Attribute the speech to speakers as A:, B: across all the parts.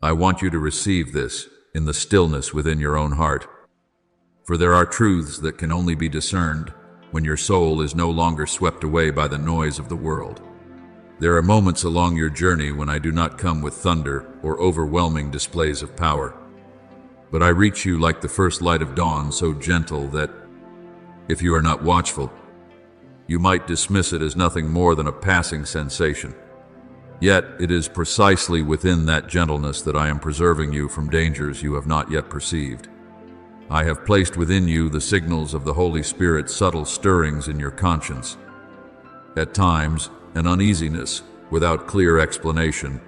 A: I want you to receive this in the stillness within your own heart. For there are truths that can only be discerned when your soul is no longer swept away by the noise of the world. There are moments along your journey when I do not come with thunder or overwhelming displays of power, but I reach you like the first light of dawn, so gentle that, if you are not watchful, you might dismiss it as nothing more than a passing sensation. Yet it is precisely within that gentleness that I am preserving you from dangers you have not yet perceived. I have placed within you the signals of the Holy Spirit's subtle stirrings in your conscience. At times, an uneasiness without clear explanation.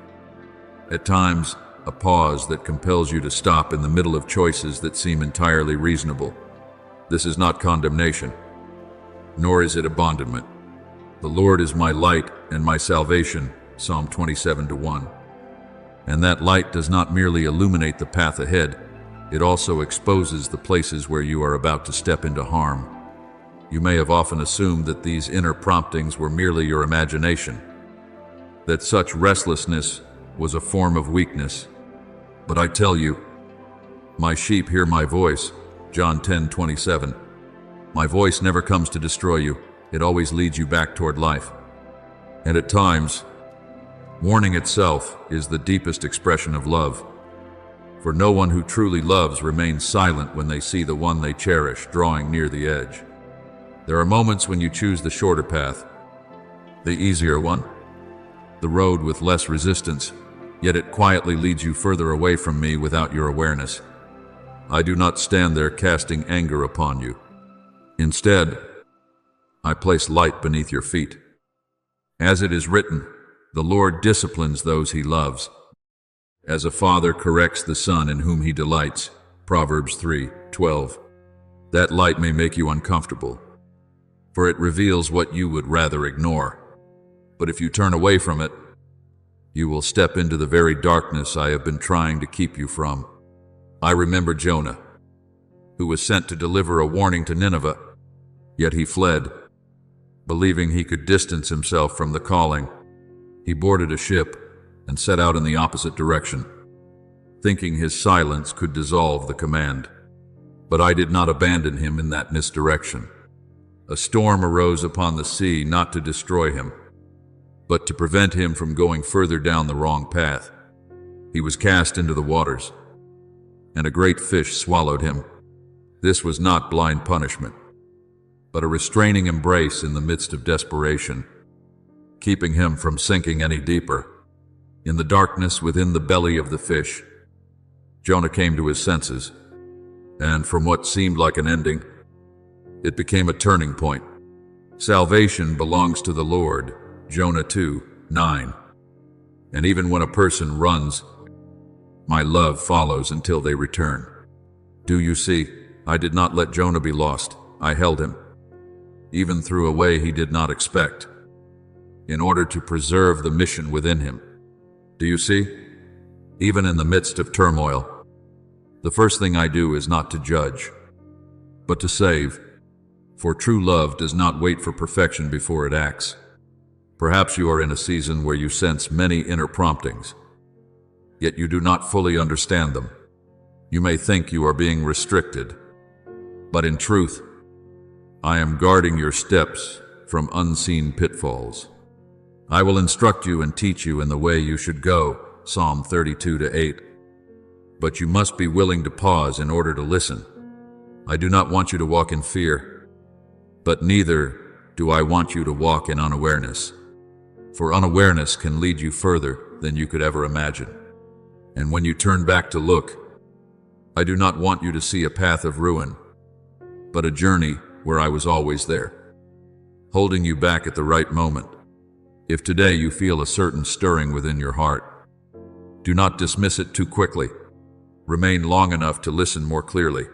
A: At times, a pause that compels you to stop in the middle of choices that seem entirely reasonable. This is not condemnation, nor is it abandonment. The Lord is my light and my salvation, Psalm 27:1. And that light does not merely illuminate the path ahead, it also exposes the places where you are about to step into harm. You may have often assumed that these inner promptings were merely your imagination, that such restlessness was a form of weakness. But I tell you, my sheep hear my voice, John 10:27. My voice never comes to destroy you, it always leads you back toward life. And at times, warning itself is the deepest expression of love. For no one who truly loves remains silent when they see the one they cherish drawing near the edge. There are moments when you choose the shorter path, the easier one, the road with less resistance, yet it quietly leads you further away from me without your awareness. I do not stand there casting anger upon you. Instead, I place light beneath your feet. As it is written, the Lord disciplines those he loves, as a father corrects the son in whom he delights, Proverbs 3:12. That light may make you uncomfortable, for it reveals what you would rather ignore. But if you turn away from it, you will step into the very darkness I have been trying to keep you from. I remember Jonah, who was sent to deliver a warning to Nineveh, yet he fled. Believing he could distance himself from the calling, he boarded a ship and set out in the opposite direction, thinking his silence could dissolve the command. But I did not abandon him in that misdirection. A storm arose upon the sea not to destroy him, but to prevent him from going further down the wrong path. He was cast into the waters, and a great fish swallowed him. This was not blind punishment, but a restraining embrace in the midst of desperation, keeping him from sinking any deeper. In the darkness within the belly of the fish, Jonah came to his senses, and from what seemed like an ending, it became a turning point. Salvation belongs to the Lord, Jonah 2:9. And even when a person runs, my love follows until they return. Do you see? I did not let Jonah be lost. I held him, even through a way he did not expect, in order to preserve the mission within him. Do you see? Even in the midst of turmoil, the first thing I do is not to judge, but to save. For true love does not wait for perfection before it acts. Perhaps you are in a season where you sense many inner promptings, yet you do not fully understand them. You may think you are being restricted, but in truth, I am guarding your steps from unseen pitfalls. I will instruct you and teach you in the way you should go, Psalm 32:8. But you must be willing to pause in order to listen. I do not want you to walk in fear, but neither do I want you to walk in unawareness. For unawareness can lead you further than you could ever imagine. And when you turn back to look, I do not want you to see a path of ruin, but a journey where I was always there, holding you back at the right moment. If today you feel a certain stirring within your heart, do not dismiss it too quickly. Remain long enough to listen more clearly,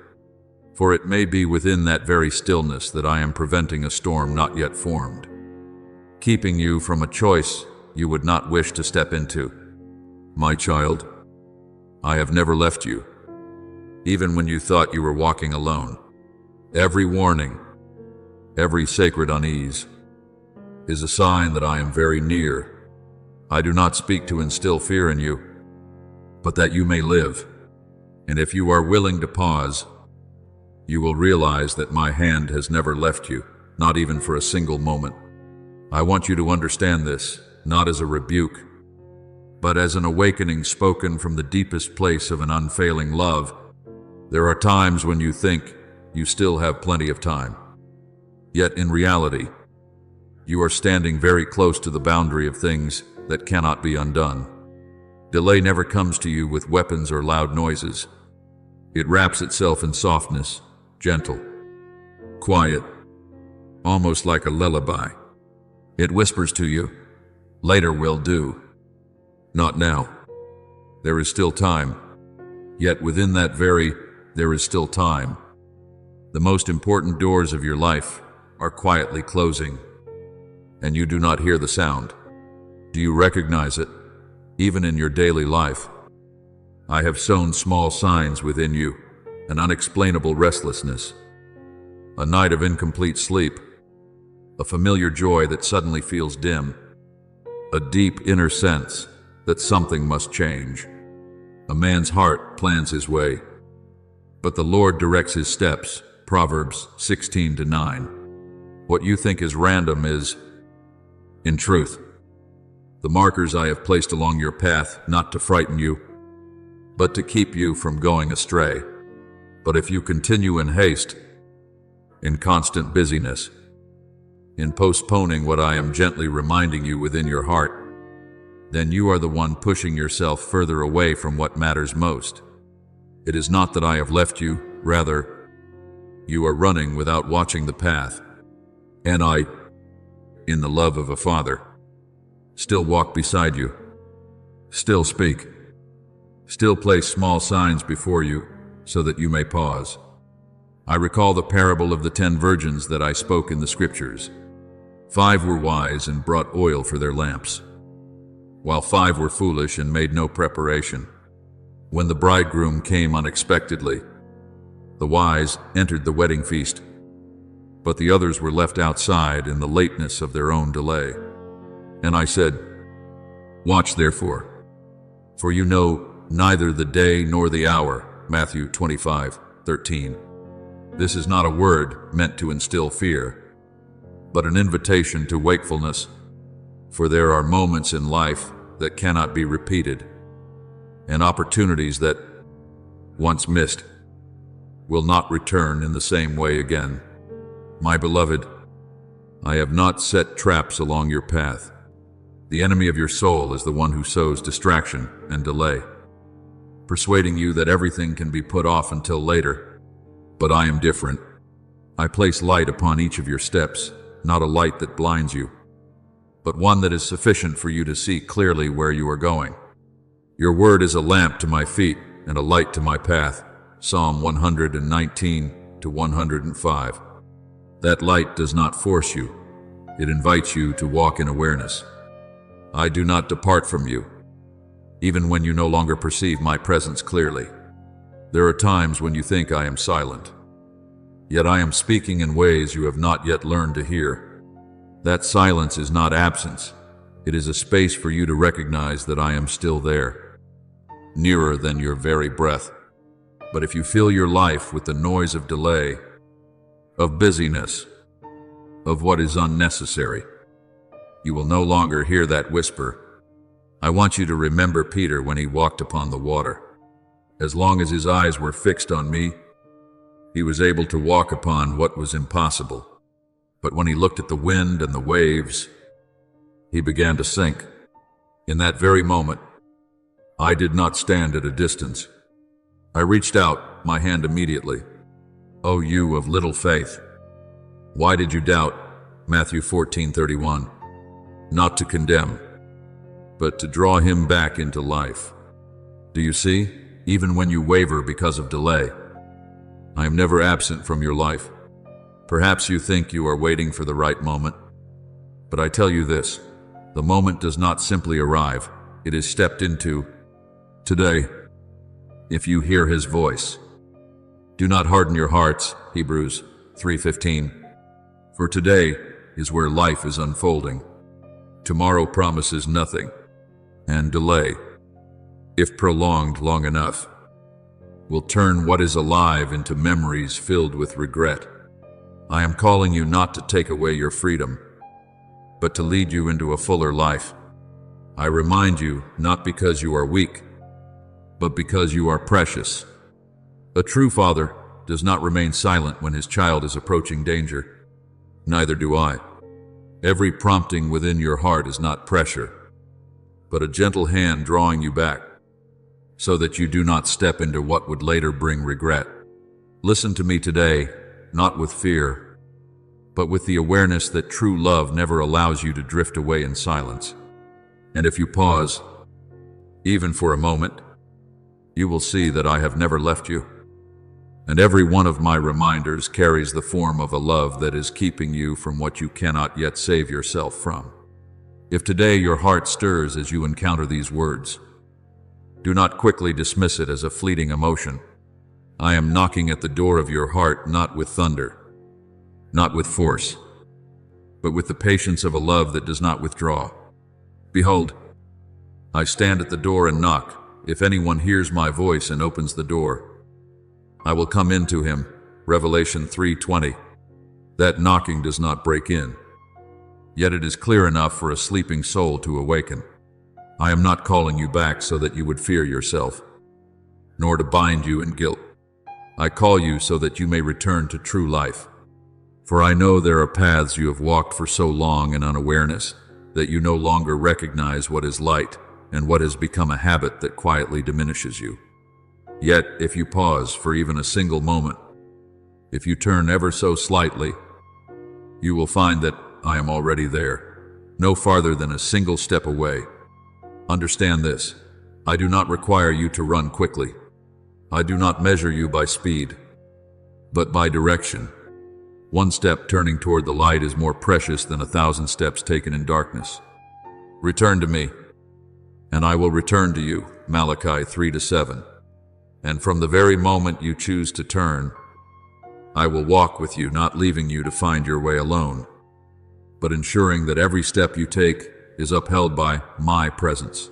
A: for it may be within that very stillness that I am preventing a storm not yet formed, keeping you from a choice you would not wish to step into. My child, I have never left you, even when you thought you were walking alone. Every warning, every sacred unease, is a sign that I am very near. I do not speak to instill fear in you, but that you may live. And if you are willing to pause, you will realize that my hand has never left you, not even for a single moment. I want you to understand this, not as a rebuke, but as an awakening spoken from the deepest place of an unfailing love. There are times when you think you still have plenty of time. Yet in reality, you are standing very close to the boundary of things that cannot be undone. Delay never comes to you with weapons or loud noises. It wraps itself in softness, gentle, quiet, almost like a lullaby. It whispers to you, "Later will do. Not now. There is still time." Yet within that very "there is still time," the most important doors of your life are quietly closing, and you do not hear the sound. Do you recognize it, even in your daily life? I have sown small signs within you, an unexplainable restlessness, a night of incomplete sleep, a familiar joy that suddenly feels dim, a deep inner sense that something must change. A man's heart plans his way, but the Lord directs his steps. Proverbs 16:9. What you think is random is, in truth, the markers I have placed along your path, not to frighten you, but to keep you from going astray. But if you continue in haste, in constant busyness, in postponing what I am gently reminding you within your heart, then you are the one pushing yourself further away from what matters most. It is not that I have left you, rather, you are running without watching the path. And I, in the love of a father, still walk beside you, still speak, still place small signs before you so that you may pause. I recall the parable of the 10 virgins that I spoke in the scriptures. 5 were wise and brought oil for their lamps, while 5 were foolish and made no preparation. When the bridegroom came unexpectedly, the wise entered the wedding feast, but the others were left outside in the lateness of their own delay. And I said, "Watch therefore, for you know neither the day nor the hour." Matthew 25:13. This is not a word meant to instill fear, but an invitation to wakefulness, for there are moments in life that cannot be repeated, and opportunities that, once missed, will not return in the same way again. My beloved, I have not set traps along your path. The enemy of your soul is the one who sows distraction and delay, persuading you that everything can be put off until later. But I am different. I place light upon each of your steps, not a light that blinds you, but one that is sufficient for you to see clearly where you are going. Your word is a lamp to my feet and a light to my path. Psalm 119:105. That light does not force you. It invites you to walk in awareness. I do not depart from you, even when you no longer perceive my presence clearly. There are times when you think I am silent, yet I am speaking in ways you have not yet learned to hear. That silence is not absence. It is a space for you to recognize that I am still there, nearer than your very breath. But if you fill your life with the noise of delay, of busyness, of what is unnecessary, you will no longer hear that whisper. I want you to remember Peter when he walked upon the water. As long as his eyes were fixed on me, he was able to walk upon what was impossible. But when he looked at the wind and the waves, he began to sink. In that very moment, I did not stand at a distance. I reached out my hand immediately. O you of little faith, why did you doubt? Matthew 14:31. Not to condemn, but to draw him back into life. Do you see? Even when you waver because of delay, I am never absent from your life. Perhaps you think you are waiting for the right moment, but I tell you this, the moment does not simply arrive, it is stepped into today. If you hear his voice, do not harden your hearts, Hebrews 3:15. For today is where life is unfolding. Tomorrow promises nothing, and delay if prolonged long enough, will turn what is alive into memories filled with regret. I am calling you not to take away your freedom, but to lead you into a fuller life. I remind you not because you are weak, but because you are precious. A true father does not remain silent when his child is approaching danger. Neither do I. Every prompting within your heart is not pressure, but a gentle hand drawing you back, so that you do not step into what would later bring regret. Listen to me today, not with fear, but with the awareness that true love never allows you to drift away in silence. And if you pause, even for a moment, you will see that I have never left you. And every one of my reminders carries the form of a love that is keeping you from what you cannot yet save yourself from. If today your heart stirs as you encounter these words, do not quickly dismiss it as a fleeting emotion. I am knocking at the door of your heart not with thunder, not with force, but with the patience of a love that does not withdraw. Behold, I stand at the door and knock. If anyone hears my voice and opens the door, I will come into him. Revelation 3:20. That knocking does not break in, yet it is clear enough for a sleeping soul to awaken. I am not calling you back so that you would fear yourself, nor to bind you in guilt. I call you so that you may return to true life. For I know there are paths you have walked for so long in unawareness that you no longer recognize what is light and what has become a habit that quietly diminishes you. Yet, if you pause for even a single moment, if you turn ever so slightly, you will find that I am already there, no farther than a single step away. Understand this, I do not require you to run quickly. I do not measure you by speed, but by direction. One step turning toward the light is more precious than 1,000 steps taken in darkness. Return to me, and I will return to you. Malachi 3:7. And from the very moment you choose to turn, I will walk with you, not leaving you to find your way alone, but ensuring that every step you take is upheld by my presence.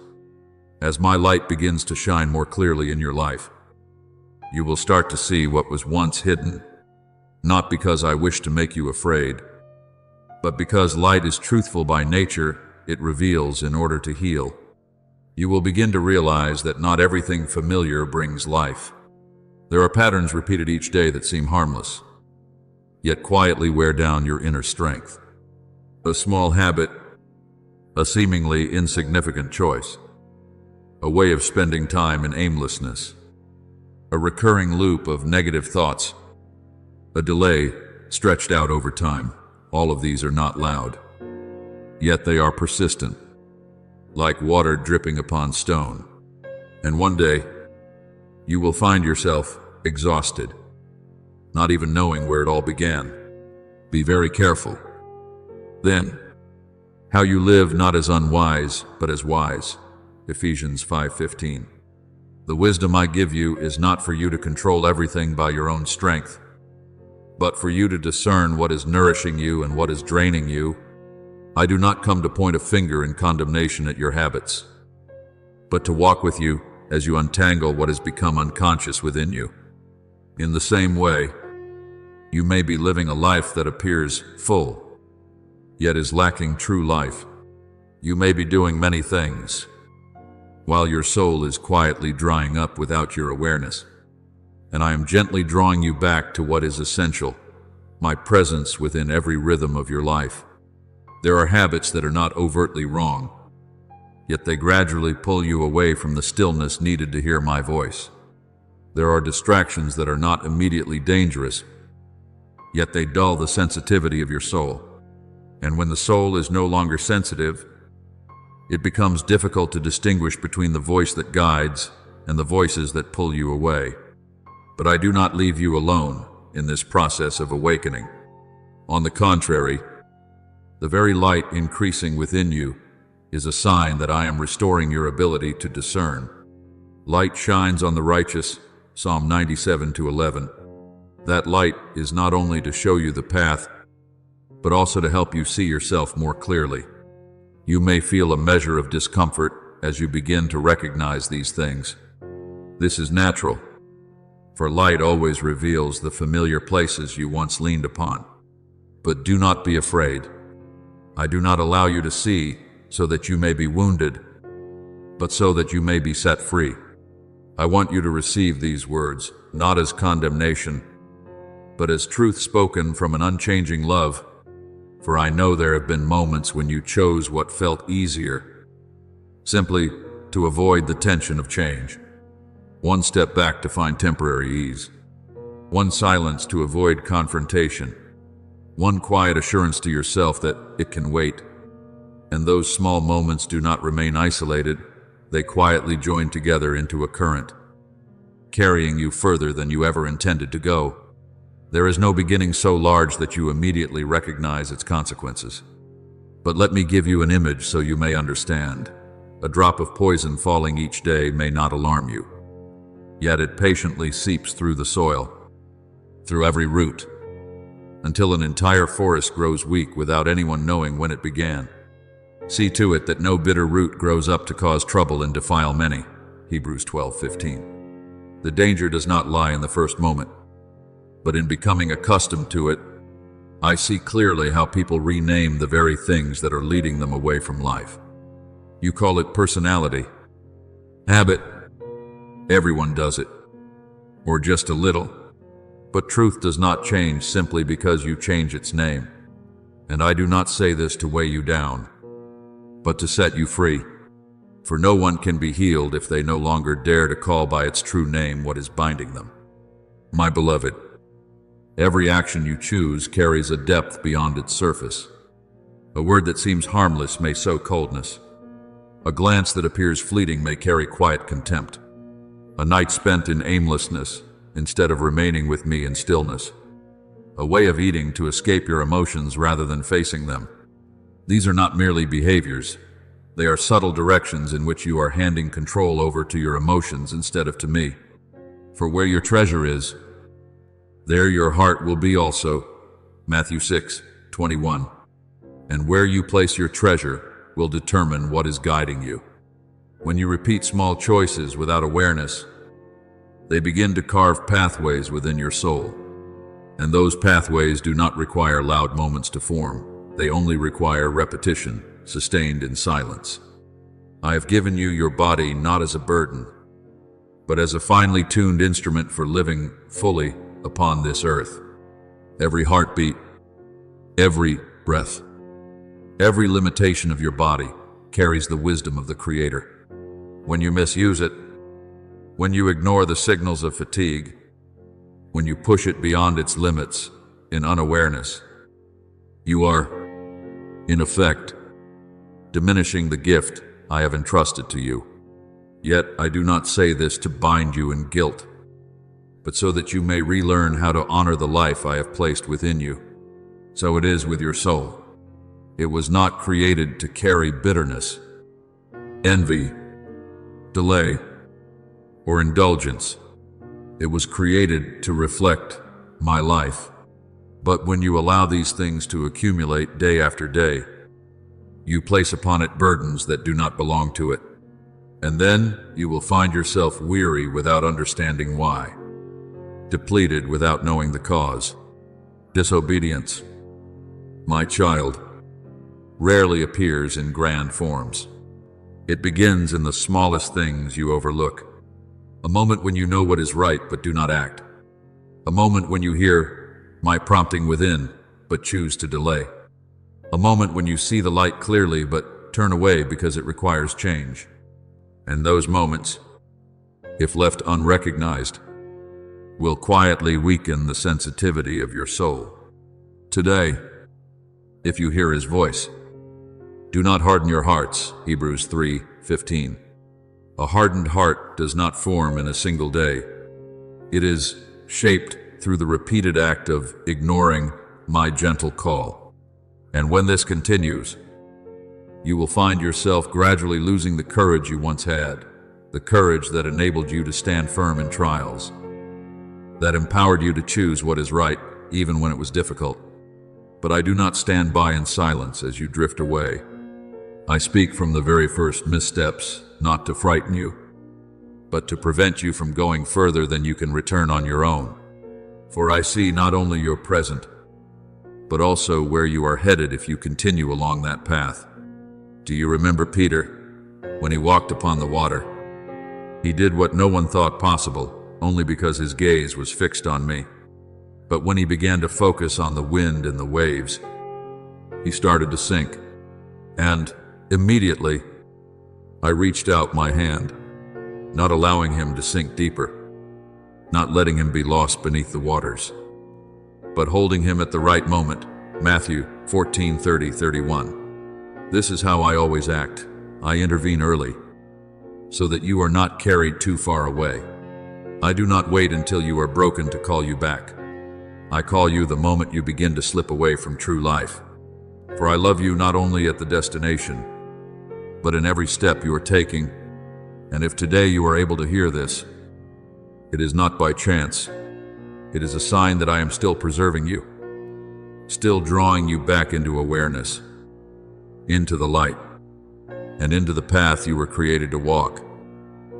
A: As my light begins to shine more clearly in your life, you will start to see what was once hidden, not because I wish to make you afraid, but because light is truthful by nature. It reveals in order to heal. You will begin to realize that not everything familiar brings life. There are patterns repeated each day that seem harmless, yet quietly wear down your inner strength. A small habit, a seemingly insignificant choice, a way of spending time in aimlessness, a recurring loop of negative thoughts, a delay stretched out over time. All of these are not loud, yet they are persistent, like water dripping upon stone. And one day, you will find yourself exhausted, not even knowing where it all began. Be very careful. Then, how you live not as unwise, but as wise. Ephesians 5:15. The wisdom I give you is not for you to control everything by your own strength, but for you to discern what is nourishing you and what is draining you. I do not come to point a finger in condemnation at your habits, but to walk with you as you untangle what has become unconscious within you. In the same way, you may be living a life that appears full, yet is lacking true life. You may be doing many things, while your soul is quietly drying up without your awareness. And I am gently drawing you back to what is essential, my presence within every rhythm of your life. There are habits that are not overtly wrong, yet they gradually pull you away from the stillness needed to hear my voice. There are distractions that are not immediately dangerous, yet they dull the sensitivity of your soul. And when the soul is no longer sensitive, it becomes difficult to distinguish between the voice that guides and the voices that pull you away. But I do not leave you alone in this process of awakening. On the contrary, the very light increasing within you is a sign that I am restoring your ability to discern. Light shines on the righteous, Psalm 97:11. That light is not only to show you the path, but also to help you see yourself more clearly. You may feel a measure of discomfort as you begin to recognize these things. This is natural, for light always reveals the familiar places you once leaned upon. But do not be afraid. I do not allow you to see so that you may be wounded, but so that you may be set free. I want you to receive these words, not as condemnation, but as truth spoken from an unchanging love, for I know there have been moments when you chose what felt easier, simply to avoid the tension of change. One step back to find temporary ease. One silence to avoid confrontation. One quiet assurance to yourself that it can wait. And those small moments do not remain isolated. They quietly join together into a current, carrying you further than you ever intended to go. There is no beginning so large that you immediately recognize its consequences. But let me give you an image so you may understand. A drop of poison falling each day may not alarm you. Yet it patiently seeps through the soil, through every root, until an entire forest grows weak without anyone knowing when it began. See to it that no bitter root grows up to cause trouble and defile many. Hebrews 12:15. The danger does not lie in the first moment, but in becoming accustomed to it. I see clearly how people rename the very things that are leading them away from life. You call it personality, habit. Everyone does it, or just a little. But truth does not change simply because you change its name. And I do not say this to weigh you down, but to set you free. For no one can be healed if they no longer dare to call by its true name what is binding them. My beloved, every action you choose carries a depth beyond its surface. A word that seems harmless may sow coldness. A glance that appears fleeting may carry quiet contempt. A night spent in aimlessness instead of remaining with me in stillness. A way of eating to escape your emotions rather than facing them. These are not merely behaviors. They are subtle directions in which you are handing control over to your emotions instead of to me. For where your treasure is, there your heart will be also. Matthew 6:21. And where you place your treasure will determine what is guiding you. When you repeat small choices without awareness, they begin to carve pathways within your soul. And those pathways do not require loud moments to form. They only require repetition, sustained in silence. I have given you your body not as a burden, but as a finely tuned instrument for living fully upon this earth. Every heartbeat, every breath, every limitation of your body carries the wisdom of the Creator. When you misuse it, when you ignore the signals of fatigue, when you push it beyond its limits in unawareness, you are, in effect, diminishing the gift I have entrusted to you. Yet I do not say this to bind you in guilt, but so that you may relearn how to honor the life I have placed within you. So it is with your soul. It was not created to carry bitterness, envy, delay, or indulgence. It was created to reflect my life. But when you allow these things to accumulate day after day, you place upon it burdens that do not belong to it. And then you will find yourself weary without understanding why, depleted without knowing the cause. Disobedience, my child, rarely appears in grand forms. It begins in the smallest things you overlook. A moment when you know what is right but do not act. A moment when you hear my prompting within but choose to delay. A moment when you see the light clearly but turn away because it requires change. And those moments, if left unrecognized, will quietly weaken the sensitivity of your soul. Today, if you hear His voice, do not harden your hearts. Hebrews 3:15. A hardened heart does not form in a single day. It is shaped through the repeated act of ignoring my gentle call. And when this continues, you will find yourself gradually losing the courage you once had, the courage that enabled you to stand firm in trials, that empowered you to choose what is right even when it was difficult. But I do not stand by in silence as you drift away. I speak from the very first missteps not to frighten you, but to prevent you from going further than you can return on your own. For I see not only your present, but also where you are headed if you continue along that path. Do you remember Peter, when he walked upon the water? He did what no one thought possible, only because his gaze was fixed on me. But when he began to focus on the wind and the waves, he started to sink. And immediately, I reached out my hand, not allowing him to sink deeper, not letting him be lost beneath the waters, but holding him at the right moment. Matthew 14:30-31. This is how I always act. I intervene early, so that you are not carried too far away. I do not wait until you are broken to call you back. I call you the moment you begin to slip away from true life. For I love you not only at the destination, but in every step you are taking. And if today you are able to hear this, it is not by chance. It is a sign that I am still preserving you, still drawing you back into awareness, into the light, and into the path you were created to walk.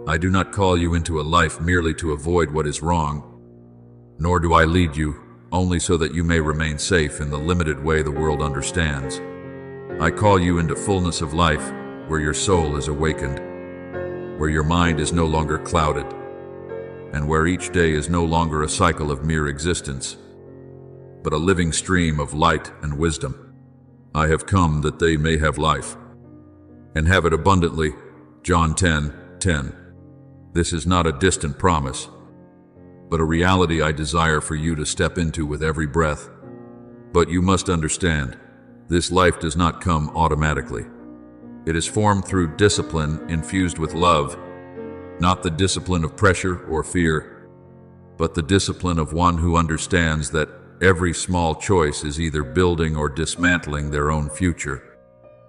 A: I do not call you into a life merely to avoid what is wrong, nor do I lead you only so that you may remain safe in the limited way the world understands. I call you into fullness of life, where your soul is awakened, where your mind is no longer clouded, and where each day is no longer a cycle of mere existence, but a living stream of light and wisdom. I have come that they may have life, and have it abundantly. John 10:10. This is not a distant promise, but a reality I desire for you to step into with every breath. But you must understand, this life does not come automatically. It is formed through discipline infused with love, not the discipline of pressure or fear, but the discipline of one who understands that every small choice is either building or dismantling their own future.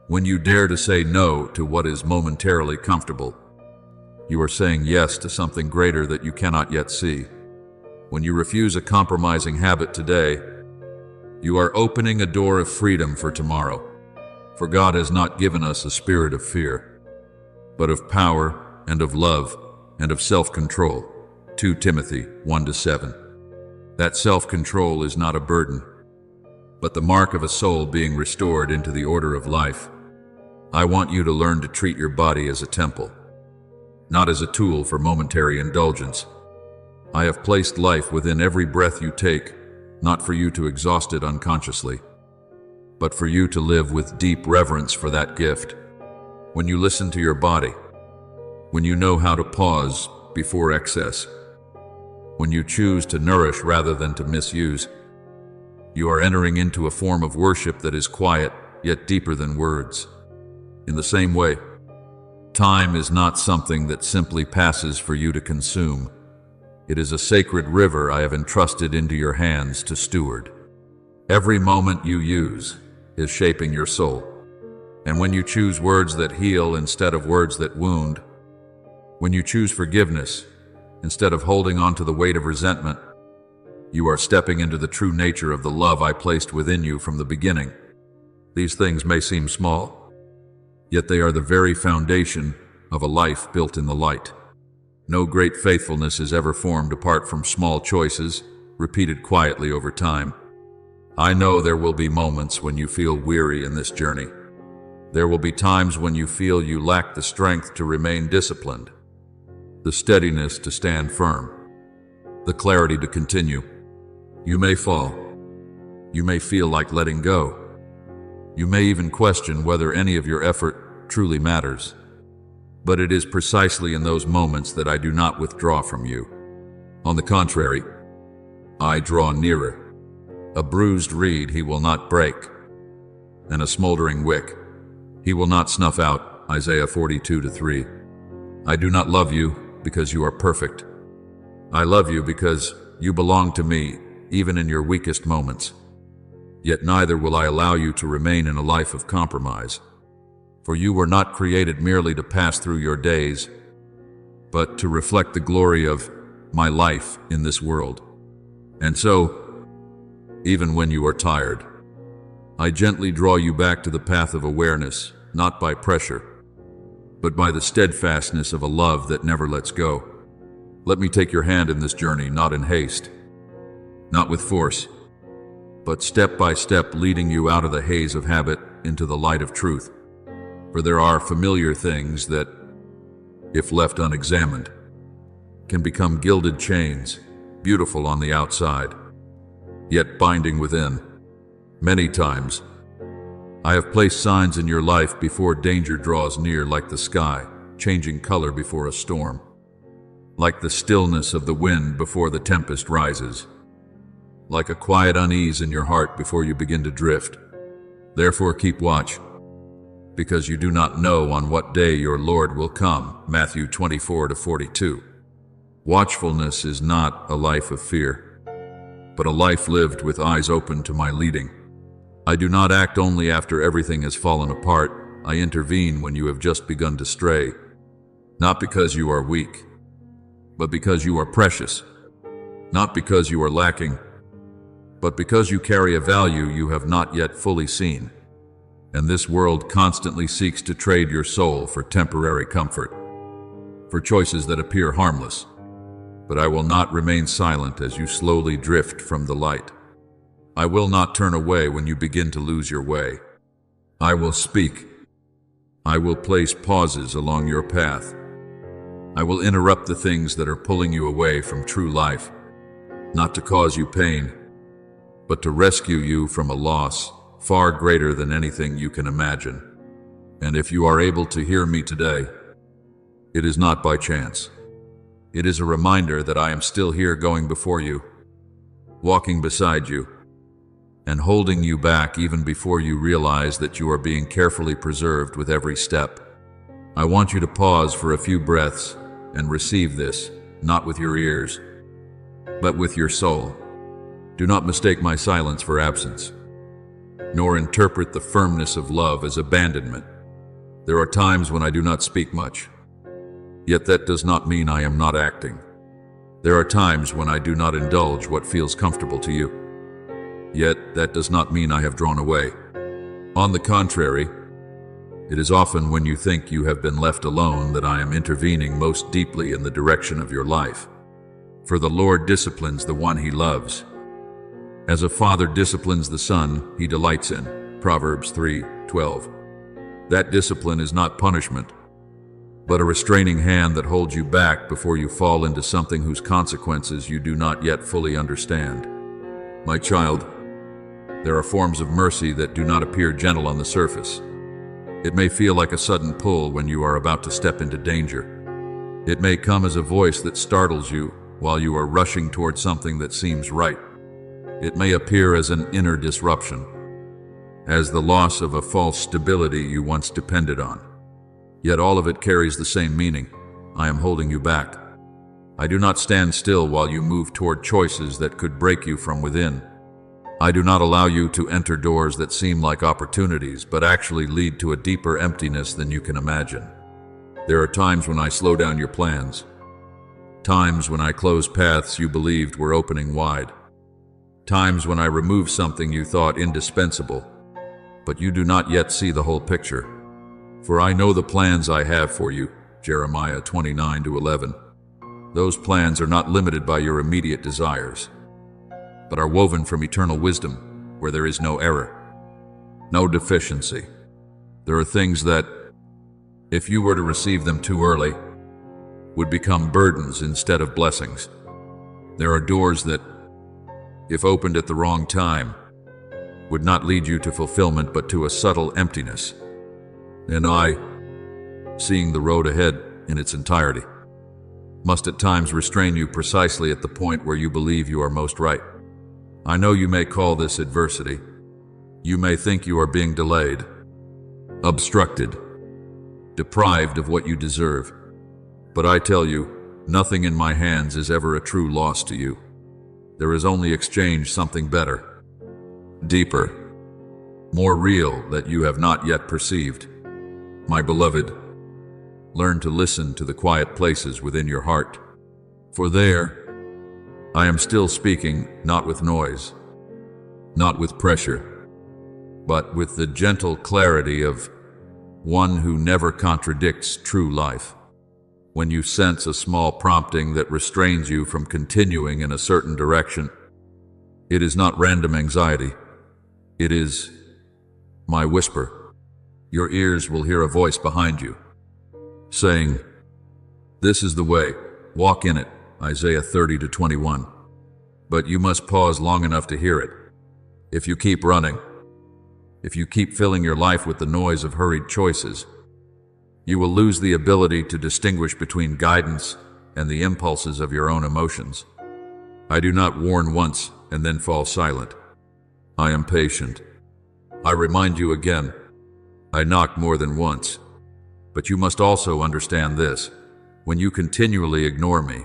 A: When you dare to say no to what is momentarily comfortable, you are saying yes to something greater that you cannot yet see. When you refuse a compromising habit today, you are opening a door of freedom for tomorrow. For God has not given us a spirit of fear, but of power and of love and of self-control. 2 Timothy 1-7. That self-control is not a burden, but the mark of a soul being restored into the order of life. I want you to learn to treat your body as a temple, not as a tool for momentary indulgence. I have placed life within every breath you take, not for you to exhaust it unconsciously, but for you to live with deep reverence for that gift. When you listen to your body, when you know how to pause before excess, when you choose to nourish rather than to misuse, you are entering into a form of worship that is quiet yet deeper than words. In the same way, time is not something that simply passes for you to consume. It is a sacred river I have entrusted into your hands to steward. Every moment you use is shaping your soul. And when you choose words that heal instead of words that wound, when you choose forgiveness instead of holding on to the weight of resentment, you are stepping into the true nature of the love I placed within you from the beginning. These things may seem small, yet they are the very foundation of a life built in the light. No great faithfulness is ever formed apart from small choices, repeated quietly over time. I know there will be moments when you feel weary in this journey. There will be times when you feel you lack the strength to remain disciplined, the steadiness to stand firm, the clarity to continue. You may fall. You may feel like letting go. You may even question whether any of your effort truly matters. But it is precisely in those moments that I do not withdraw from you. On the contrary, I draw nearer. A bruised reed he will not break, and a smoldering wick he will not snuff out. Isaiah 42:3. I do not love you because you are perfect. I love you because you belong to me, even in your weakest moments. Yet neither will I allow you to remain in a life of compromise. For you were not created merely to pass through your days, but to reflect the glory of my life in this world. And so, even when you are tired, I gently draw you back to the path of awareness, not by pressure, but by the steadfastness of a love that never lets go. Let me take your hand in this journey, not in haste, not with force, but step by step, leading you out of the haze of habit into the light of truth. For there are familiar things that, if left unexamined, can become gilded chains, beautiful on the outside, yet binding within. Many times, I have placed signs in your life before danger draws near, like the sky changing color before a storm, like the stillness of the wind before the tempest rises, like a quiet unease in your heart before you begin to drift. Therefore keep watch, because you do not know on what day your Lord will come. Matthew 24-42. Watchfulness is not a life of fear, but a life lived with eyes open to my leading. I do not act only after everything has fallen apart. I intervene when you have just begun to stray, not because you are weak, but because you are precious, not because you are lacking, but because you carry a value you have not yet fully seen. And this world constantly seeks to trade your soul for temporary comfort, for choices that appear harmless. But I will not remain silent as you slowly drift from the light. I will not turn away when you begin to lose your way. I will speak. I will place pauses along your path. I will interrupt the things that are pulling you away from true life, not to cause you pain, but to rescue you from a loss far greater than anything you can imagine. And if you are able to hear me today, it is not by chance. It is a reminder that I am still here, going before you, walking beside you, and holding you back even before you realize that you are being carefully preserved with every step. I want you to pause for a few breaths and receive this, not with your ears, but with your soul. Do not mistake my silence for absence, nor interpret the firmness of love as abandonment. There are times when I do not speak much, yet that does not mean I am not acting. There are times when I do not indulge what feels comfortable to you, yet that does not mean I have drawn away. On the contrary, it is often when you think you have been left alone that I am intervening most deeply in the direction of your life. For the Lord disciplines the one he loves, as a father disciplines the son he delights in. Proverbs 3:12. That discipline is not punishment, but a restraining hand that holds you back before you fall into something whose consequences you do not yet fully understand. My child, there are forms of mercy that do not appear gentle on the surface. It may feel like a sudden pull when you are about to step into danger. It may come as a voice that startles you while you are rushing toward something that seems right. It may appear as an inner disruption, as the loss of a false stability you once depended on. Yet all of it carries the same meaning. I am holding you back. I do not stand still while you move toward choices that could break you from within. I do not allow you to enter doors that seem like opportunities, but actually lead to a deeper emptiness than you can imagine. There are times when I slow down your plans, times when I close paths you believed were opening wide, times when I remove something you thought indispensable, but you do not yet see the whole picture. For I know the plans I have for you, Jeremiah 29-11. Those plans are not limited by your immediate desires, but are woven from eternal wisdom, where there is no error, no deficiency. There are things that, if you were to receive them too early, would become burdens instead of blessings. There are doors that, if opened at the wrong time, would not lead you to fulfillment but to a subtle emptiness. And I, seeing the road ahead in its entirety, must at times restrain you precisely at the point where you believe you are most right. I know you may call this adversity. You may think you are being delayed, obstructed, deprived of what you deserve. But I tell you, nothing in my hands is ever a true loss to you. There is only exchange something better, deeper, more real that you have not yet perceived. My beloved, learn to listen to the quiet places within your heart, for there, I am still speaking, not with noise, not with pressure, but with the gentle clarity of one who never contradicts true life. When you sense a small prompting that restrains you from continuing in a certain direction, it is not random anxiety. It is my whisper. Your ears will hear a voice behind you, saying, "This is the way, walk in it," Isaiah 30-21. But you must pause long enough to hear it. If you keep running, if you keep filling your life with the noise of hurried choices, you will lose the ability to distinguish between guidance and the impulses of your own emotions. I do not warn once and then fall silent. I am patient. I remind you again. I knock more than once. But you must also understand this. When you continually ignore me,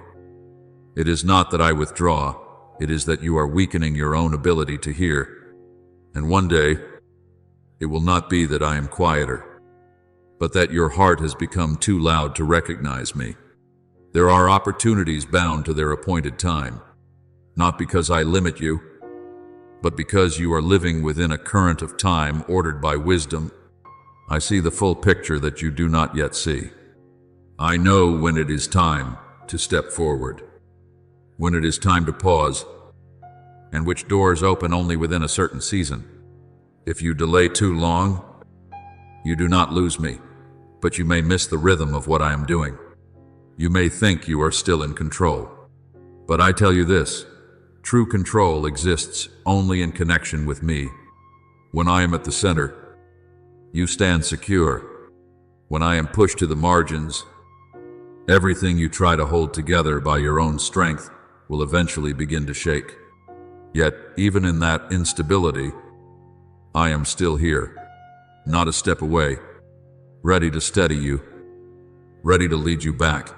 A: it is not that I withdraw, it is that you are weakening your own ability to hear. And one day, it will not be that I am quieter, but that your heart has become too loud to recognize me. There are opportunities bound to their appointed time, not because I limit you, but because you are living within a current of time ordered by wisdom. I see the full picture that you do not yet see. I know when it is time to step forward, when it is time to pause, and which doors open only within a certain season. If you delay too long, you do not lose me, but you may miss the rhythm of what I am doing. You may think you are still in control, but I tell you this, true control exists only in connection with me. When I am at the center, you stand secure. When I am pushed to the margins, everything you try to hold together by your own strength will eventually begin to shake. Yet, even in that instability, I am still here, not a step away, ready to steady you, ready to lead you back,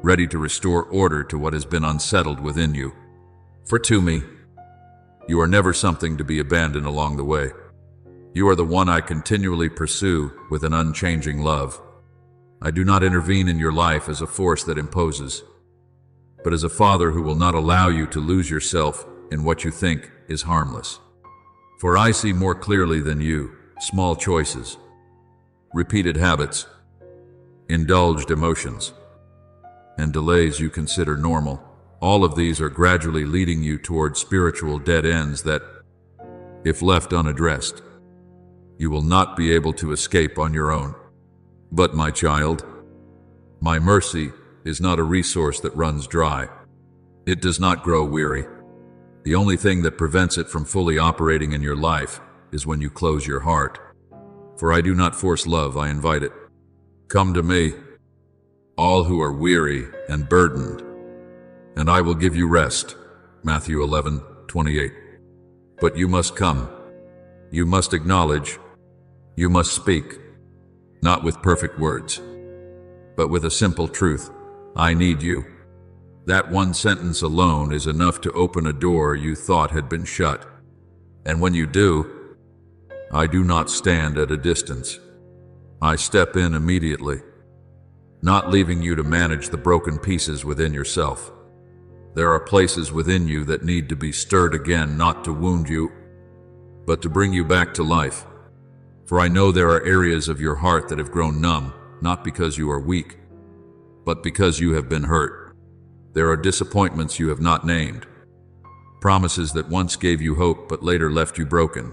A: ready to restore order to what has been unsettled within you. For to me, you are never something to be abandoned along the way. You are the one I continually pursue with an unchanging love. I do not intervene in your life as a force that imposes, but as a father who will not allow you to lose yourself in what you think is harmless. For I see more clearly than you small choices, repeated habits, indulged emotions, and delays you consider normal. All of these are gradually leading you toward spiritual dead ends that, if left unaddressed, you will not be able to escape on your own. But my child, my mercy is not a resource that runs dry. It does not grow weary. The only thing that prevents it from fully operating in your life is when you close your heart. For I do not force love, I invite it. Come to me, all who are weary and burdened, and I will give you rest. Matthew 11:28. But you must come. You must acknowledge. You must speak, not with perfect words, but with a simple truth. I need you. That one sentence alone is enough to open a door you thought had been shut. And when you do, I do not stand at a distance. I step in immediately, not leaving you to manage the broken pieces within yourself. There are places within you that need to be stirred again, not to wound you, but to bring you back to life. For I know there are areas of your heart that have grown numb, not because you are weak, but because you have been hurt. There are disappointments you have not named, promises that once gave you hope but later left you broken,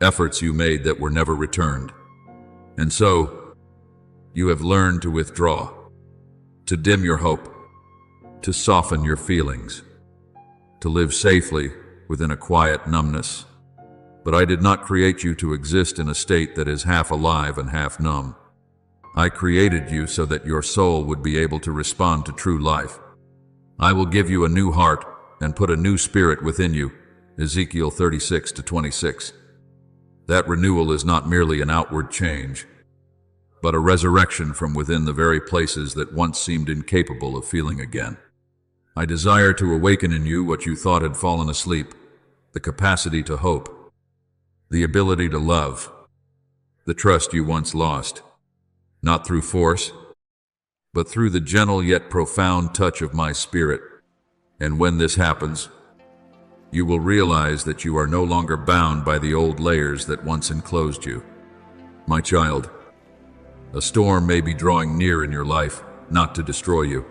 A: efforts you made that were never returned. And so, you have learned to withdraw, to dim your hope, to soften your feelings, to live safely within a quiet numbness. But I did not create you to exist in a state that is half alive and half numb. I created you so that your soul would be able to respond to true life. I will give you a new heart and put a new spirit within you. Ezekiel 36:26. That renewal is not merely an outward change, but a resurrection from within the very places that once seemed incapable of feeling again. I desire to awaken in you what you thought had fallen asleep, the capacity to hope, the ability to love, the trust you once lost, not through force, but through the gentle yet profound touch of my spirit. And when this happens, you will realize that you are no longer bound by the old layers that once enclosed you. My child, a storm may be drawing near in your life, not to destroy you,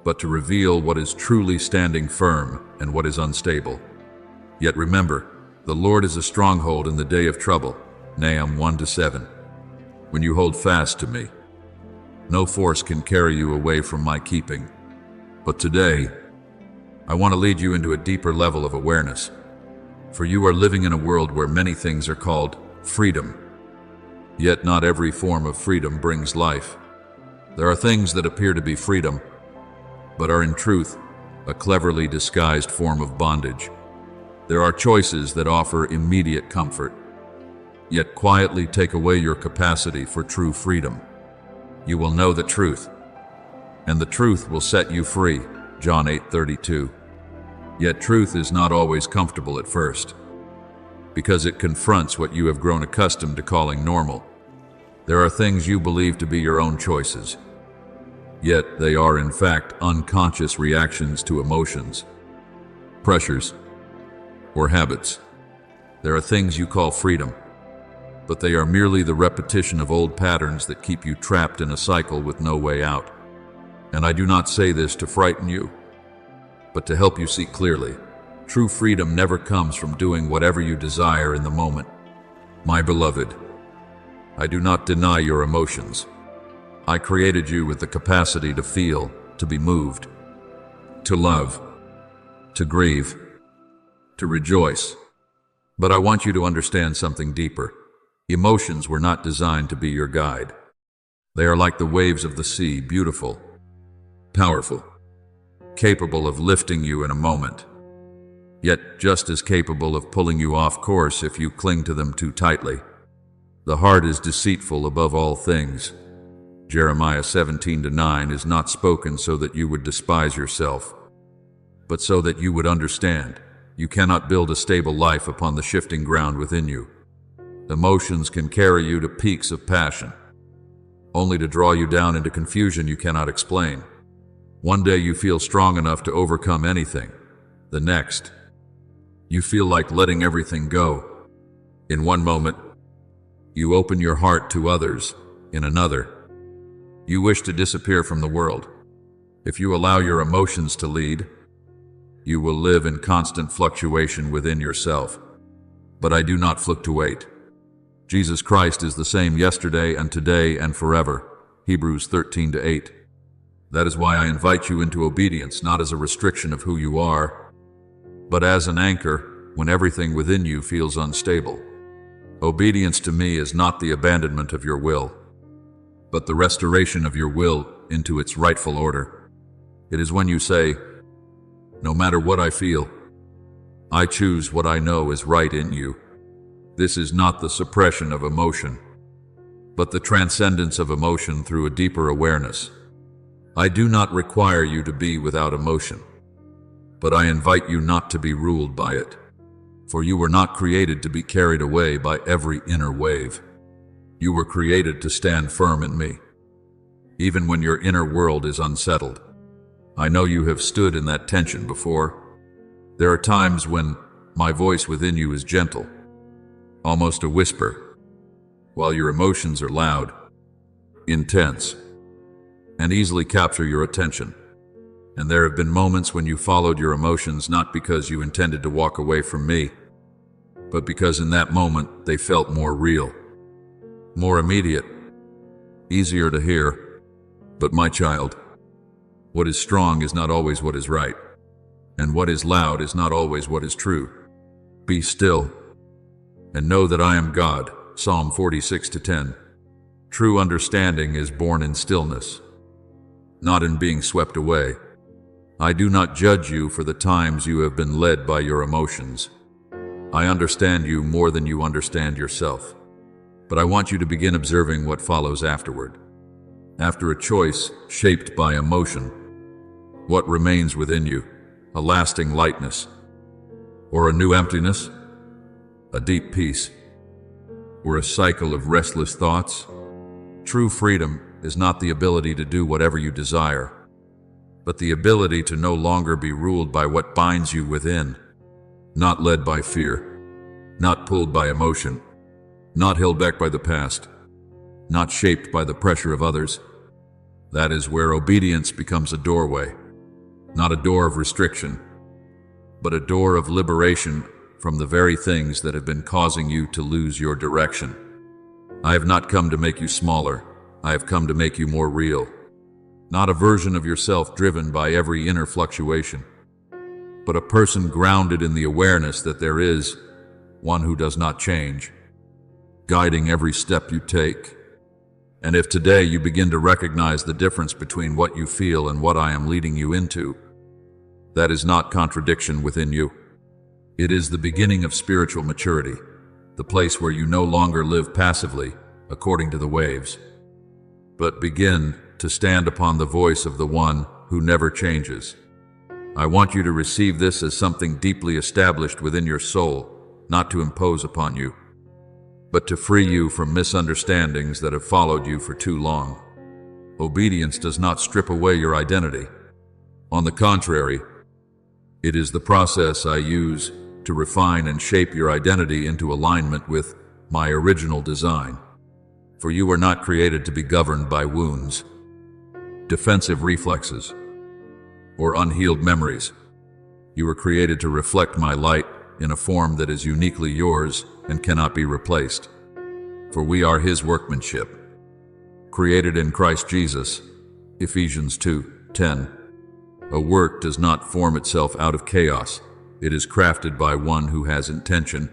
A: but to reveal what is truly standing firm and what is unstable. Yet remember, the Lord is a stronghold in the day of trouble. Nahum 1-7. When you hold fast to me, no force can carry you away from my keeping. But today, I want to lead you into a deeper level of awareness. For you are living in a world where many things are called freedom. Yet not every form of freedom brings life. There are things that appear to be freedom, but are in truth a cleverly disguised form of bondage. There are choices that offer immediate comfort, yet quietly take away your capacity for true freedom. You will know the truth, and the truth will set you free. John 8:32. Yet truth is not always comfortable at first, because it confronts what you have grown accustomed to calling normal. There are things you believe to be your own choices, yet they are in fact unconscious reactions to emotions, pressures, or habits. There are things you call freedom, but they are merely the repetition of old patterns that keep you trapped in a cycle with no way out. And I do not say this to frighten you, but to help you see clearly. True freedom never comes from doing whatever you desire in the moment. My beloved, I do not deny your emotions. I created you with the capacity to feel, to be moved, to love, to grieve, to rejoice. But I want you to understand something deeper. Emotions were not designed to be your guide. They are like the waves of the sea, beautiful, powerful, capable of lifting you in a moment, yet just as capable of pulling you off course if you cling to them too tightly. The heart is deceitful above all things. Jeremiah 17:9 is not spoken so that you would despise yourself, but so that you would understand. You cannot build a stable life upon the shifting ground within you. Emotions can carry you to peaks of passion, only to draw you down into confusion you cannot explain. One day you feel strong enough to overcome anything. The next, you feel like letting everything go. In one moment, you open your heart to others. In another, you wish to disappear from the world. If you allow your emotions to lead, you will live in constant fluctuation within yourself. But I do not fluctuate. Jesus Christ is the same yesterday and today and forever. Hebrews 13:8. That is why I invite you into obedience, not as a restriction of who you are, but as an anchor when everything within you feels unstable. Obedience to me is not the abandonment of your will, but the restoration of your will into its rightful order. It is when you say, no matter what I feel, I choose what I know is right in you. This is not the suppression of emotion, but the transcendence of emotion through a deeper awareness. I do not require you to be without emotion, but I invite you not to be ruled by it. For you were not created to be carried away by every inner wave. You were created to stand firm in me, even when your inner world is unsettled. I know you have stood in that tension before. There are times when my voice within you is gentle, almost a whisper, while your emotions are loud, intense, and easily capture your attention. And there have been moments when you followed your emotions not because you intended to walk away from me, but because in that moment they felt more real, more immediate, easier to hear. But my child, what is strong is not always what is right, and what is loud is not always what is true. Be still, and know that I am God. Psalm 46:10. True understanding is born in stillness, not in being swept away. I do not judge you for the times you have been led by your emotions. I understand you more than you understand yourself. But I want you to begin observing what follows afterward. After a choice shaped by emotion, what remains within you? A lasting lightness, or a new emptiness, a deep peace, or a cycle of restless thoughts? True freedom is not the ability to do whatever you desire, but the ability to no longer be ruled by what binds you within, not led by fear, not pulled by emotion, not held back by the past, not shaped by the pressure of others. That is where obedience becomes a doorway, not a door of restriction, but a door of liberation from the very things that have been causing you to lose your direction. I have not come to make you smaller. I have come to make you more real, not a version of yourself driven by every inner fluctuation, but a person grounded in the awareness that there is one who does not change, guiding every step you take. And if today you begin to recognize the difference between what you feel and what I am leading you into, that is not contradiction within you. It is the beginning of spiritual maturity, the place where you no longer live passively according to the waves, but begin to stand upon the voice of the one who never changes. I want you to receive this as something deeply established within your soul, not to impose upon you, but to free you from misunderstandings that have followed you for too long. Obedience does not strip away your identity. On the contrary, it is the process I use to refine and shape your identity into alignment with my original design. For you were not created to be governed by wounds, defensive reflexes, or unhealed memories. You were created to reflect my light in a form that is uniquely yours and cannot be replaced. For we are His workmanship, created in Christ Jesus. Ephesians 2:10. A work does not form itself out of chaos. It is crafted by one who has intention,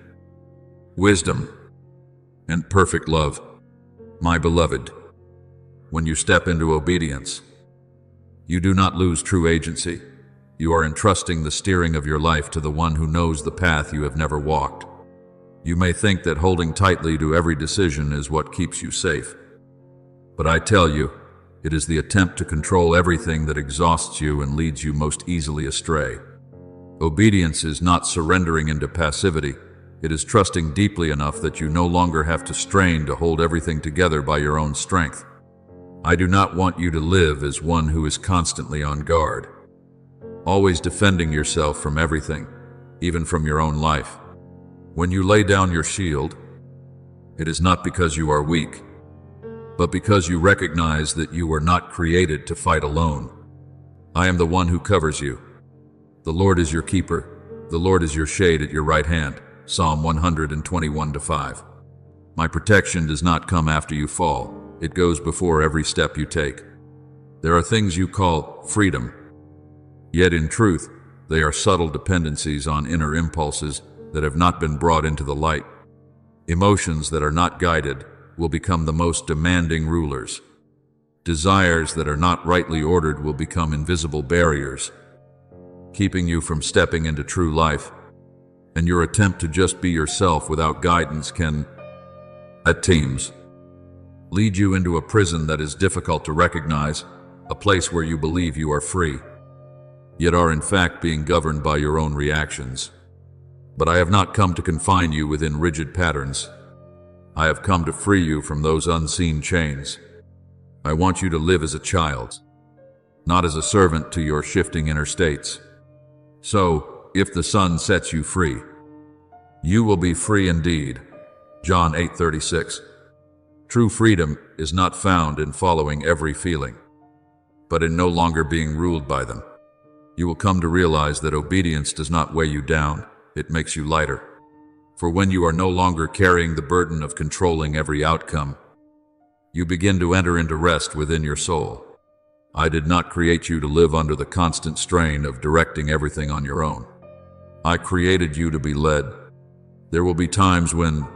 A: wisdom, and perfect love. My beloved, when you step into obedience, you do not lose true agency. You are entrusting the steering of your life to the one who knows the path you have never walked. You may think that holding tightly to every decision is what keeps you safe. But I tell you, it is the attempt to control everything that exhausts you and leads you most easily astray. Obedience is not surrendering into passivity. It is trusting deeply enough that you no longer have to strain to hold everything together by your own strength. I do not want you to live as one who is constantly on guard, always defending yourself from everything, even from your own life. When you lay down your shield, it is not because you are weak, but because you recognize that you were not created to fight alone. I am the one who covers you. The Lord is your keeper. The Lord is your shade at your right hand. Psalm 121:5. My protection does not come after you fall. It goes before every step you take. There are things you call freedom, yet in truth, they are subtle dependencies on inner impulses that have not been brought into the light. Emotions that are not guided will become the most demanding rulers. Desires that are not rightly ordered will become invisible barriers, keeping you from stepping into true life. And your attempt to just be yourself without guidance can, at times, lead you into a prison that is difficult to recognize, a place where you believe you are free, yet are in fact being governed by your own reactions. But I have not come to confine you within rigid patterns. I have come to free you from those unseen chains. I want you to live as a child, not as a servant to your shifting inner states. So, if the Son sets you free, you will be free indeed. John 8:36. True freedom is not found in following every feeling, but in no longer being ruled by them. You will come to realize that obedience does not weigh you down, it makes you lighter. For when you are no longer carrying the burden of controlling every outcome, you begin to enter into rest within your soul. I did not create you to live under the constant strain of directing everything on your own. I created you to be led. There will be times when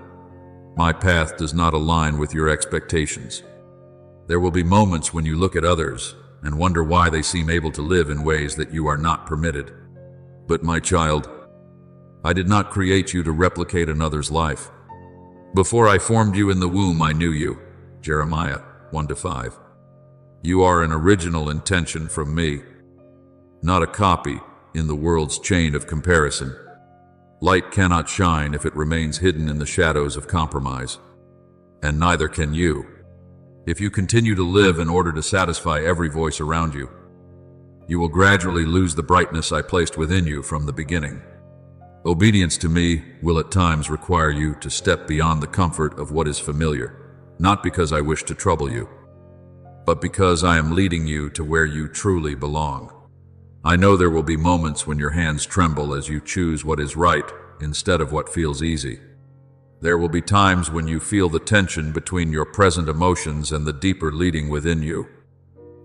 A: my path does not align with your expectations. There will be moments when you look at others and wonder why they seem able to live in ways that you are not permitted. But my child, I did not create you to replicate another's life. Before I formed you in the womb, I knew you. Jeremiah 1-5. You are an original intention from me, not a copy in the world's chain of comparison. Light cannot shine if it remains hidden in the shadows of compromise, and neither can you if you continue to live in order to satisfy every voice around you. You will gradually lose the brightness I placed within you from the beginning. Obedience to me will at times require you to step beyond the comfort of what is familiar, not because I wish to trouble you, but because I am leading you to where you truly belong. I know there will be moments when your hands tremble as you choose what is right instead of what feels easy. There will be times when you feel the tension between your present emotions and the deeper leading within you.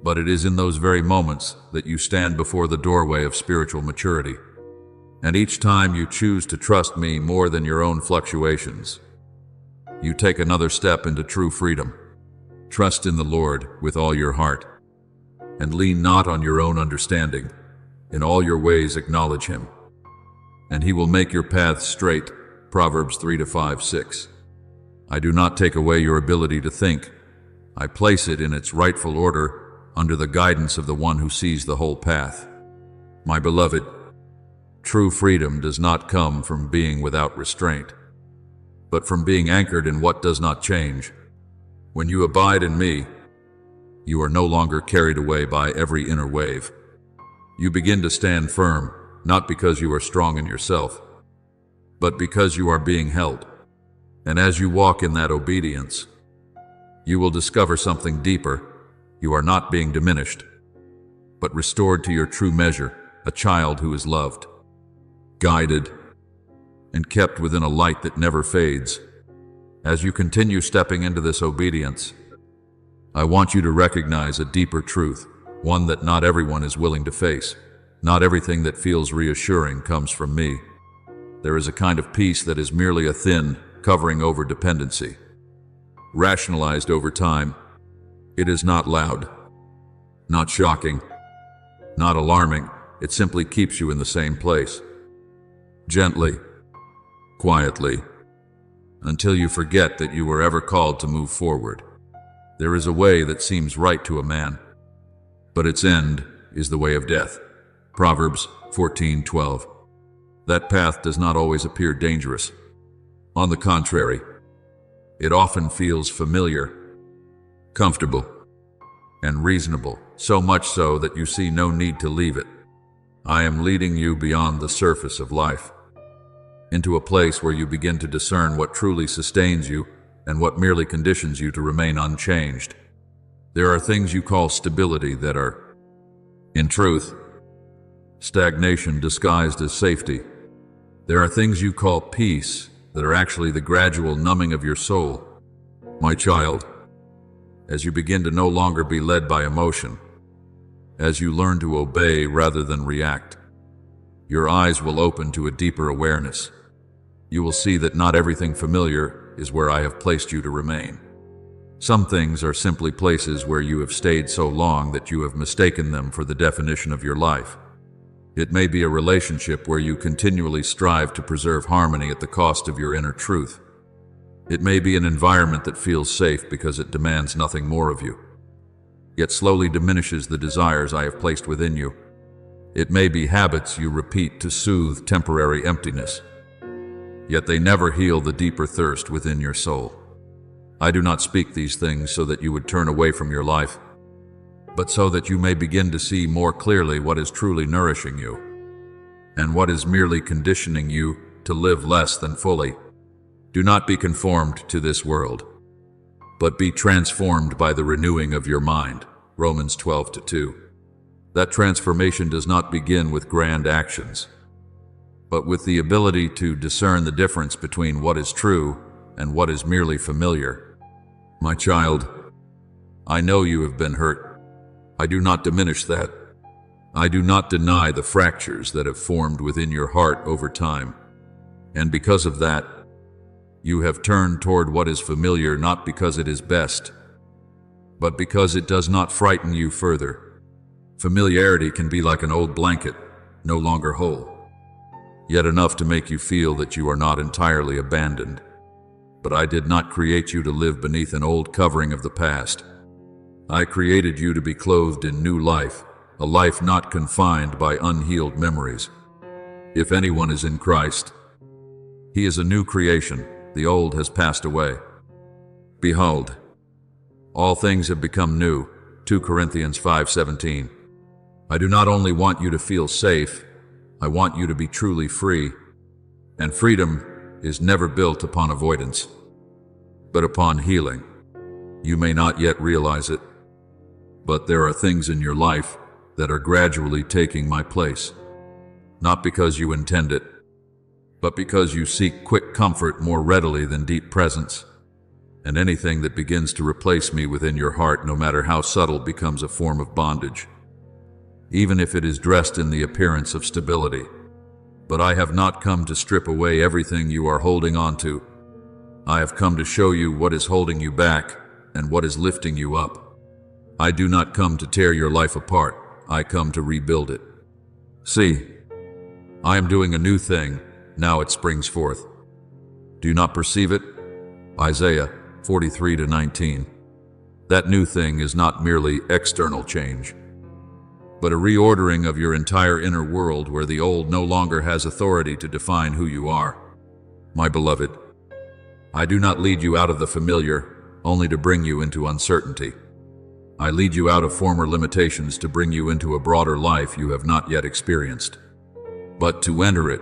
A: But it is in those very moments that you stand before the doorway of spiritual maturity. And each time you choose to trust me more than your own fluctuations, you take another step into true freedom. Trust in the Lord with all your heart, and lean not on your own understanding. In all your ways acknowledge him, and he will make your paths straight. Proverbs 3-5-6. I do not take away your ability to think. I place it in its rightful order under the guidance of the one who sees the whole path. My beloved, true freedom does not come from being without restraint, but from being anchored in what does not change. When you abide in me, you are no longer carried away by every inner wave. You begin to stand firm, not because you are strong in yourself, but because you are being held. And as you walk in that obedience, you will discover something deeper. You are not being diminished, but restored to your true measure, a child who is loved, guided, and kept within a light that never fades. As you continue stepping into this obedience, I want you to recognize a deeper truth, one that not everyone is willing to face. Not everything that feels reassuring comes from me. There is a kind of peace that is merely a thin covering over dependency, rationalized over time. It is not loud, not shocking, not alarming. It simply keeps you in the same place, gently, quietly, until you forget that you were ever called to move forward. There is a way that seems right to a man, but its end is the way of death. Proverbs 14:12. That path does not always appear dangerous. On the contrary, it often feels familiar, comfortable, and reasonable, so much so that you see no need to leave it. I am leading you beyond the surface of life, into a place where you begin to discern what truly sustains you and what merely conditions you to remain unchanged. There are things you call stability that are, in truth, stagnation disguised as safety. There are things you call peace that are actually the gradual numbing of your soul. My child, as you begin to no longer be led by emotion, as you learn to obey rather than react, your eyes will open to a deeper awareness. You will see that not everything familiar is where I have placed you to remain. Some things are simply places where you have stayed so long that you have mistaken them for the definition of your life. It may be a relationship where you continually strive to preserve harmony at the cost of your inner truth. It may be an environment that feels safe because it demands nothing more of you, yet slowly diminishes the desires I have placed within you. It may be habits you repeat to soothe temporary emptiness, yet they never heal the deeper thirst within your soul. I do not speak these things so that you would turn away from your life, but so that you may begin to see more clearly what is truly nourishing you, and what is merely conditioning you to live less than fully. Do not be conformed to this world, but be transformed by the renewing of your mind. Romans 12:2. That transformation does not begin with grand actions, but with the ability to discern the difference between what is true and what is merely familiar. My child, I know you have been hurt. I do not diminish that. I do not deny the fractures that have formed within your heart over time. And because of that, you have turned toward what is familiar not because it is best, but because it does not frighten you further. Familiarity can be like an old blanket, no longer whole, yet enough to make you feel that you are not entirely abandoned. But I did not create you to live beneath an old covering of the past. I created you to be clothed in new life, a life not confined by unhealed memories. If anyone is in Christ, he is a new creation. The old has passed away. Behold, all things have become new. 2 Corinthians 5:17. I do not only want you to feel safe, I want you to be truly free. And freedom is never built upon avoidance, but upon healing. You may not yet realize it, but there are things in your life that are gradually taking my place. Not because you intend it, but because you seek quick comfort more readily than deep presence. And anything that begins to replace me within your heart, no matter how subtle, becomes a form of bondage, even if it is dressed in the appearance of stability. But I have not come to strip away everything you are holding on to. I have come to show you what is holding you back and what is lifting you up. I do not come to tear your life apart. I come to rebuild it. See, I am doing a new thing. Now it springs forth. Do you not perceive it? Isaiah 43:19. That new thing is not merely external change, but a reordering of your entire inner world, where the old no longer has authority to define who you are. My beloved, I do not lead you out of the familiar only to bring you into uncertainty. I lead you out of former limitations to bring you into a broader life you have not yet experienced. But to enter it,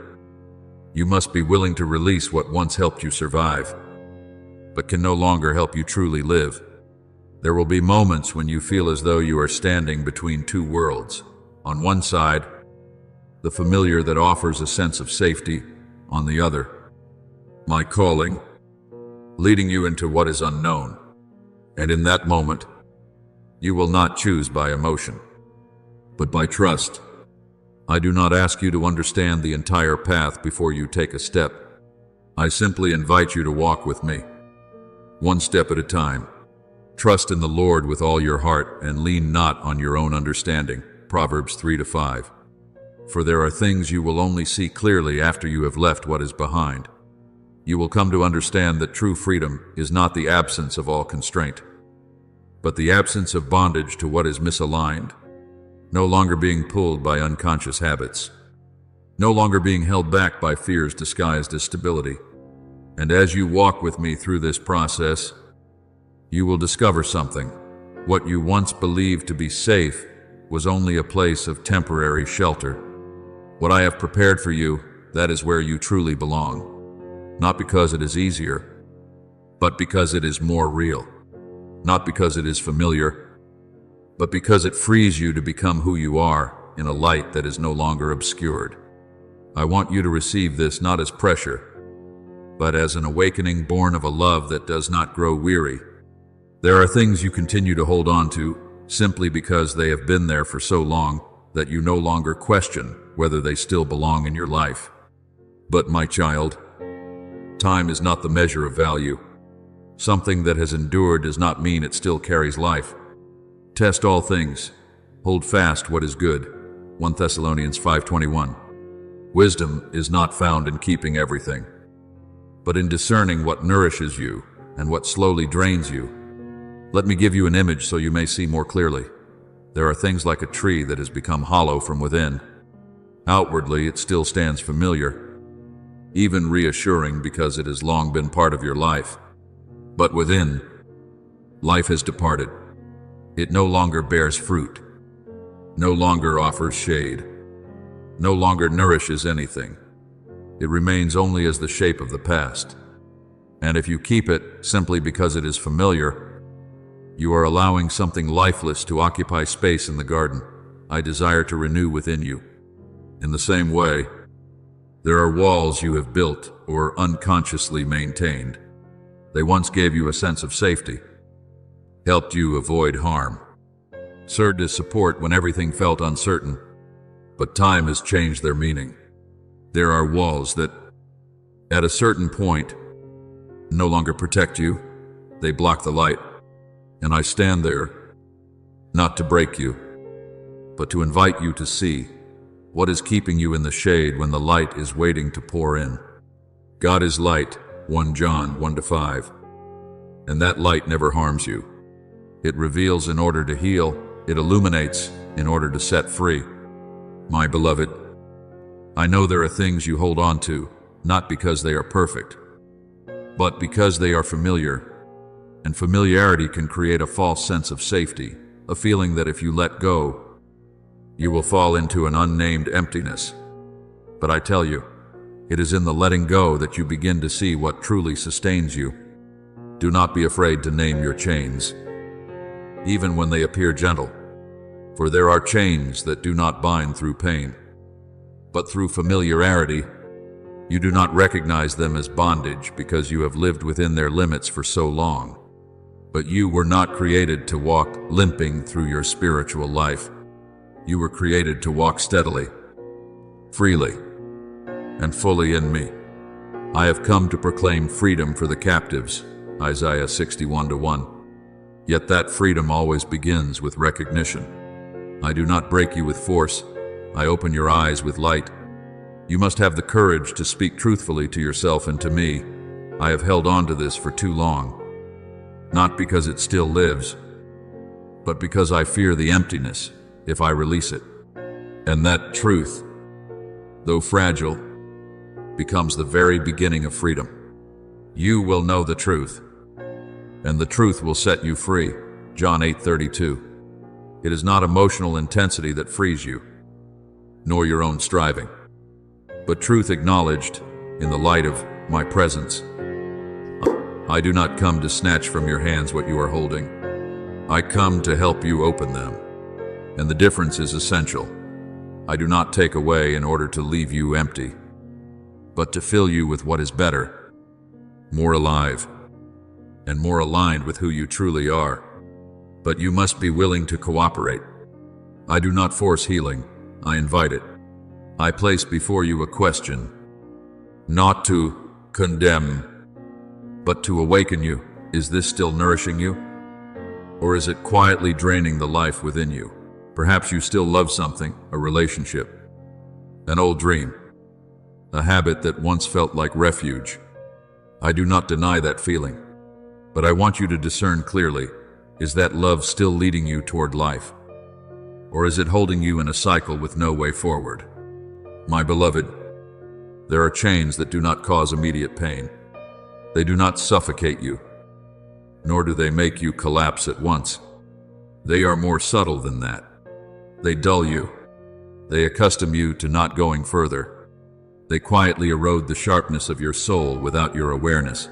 A: you must be willing to release what once helped you survive, but can no longer help you truly live. There will be moments when you feel as though you are standing between two worlds. On one side, the familiar that offers a sense of safety. On the other, my calling, leading you into what is unknown. And in that moment, you will not choose by emotion, but by trust. I do not ask you to understand the entire path before you take a step. I simply invite you to walk with me, one step at a time. Trust in the Lord with all your heart and lean not on your own understanding. Proverbs 3-5. For there are things you will only see clearly after you have left what is behind. You will come to understand that true freedom is not the absence of all constraint, but the absence of bondage to what is misaligned, no longer being pulled by unconscious habits, no longer being held back by fears disguised as stability. And as you walk with me through this process, you will discover something. What you once believed to be safe was only a place of temporary shelter. What I have prepared for you, that is where you truly belong. Not because it is easier, but because it is more real. Not because it is familiar, but because it frees you to become who you are in a light that is no longer obscured. I want you to receive this not as pressure, but as an awakening born of a love that does not grow weary. There are things you continue to hold on to simply because they have been there for so long that you no longer question whether they still belong in your life. But my child, time is not the measure of value. Something that has endured does not mean it still carries life. Test all things. Hold fast what is good. 1 Thessalonians 5:21. Wisdom is not found in keeping everything, but in discerning what nourishes you and what slowly drains you. Let me give you an image so you may see more clearly. There are things like a tree that has become hollow from within. Outwardly, it still stands familiar, even reassuring because it has long been part of your life. But within, life has departed. It no longer bears fruit, no longer offers shade, no longer nourishes anything. It remains only as the shape of the past. And if you keep it simply because it is familiar, you are allowing something lifeless to occupy space in the garden I desire to renew within you. In the same way, there are walls you have built or unconsciously maintained. They once gave you a sense of safety, helped you avoid harm, served as support when everything felt uncertain, but time has changed their meaning. There are walls that, at a certain point, no longer protect you. They block the light. And I stand there, not to break you, but to invite you to see what is keeping you in the shade when the light is waiting to pour in. God is light, 1 John 1-5, and that light never harms you. It reveals in order to heal, it illuminates in order to set free. My beloved, I know there are things you hold on to, not because they are perfect, but because they are familiar. And familiarity can create a false sense of safety, a feeling that if you let go, you will fall into an unnamed emptiness. But I tell you, It is in the letting go that you begin to see what truly sustains you. Do not be afraid to name your chains, even when they appear gentle, for there are chains that do not bind through pain, but through familiarity. You do not recognize them as bondage because you have lived within their limits for so long. But you were not created to walk limping through your spiritual life. You were created to walk steadily, freely, and fully in me. I have come to proclaim freedom for the captives, Isaiah 61:1. Yet that freedom always begins with recognition. I do not break you with force. I open your eyes with light. You must have the courage to speak truthfully to yourself and to me. I have held on to this for too long, not because it still lives, but because I fear the emptiness if I release it. And that truth, though fragile, becomes the very beginning of freedom. You will know the truth, and the truth will set you free. John 8:32. It is not emotional intensity that frees you, nor your own striving, but truth acknowledged in the light of my presence. I do not come to snatch from your hands what you are holding. I come to help you open them, and the difference is essential. I do not take away in order to leave you empty, but to fill you with what is better, more alive, and more aligned with who you truly are. But you must be willing to cooperate. I do not force healing, I invite it. I place before you a question, not to condemn, but to awaken you. Is this still nourishing you? Or is it quietly draining the life within you? Perhaps you still love something, a relationship, an old dream, a habit that once felt like refuge. I do not deny that feeling, but I want you to discern clearly, is that love still leading you toward life? Or is it holding you in a cycle with no way forward? My beloved, there are chains that do not cause immediate pain. They do not suffocate you, nor do they make you collapse at once. They are more subtle than that. They dull you. They accustom you to not going further. They quietly erode the sharpness of your soul without your awareness.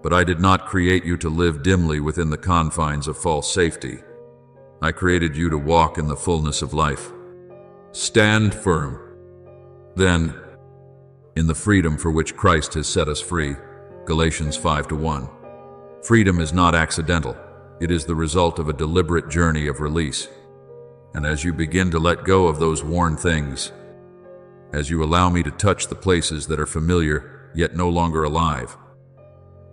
A: But I did not create you to live dimly within the confines of false safety. I created you to walk in the fullness of life. Stand firm, then, in the freedom for which Christ has set us free. Galatians 5:1. Freedom is not accidental. It is the result of a deliberate journey of release. And as you begin to let go of those worn things, as you allow me to touch the places that are familiar yet no longer alive,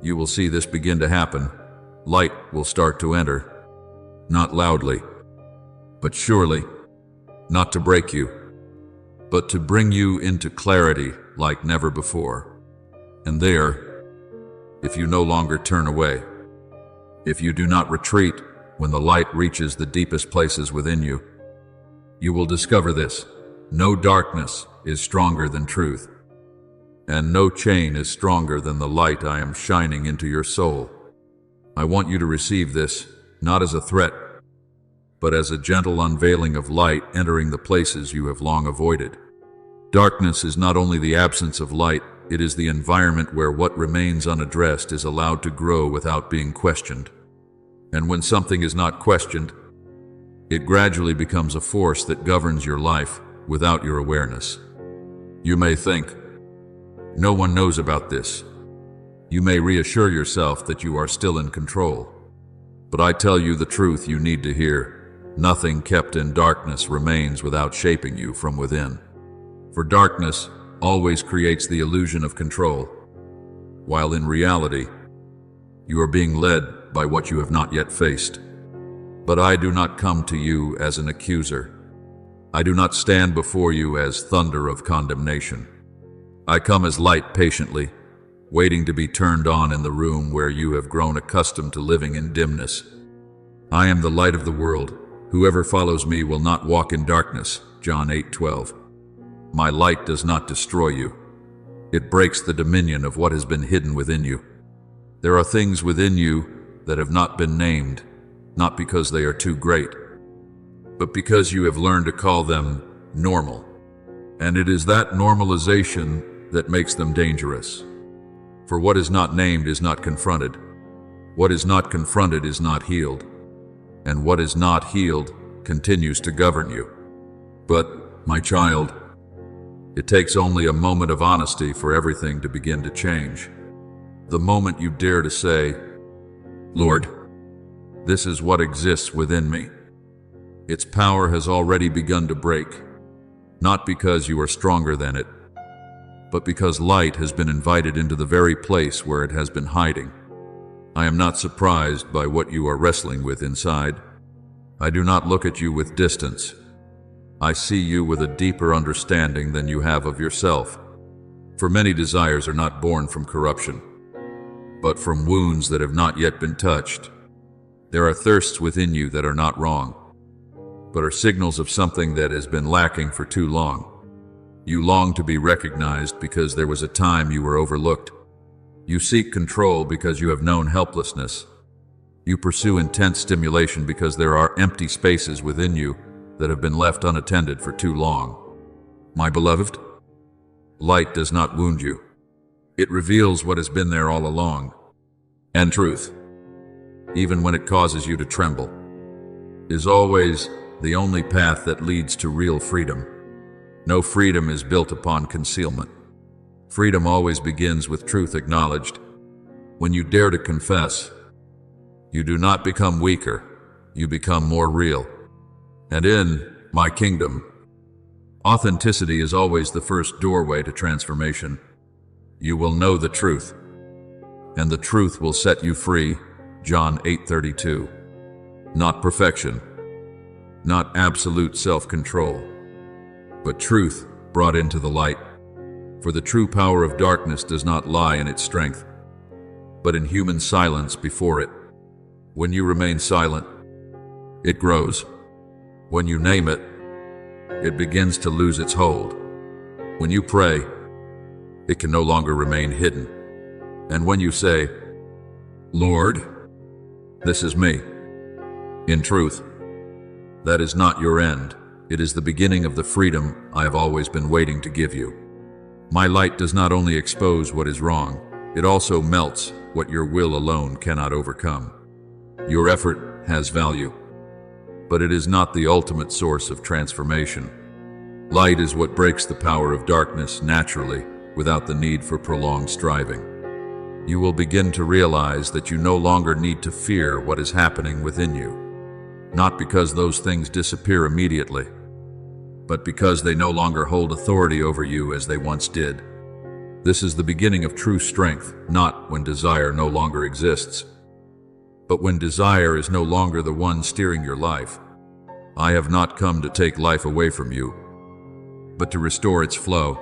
A: you will see this begin to happen. Light will start to enter, not loudly, but surely, not to break you, but to bring you into clarity like never before. And there, if you no longer turn away, if you do not retreat when the light reaches the deepest places within you, you will discover this: no darkness is stronger than truth, and no chain is stronger than the light I am shining into your soul. I want you to receive this, not as a threat, but as a gentle unveiling of light entering the places you have long avoided. Darkness is not only the absence of light, it is the environment where what remains unaddressed is allowed to grow without being questioned. And when something is not questioned, it gradually becomes a force that governs your life without your awareness. You may think, no one knows about this. You may reassure yourself that you are still in control. But I tell you the truth you need to hear. Nothing kept in darkness remains without shaping you from within. For darkness always creates the illusion of control, while in reality, you are being led by what you have not yet faced. But I do not come to you as an accuser. I do not stand before you as thunder of condemnation. I come as light patiently, waiting to be turned on in the room where you have grown accustomed to living in dimness. I am the light of the world. Whoever follows me will not walk in darkness. John 8:12. My light does not destroy you. It breaks the dominion of what has been hidden within you. There are things within you that have not been named, not because they are too great, but because you have learned to call them normal. And it is that normalization that makes them dangerous. For what is not named is not confronted. What is not confronted is not healed. And what is not healed continues to govern you. But, my child, it takes only a moment of honesty for everything to begin to change. The moment you dare to say, Lord, this is what exists within me. Its power has already begun to break, not because you are stronger than it, but because light has been invited into the very place where it has been hiding. I am not surprised by what you are wrestling with inside. I do not look at you with distance. I see you with a deeper understanding than you have of yourself. For many desires are not born from corruption, but from wounds that have not yet been touched. There are thirsts within you that are not wrong, but are signals of something that has been lacking for too long. You long to be recognized because there was a time you were overlooked. You seek control because you have known helplessness. You pursue intense stimulation because there are empty spaces within you that have been left unattended for too long. My beloved, light does not wound you. It reveals what has been there all along. And truth, even when it causes you to tremble, is always the only path that leads to real freedom. No freedom is built upon concealment. Freedom always begins with truth acknowledged. When you dare to confess, you do not become weaker, you become more real. And in my kingdom, authenticity is always the first doorway to transformation. You will know the truth, and the truth will set you free. John 8:32. Not perfection, not absolute self-control, but truth brought into the light. For the true power of darkness does not lie in its strength, but in human silence before it. When you remain silent, it grows. When you name it, it begins to lose its hold. When you pray, it can no longer remain hidden. And when you say, Lord, this is me, in truth, that is not your end. It is the beginning of the freedom I have always been waiting to give you. My light does not only expose what is wrong, it also melts what your will alone cannot overcome. Your effort has value, but it is not the ultimate source of transformation. Light is what breaks the power of darkness naturally, without the need for prolonged striving. You will begin to realize that you no longer need to fear what is happening within you, not because those things disappear immediately, but because they no longer hold authority over you as they once did. This is the beginning of true strength, not when desire no longer exists, but when desire is no longer the one steering your life. I have not come to take life away from you, but to restore its flow.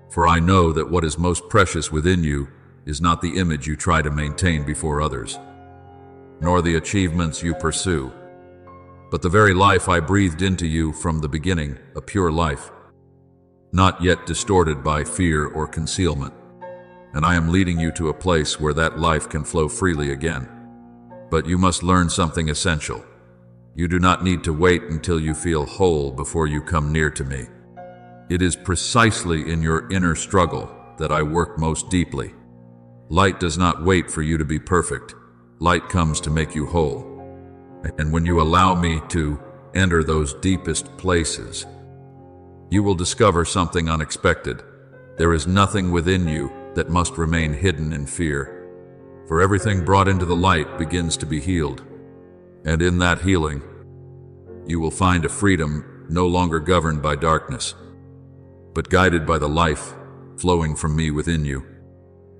A: For I know that what is most precious within you is not the image you try to maintain before others, nor the achievements you pursue, but the very life I breathed into you from the beginning, a pure life, not yet distorted by fear or concealment. And I am leading you to a place where that life can flow freely again. But you must learn something essential. You do not need to wait until you feel whole before you come near to me. It is precisely in your inner struggle that I work most deeply. Light does not wait for you to be perfect. Light comes to make you whole. And when you allow me to enter those deepest places, you will discover something unexpected. There is nothing within you that must remain hidden in fear, for everything brought into the light begins to be healed. And in that healing, you will find a freedom no longer governed by darkness, but guided by the life flowing from me within you.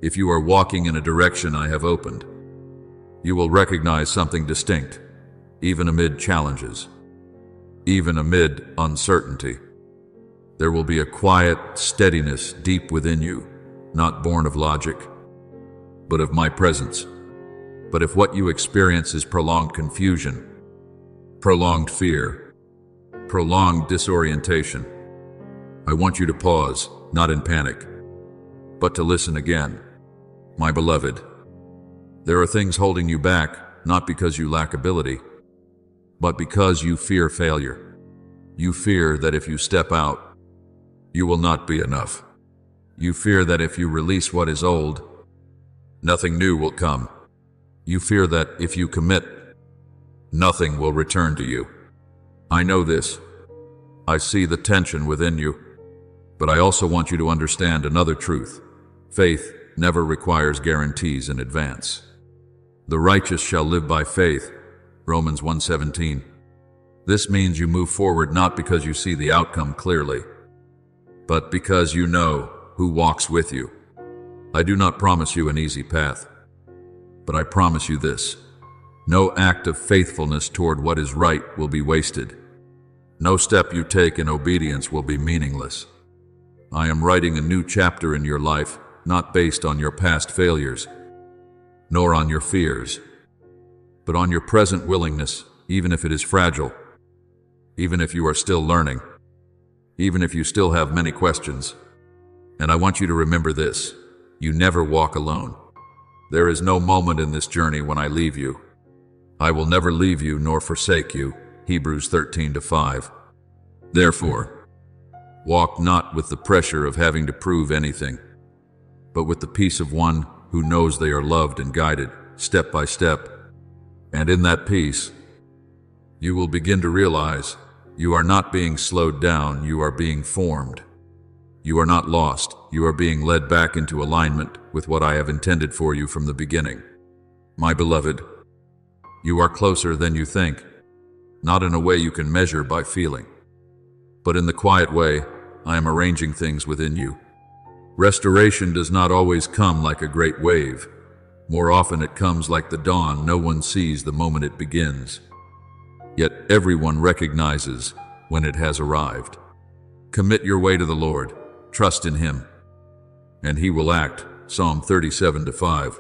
A: If you are walking in a direction I have opened, you will recognize something distinct, even amid challenges, even amid uncertainty. There will be a quiet steadiness deep within you, not born of logic, but of my presence. But if what you experience is prolonged confusion, prolonged fear, prolonged disorientation, I want you to pause, not in panic, but to listen again. My beloved, there are things holding you back, not because you lack ability, but because you fear failure. You fear that if you step out, you will not be enough. You fear that if you release what is old, nothing new will come. You fear that if you commit, nothing will return to you. I know this. I see the tension within you. But I also want you to understand another truth. Faith never requires guarantees in advance. The righteous shall live by faith, Romans 1:17. This means you move forward not because you see the outcome clearly, but because you know who walks with you. I do not promise you an easy path, but I promise you this. No act of faithfulness toward what is right will be wasted. No step you take in obedience will be meaningless. I am writing a new chapter in your life, not based on your past failures, nor on your fears, but on your present willingness, even if it is fragile, even if you are still learning, even if you still have many questions. And I want you to remember this: you never walk alone. There is no moment in this journey when I leave you. I will never leave you nor forsake you, Hebrews 13:5. Therefore, walk not with the pressure of having to prove anything, but with the peace of one who knows they are loved and guided step by step. And in that peace, you will begin to realize you are not being slowed down, you are being formed. You are not lost, you are being led back into alignment with what I have intended for you from the beginning. My beloved, you are closer than you think, not in a way you can measure by feeling, but in the quiet way I am arranging things within you. Restoration does not always come like a great wave. More often it comes like the dawn no one sees the moment it begins. Yet everyone recognizes when it has arrived. Commit your way to the Lord, trust in Him, and He will act, Psalm 37:5.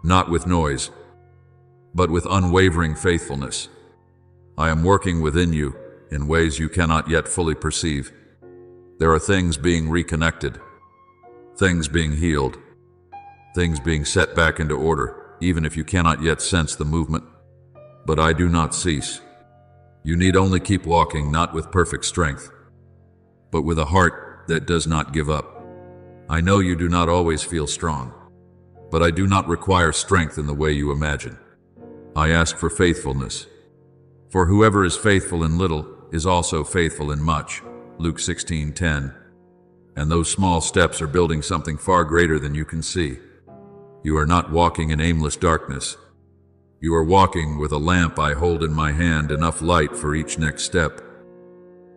A: Not with noise, but with unwavering faithfulness. I am working within you in ways you cannot yet fully perceive. There are things being reconnected, things being healed, things being set back into order, even if you cannot yet sense the movement. But I do not cease. You need only keep walking, not with perfect strength, but with a heart that does not give up. I know you do not always feel strong, but I do not require strength in the way you imagine. I ask for faithfulness. For whoever is faithful in little is also faithful in much, Luke 16:10. And those small steps are building something far greater than you can see. You are not walking in aimless darkness. You are walking with a lamp I hold in my hand, enough light for each next step,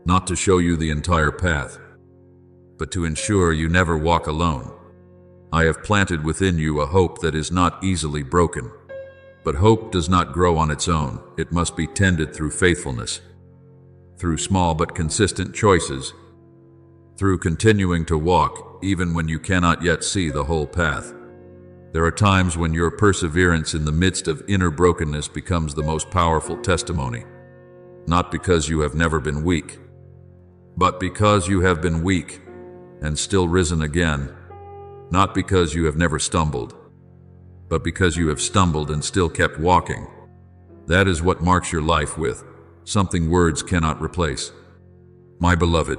A: not to show you the entire path, but to ensure you never walk alone. I have planted within you a hope that is not easily broken. But hope does not grow on its own. It must be tended through faithfulness, through small but consistent choices, through continuing to walk even when you cannot yet see the whole path. There are times when your perseverance in the midst of inner brokenness becomes the most powerful testimony, not because you have never been weak, but because you have been weak and still risen again, not because you have never stumbled, but because you have stumbled and still kept walking. That is what marks your life with something words cannot replace. My beloved,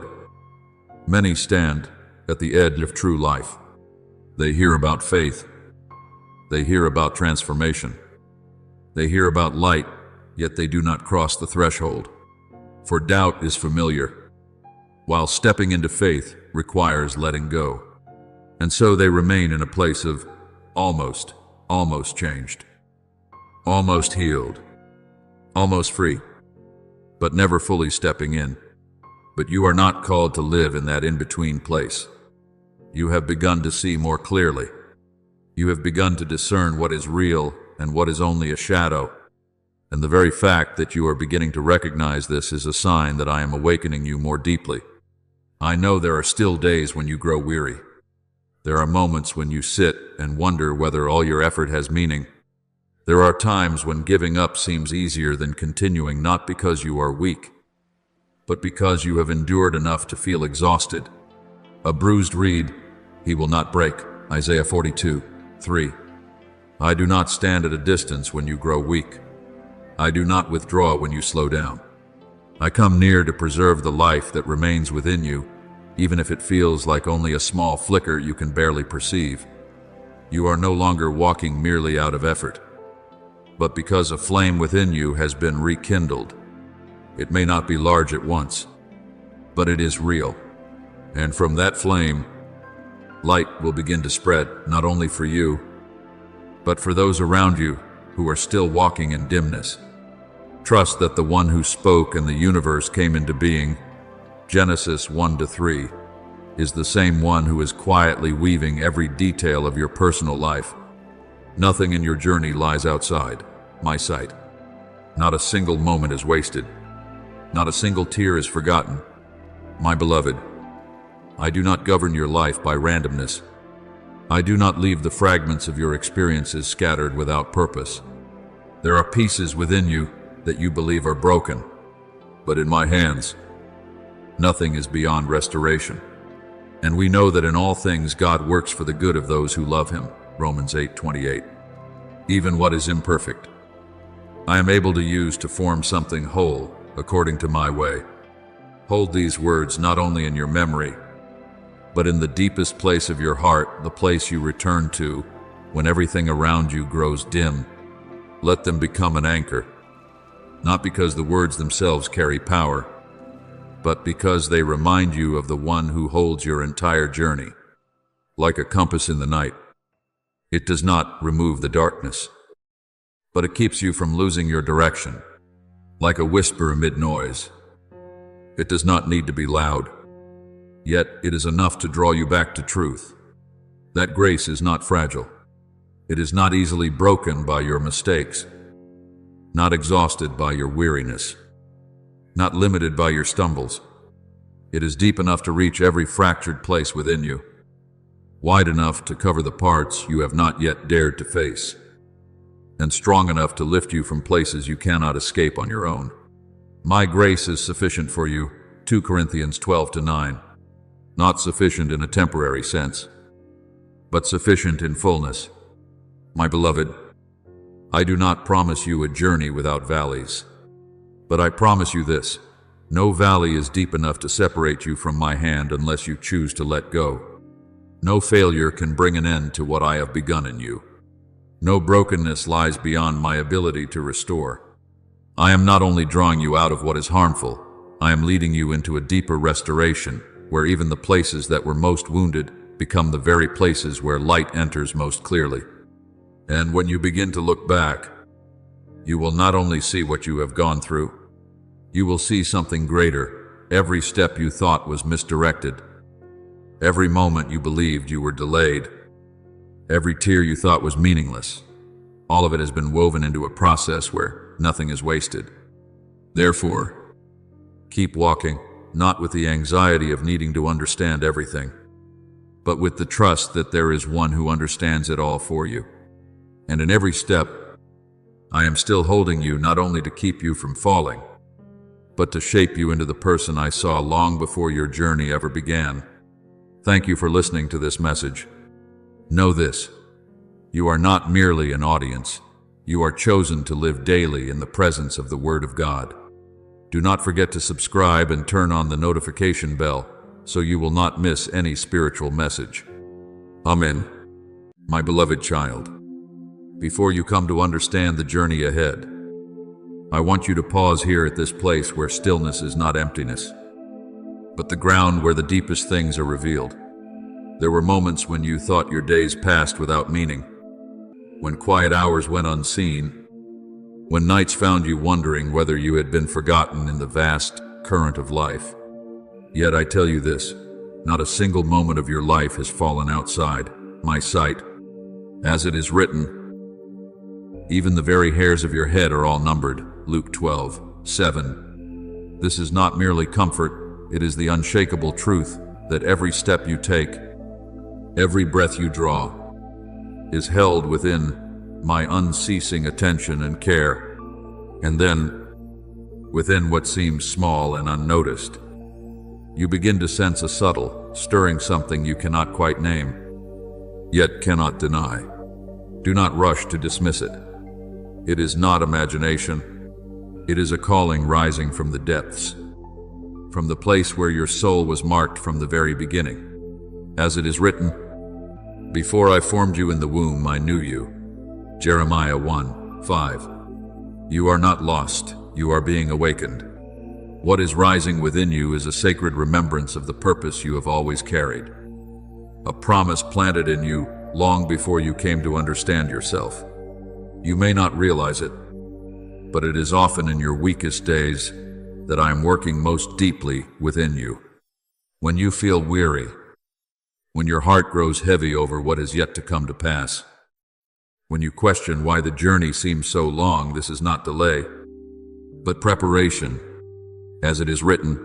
A: many stand at the edge of true life. They hear about faith. They hear about transformation. They hear about light, yet they do not cross the threshold. For doubt is familiar, while stepping into faith requires letting go. And so they remain in a place of almost changed, almost healed, almost free, but never fully stepping in. But you are not called to live in that in-between place. You have begun to see more clearly. You have begun to discern what is real and what is only a shadow. And the very fact that you are beginning to recognize this is a sign that I am awakening you more deeply. I know there are still days when you grow weary. There are moments when you sit and wonder whether all your effort has meaning. There are times when giving up seems easier than continuing, not because you are weak, but because you have endured enough to feel exhausted. A bruised reed he will not break, Isaiah 42:3. I do not stand at a distance when you grow weak. I do not withdraw when you slow down. I come near to preserve the life that remains within you, even if it feels like only a small flicker you can barely perceive. You are no longer walking merely out of effort, but because a flame within you has been rekindled. It may not be large at once, but it is real. And from that flame, light will begin to spread, not only for you, but for those around you who are still walking in dimness. Trust that the one who spoke and the universe came into being, Genesis 1-3, is the same one who is quietly weaving every detail of your personal life. Nothing in your journey lies outside my sight. Not a single moment is wasted. Not a single tear is forgotten. My beloved, I do not govern your life by randomness. I do not leave the fragments of your experiences scattered without purpose. There are pieces within you that you believe are broken, but in my hands, nothing is beyond restoration. And we know that in all things God works for the good of those who love him, Romans 8:28. Even what is imperfect, I am able to use to form something whole according to my way. Hold these words not only in your memory, but in the deepest place of your heart, the place you return to when everything around you grows dim. Let them become an anchor, not because the words themselves carry power, but because they remind you of the one who holds your entire journey. Like a compass in the night, it does not remove the darkness, but it keeps you from losing your direction. Like a whisper amid noise, it does not need to be loud, yet it is enough to draw you back to truth. That grace is not fragile. It is not easily broken by your mistakes, not exhausted by your weariness, not limited by your stumbles. It is deep enough to reach every fractured place within you, wide enough to cover the parts you have not yet dared to face, and strong enough to lift you from places you cannot escape on your own. My grace is sufficient for you, 2 Corinthians 12-9. Not sufficient in a temporary sense, but sufficient in fullness. My beloved, I do not promise you a journey without valleys, but I promise you this: no valley is deep enough to separate you from my hand unless you choose to let go. No failure can bring an end to what I have begun in you. No brokenness lies beyond my ability to restore. I am not only drawing you out of what is harmful, I am leading you into a deeper restoration, where even the places that were most wounded become the very places where light enters most clearly. And when you begin to look back, you will not only see what you have gone through, you will see something greater. Every step you thought was misdirected, every moment you believed you were delayed, every tear you thought was meaningless, all of it has been woven into a process where nothing is wasted. Therefore, keep walking, not with the anxiety of needing to understand everything, but with the trust that there is one who understands it all for you. And in every step, I am still holding you, not only to keep you from falling, but to shape you into the person I saw long before your journey ever began. Thank you for listening to this message. Know this: you are not merely an audience. You are chosen to live daily in the presence of the Word of God. Do not forget to subscribe and turn on the notification bell so you will not miss any spiritual message. Amen. My beloved child, before you come to understand the journey ahead, I want you to pause here at this place where stillness is not emptiness, but the ground where the deepest things are revealed. There were moments when you thought your days passed without meaning, when quiet hours went unseen, when nights found you wondering whether you had been forgotten in the vast current of life. Yet I tell you this: not a single moment of your life has fallen outside my sight. As it is written, even the very hairs of your head are all numbered, Luke 12:7. This is not merely comfort, it is the unshakable truth that every step you take, every breath you draw, is held within my unceasing attention and care. And then, within what seems small and unnoticed, you begin to sense a subtle, stirring something you cannot quite name, yet cannot deny. Do not rush to dismiss it. It is not imagination. It is a calling rising from the depths. from the place where your soul was marked from the very beginning. As it is written, "Before I formed you in the womb, I knew you." Jeremiah 1:5. You are not lost, you are being awakened. What is rising within you is a sacred remembrance of the purpose you have always carried. A promise planted in you long before you came to understand yourself. You may not realize it, but it is often in your weakest days that I am working most deeply within you. When you feel weary, when your heart grows heavy over what is yet to come to pass, when you question why the journey seems so long, this is not delay, but preparation. As it is written,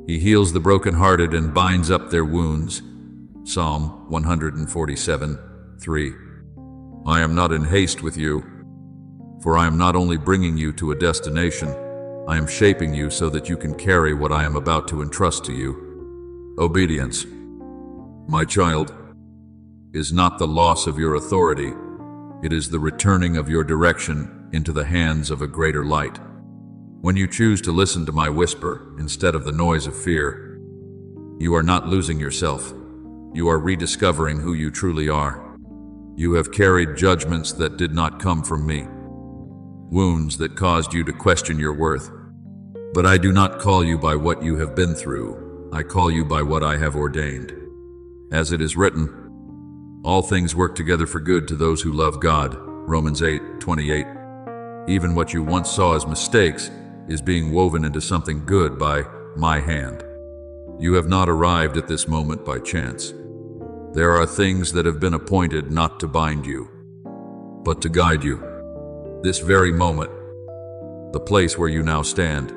A: He heals the brokenhearted and binds up their wounds. Psalm 147:3. I am not in haste with you, for I am not only bringing you to a destination, I am shaping you so that you can carry what I am about to entrust to you. Obedience, my child, is not the loss of your authority. It is the returning of your direction into the hands of a greater light. When you choose to listen to my whisper instead of the noise of fear, you are not losing yourself. You are rediscovering who you truly are. You have carried judgments that did not come from me, wounds that caused you to question your worth. But I do not call you by what you have been through. I call you by what I have ordained. As it is written, all things work together for good to those who love God. Romans 8:28. Even what you once saw as mistakes is being woven into something good by my hand. You have not arrived at this moment by chance. There are things that have been appointed not to bind you, but to guide you. This very moment, the place where you now stand,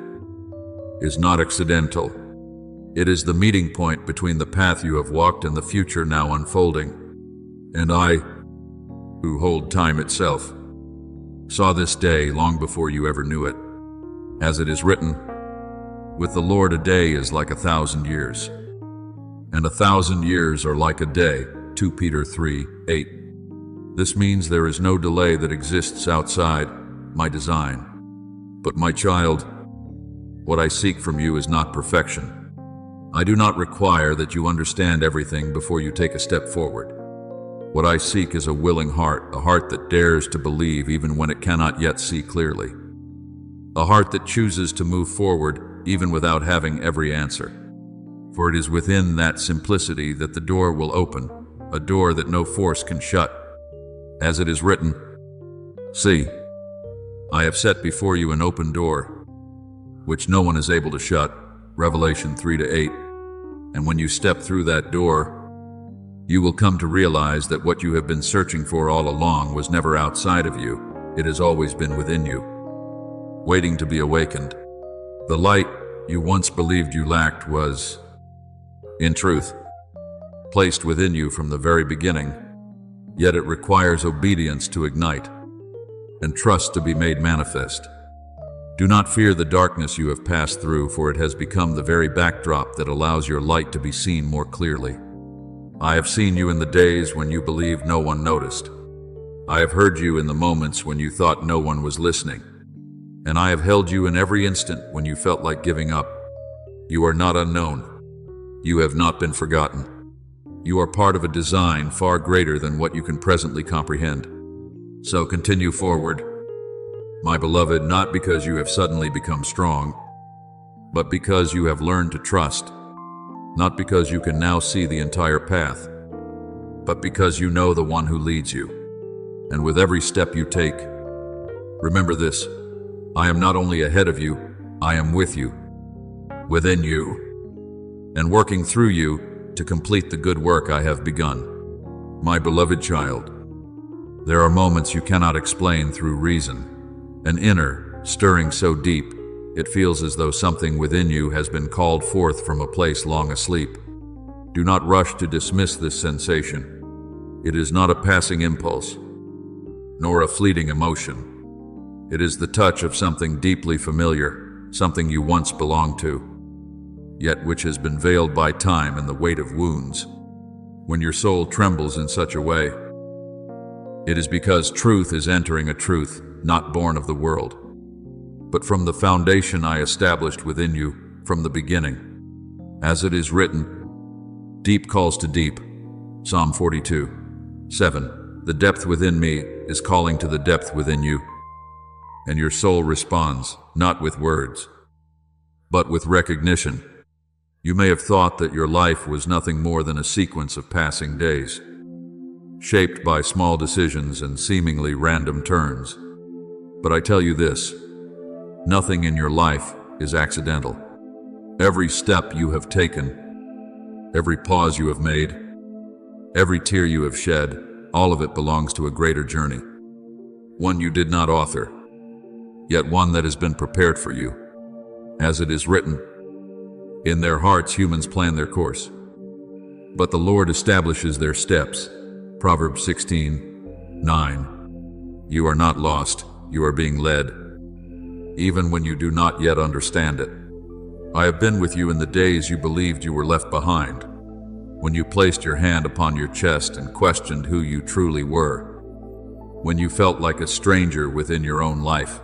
A: is not accidental. It is the meeting point between the path you have walked and the future now unfolding. And I, who hold time itself, saw this day long before you ever knew it. As it is written, with the Lord a day is like 1,000 years, and 1,000 years are like a day. 2 Peter 3:8. This means there is no delay that exists outside my design. But my child, what I seek from you is not perfection. I do not require that you understand everything before you take a step forward. What I seek is a willing heart, a heart that dares to believe even when it cannot yet see clearly. A heart that chooses to move forward even without having every answer. For it is within that simplicity that the door will open, a door that no force can shut. As it is written, see, I have set before you an open door, which no one is able to shut. Revelation 3:8. And when you step through that door, you will come to realize that what you have been searching for all along was never outside of you. It has always been within you, waiting to be awakened. The light you once believed you lacked was, in truth, placed within you from the very beginning, yet it requires obedience to ignite and trust to be made manifest. Do not fear the darkness you have passed through, for it has become the very backdrop that allows your light to be seen more clearly. I have seen you in the days when you believed no one noticed. I have heard you in the moments when you thought no one was listening. And I have held you in every instant when you felt like giving up. You are not unknown. You have not been forgotten. You are part of a design far greater than what you can presently comprehend. So continue forward, my beloved, not because you have suddenly become strong, but because you have learned to trust. Not because you can now see the entire path, but because you know the one who leads you. And with every step you take, remember this: I am not only ahead of you, I am with you, within you, and working through you to complete the good work I have begun. My beloved child, there are moments you cannot explain through reason, an inner stirring so deep, it feels as though something within you has been called forth from a place long asleep. Do not rush to dismiss this sensation. It is not a passing impulse, nor a fleeting emotion. It is the touch of something deeply familiar, something you once belonged to, yet which has been veiled by time and the weight of wounds. When your soul trembles in such a way, it is because truth is entering a truth not born of the world, but from the foundation I established within you from the beginning. As it is written, deep calls to deep. Psalm 42:7. The depth within me is calling to the depth within you. And your soul responds, not with words, but with recognition. You may have thought that your life was nothing more than a sequence of passing days, shaped by small decisions and seemingly random turns. But I tell you this, nothing in your life is accidental. Every step you have taken, every pause you have made, every tear you have shed, all of it belongs to a greater journey. One you did not author, yet one that has been prepared for you. As it is written, in their hearts humans plan their course, but the Lord establishes their steps. Proverbs 16:9. You are not lost, you are being led, even when you do not yet understand it. I have been with you in the days you believed you were left behind, when you placed your hand upon your chest and questioned who you truly were, when you felt like a stranger within your own life.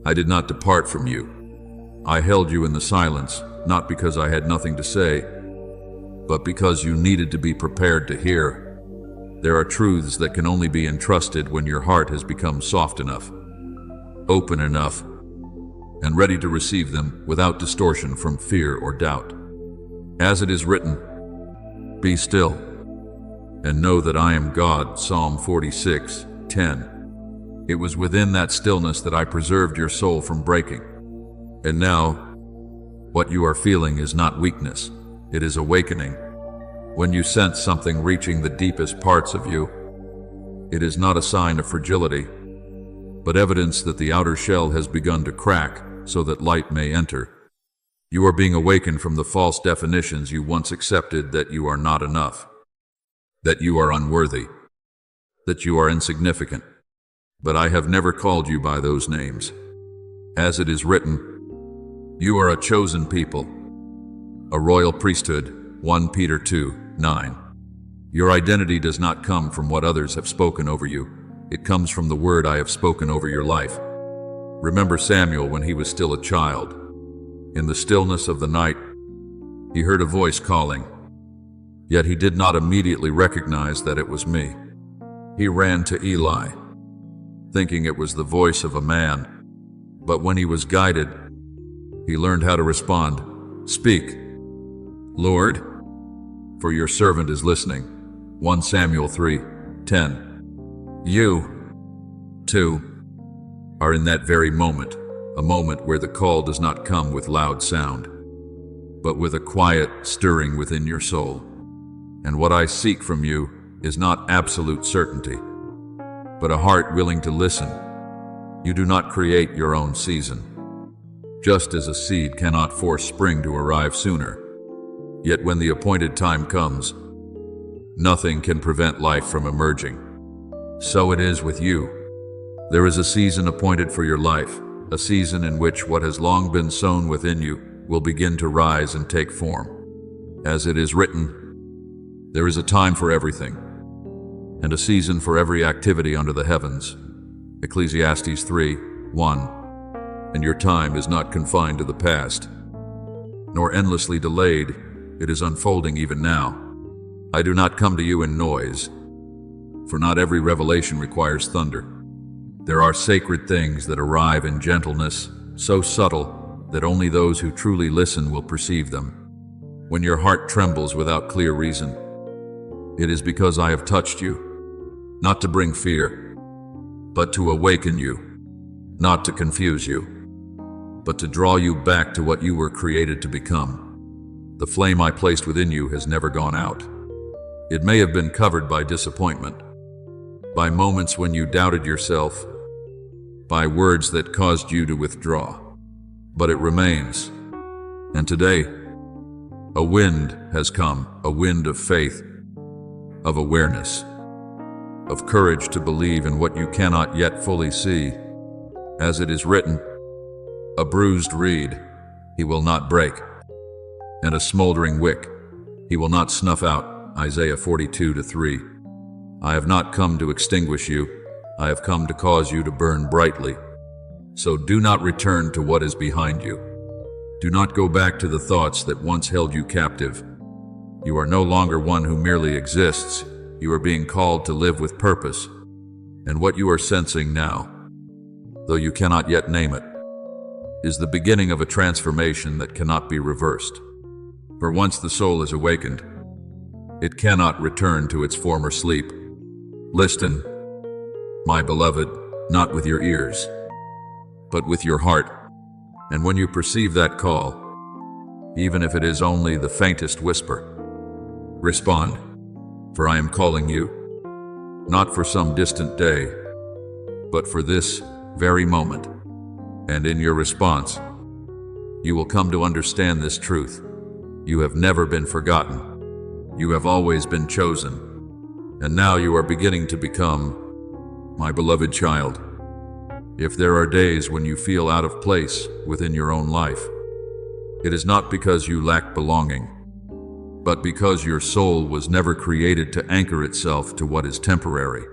A: I did not depart from you. I held you in the silence, not because I had nothing to say, but because you needed to be prepared to hear. There are truths that can only be entrusted when your heart has become soft enough, open enough, and ready to receive them without distortion from fear or doubt. As it is written, be still and know that I am God. Psalm 46:10. It was within that stillness that I preserved your soul from breaking. And now, what you are feeling is not weakness, it is awakening. When you sense something reaching the deepest parts of you, it is not a sign of fragility, but evidence that the outer shell has begun to crack so that light may enter. You are being awakened from the false definitions you once accepted, that you are not enough, that you are unworthy, that you are insignificant. But I have never called you by those names. As it is written, you are a chosen people, a royal priesthood. 1 Peter 2:9. Your identity does not come from what others have spoken over you. It comes from the word I have spoken over your life. Remember Samuel when he was still a child. In the stillness of the night, he heard a voice calling, yet he did not immediately recognize that it was me. He ran to Eli, thinking it was the voice of a man, but when he was guided, he learned how to respond. Speak, Lord, for your servant is listening. 1 Samuel 3:10. You, too, are in that very moment, a moment where the call does not come with loud sound, but with a quiet stirring within your soul. And what I seek from you is not absolute certainty, but a heart willing to listen. You do not create your own season, just as a seed cannot force spring to arrive sooner. Yet when the appointed time comes, nothing can prevent life from emerging. So it is with you. There is a season appointed for your life, a season in which what has long been sown within you will begin to rise and take form. As it is written, there is a time for everything, and a season for every activity under the heavens. Ecclesiastes 3:1. And your time is not confined to the past, nor endlessly delayed. It is unfolding even now. I do not come to you in noise, for not every revelation requires thunder. There are sacred things that arrive in gentleness, so subtle that only those who truly listen will perceive them. When your heart trembles without clear reason, it is because I have touched you, not to bring fear, but to awaken you, not to confuse you, but to draw you back to what you were created to become. The flame I placed within you has never gone out. It may have been covered by disappointment, by moments when you doubted yourself, by words that caused you to withdraw, but it remains. And today, a wind has come, a wind of faith, of awareness, of courage to believe in what you cannot yet fully see. As it is written, a bruised reed he will not break, and a smoldering wick he will not snuff out. Isaiah 42:3. I have not come to extinguish you, I have come to cause you to burn brightly. So do not return to what is behind you. Do not go back to the thoughts that once held you captive. You are no longer one who merely exists. You are being called to live with purpose. And what you are sensing now, though you cannot yet name it, is the beginning of a transformation that cannot be reversed. For once the soul is awakened, it cannot return to its former sleep. Listen, my beloved, not with your ears, but with your heart. And when you perceive that call, even if it is only the faintest whisper, respond, for I am calling you, not for some distant day, but for this very moment. And in your response, you will come to understand this truth. You have never been forgotten. You have always been chosen. And now you are beginning to become my beloved child. If there are days when you feel out of place within your own life, it is not because you lack belonging, but because your soul was never created to anchor itself to what is temporary.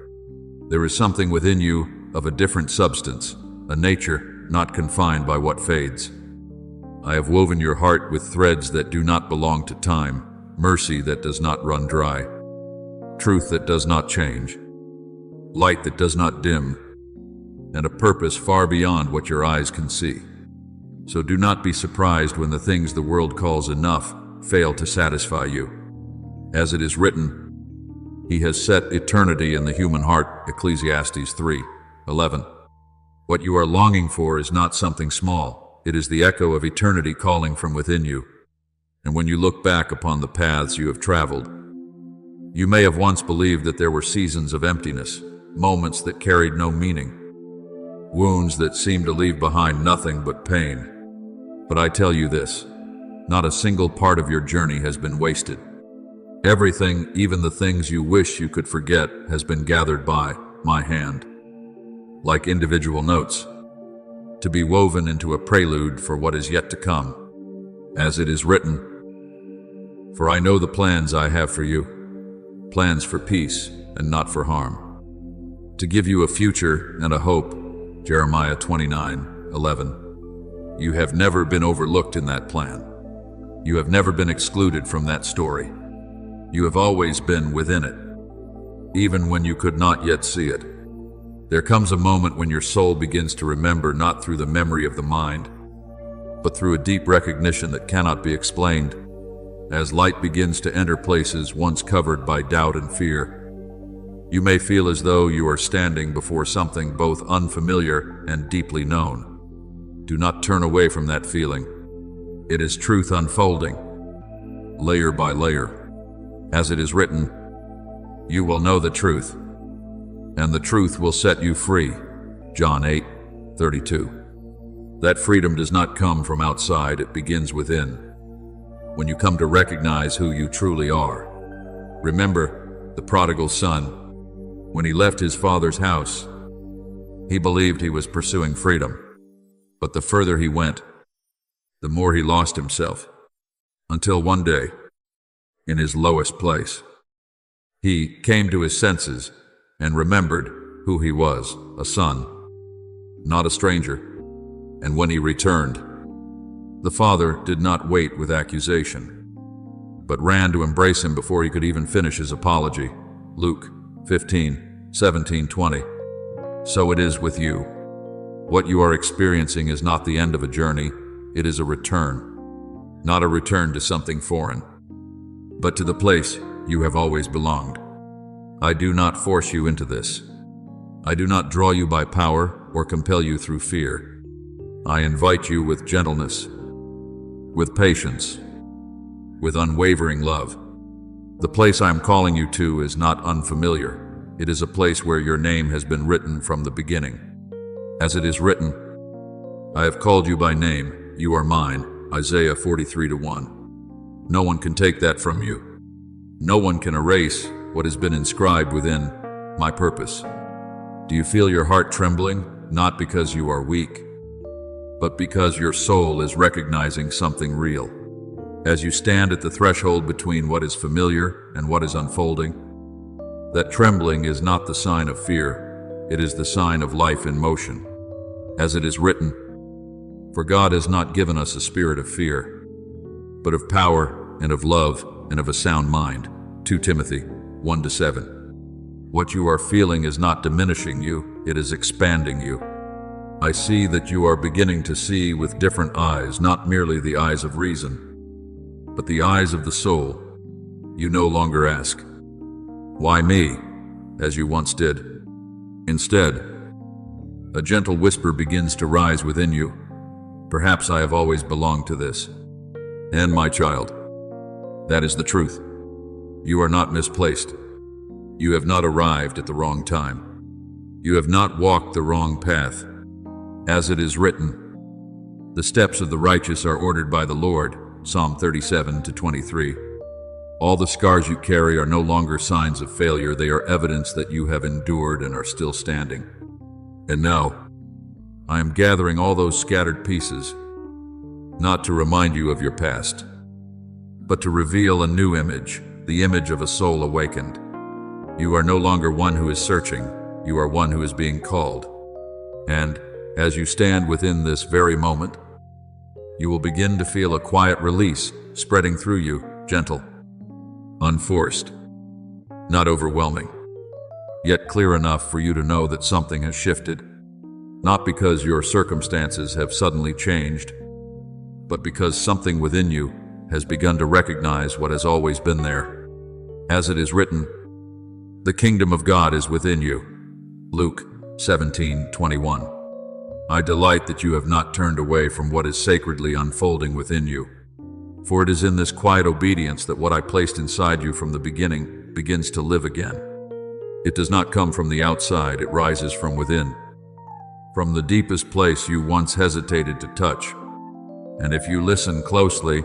A: There is something within you of a different substance, a nature not confined by what fades. I have woven your heart with threads that do not belong to time, mercy that does not run dry, truth that does not change, light that does not dim, and a purpose far beyond what your eyes can see. So do not be surprised when the things the world calls enough fail to satisfy you. As it is written, He has set eternity in the human heart, Ecclesiastes 3:11. What you are longing for is not something small. It is the echo of eternity calling from within you. And when you look back upon the paths you have traveled, you may have once believed that there were seasons of emptiness, moments that carried no meaning, wounds that seemed to leave behind nothing but pain. But I tell you this, not a single part of your journey has been wasted. Everything, even the things you wish you could forget, has been gathered by my hand, like individual notes, to be woven into a prelude for what is yet to come. As it is written, For I know the plans I have for you, plans for peace and not for harm, to give you a future and a hope. Jeremiah 29:11. You have never been overlooked in that plan. You have never been excluded from that story. You have always been within it, even when you could not yet see it. There comes a moment when your soul begins to remember, not through the memory of the mind, but through a deep recognition that cannot be explained. As light begins to enter places once covered by doubt and fear, you may feel as though you are standing before something both unfamiliar and deeply known. Do not turn away from that feeling. It is truth unfolding, layer by layer. As it is written, You will know the truth, and the truth will set you free. John 8:32. That freedom does not come from outside, it begins within. When you come to recognize who you truly are. Remember the prodigal son. When he left his father's house, he believed he was pursuing freedom. But the further he went, the more he lost himself. Until one day, in his lowest place, he came to his senses and remembered who he was, a son, not a stranger. And when he returned, the father did not wait with accusation, but ran to embrace him before he could even finish his apology. Luke 15:17-20. So it is with you. What you are experiencing is not the end of a journey, it is a return. Not a return to something foreign, but to the place you have always belonged. I do not force you into this. I do not draw you by power or compel you through fear. I invite you with gentleness, with patience, with unwavering love. The place I am calling you to is not unfamiliar. It is a place where your name has been written from the beginning. As it is written, I have called you by name, you are mine. Isaiah 43:1. No one can take that from you. No one can erase what has been inscribed within my purpose. Do you feel your heart trembling? Not because you are weak, but because your soul is recognizing something real. As you stand at the threshold between what is familiar and what is unfolding, that trembling is not the sign of fear, it is the sign of life in motion. As it is written, For God has not given us a spirit of fear, but of power and of love and of a sound mind. 2 Timothy 1-7. What you are feeling is not diminishing you, it is expanding you. I see that you are beginning to see with different eyes, not merely the eyes of reason, but the eyes of the soul. You no longer ask, "Why me?" as you once did. Instead, a gentle whisper begins to rise within you. Perhaps I have always belonged to this. And my child, that is the truth. You are not misplaced. You have not arrived at the wrong time. You have not walked the wrong path. As it is written, the steps of the righteous are ordered by the Lord, Psalm 37-23. All the scars you carry are no longer signs of failure, they are evidence that you have endured and are still standing. And now, I am gathering all those scattered pieces, not to remind you of your past, but to reveal a new image, the image of a soul awakened. You are no longer one who is searching, you are one who is being called. And as you stand within this very moment, you will begin to feel a quiet release spreading through you, gentle, unforced, not overwhelming, yet clear enough for you to know that something has shifted, not because your circumstances have suddenly changed, but because something within you has begun to recognize what has always been there. As it is written, the kingdom of God is within you. Luke 17:21. I delight that you have not turned away from what is sacredly unfolding within you. For it is in this quiet obedience that what I placed inside you from the beginning begins to live again. It does not come from the outside, it rises from within, from the deepest place you once hesitated to touch. And if you listen closely,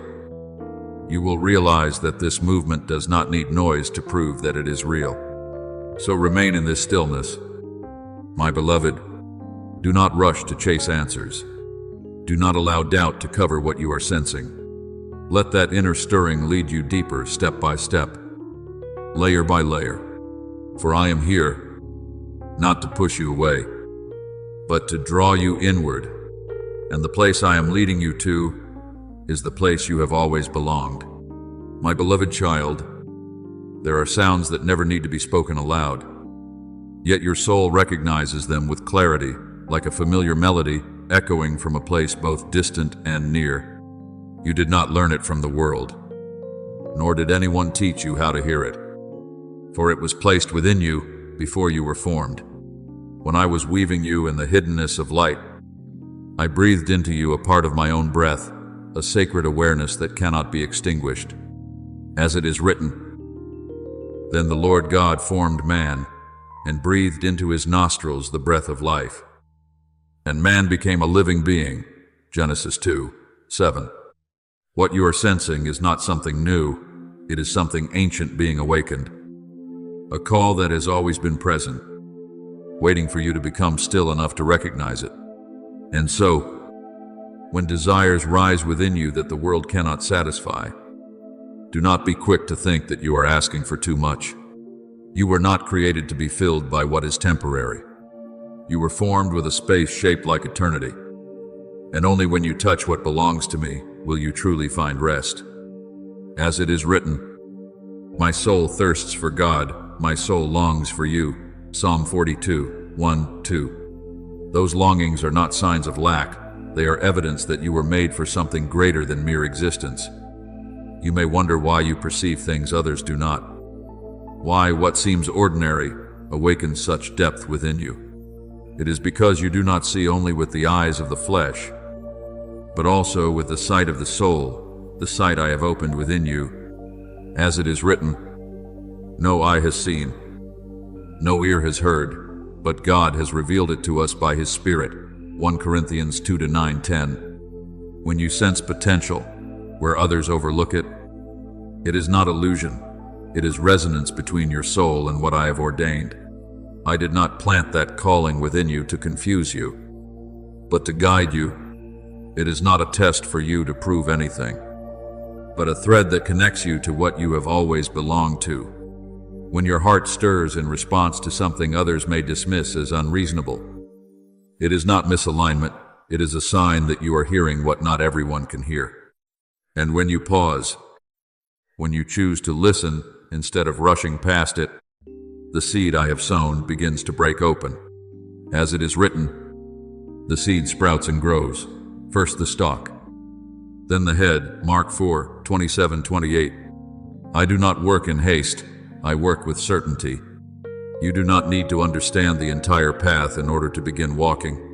A: you will realize that this movement does not need noise to prove that it is real. So remain in this stillness. My beloved, do not rush to chase answers. Do not allow doubt to cover what you are sensing. Let that inner stirring lead you deeper, step by step, layer by layer. For I am here, not to push you away, but to draw you inward. And the place I am leading you to is the place you have always belonged. My beloved child, there are sounds that never need to be spoken aloud, yet your soul recognizes them with clarity, like a familiar melody echoing from a place both distant and near. You did not learn it from the world, nor did anyone teach you how to hear it, for it was placed within you before you were formed. When I was weaving you in the hiddenness of light, I breathed into you a part of my own breath, a sacred awareness that cannot be extinguished. As it is written, then the Lord God formed man and breathed into his nostrils the breath of life. And man became a living being. Genesis 2:7. What you are sensing is not something new, it is something ancient being awakened. A call that has always been present, waiting for you to become still enough to recognize it. And so, when desires rise within you that the world cannot satisfy, do not be quick to think that you are asking for too much. You were not created to be filled by what is temporary. You were formed with a space shaped like eternity. And only when you touch what belongs to me will you truly find rest. As it is written, my soul thirsts for God, my soul longs for you. Psalm 42:1-2. Those longings are not signs of lack. They are evidence that you were made for something greater than mere existence. You may wonder why you perceive things others do not. Why what seems ordinary awakens such depth within you. It is because you do not see only with the eyes of the flesh, but also with the sight of the soul, the sight I have opened within you. As it is written, no eye has seen, no ear has heard, but God has revealed it to us by His Spirit. 1 Corinthians 2:9-10. When you sense potential where others overlook it, it is not illusion. It is resonance between your soul and what I have ordained. I did not plant that calling within you to confuse you, but to guide you. It is not a test for you to prove anything, but a thread that connects you to what you have always belonged to. When your heart stirs in response to something others may dismiss as unreasonable, it is not misalignment, It is a sign that you are hearing what not everyone can hear. And when you pause, when you choose to listen instead of rushing past it, the seed I have sown begins to break open. As it is written, the seed sprouts and grows, first the stalk, then the head. Mark 4:27-28. I do not work in haste, I work with certainty. You do not need to understand the entire path in order to begin walking.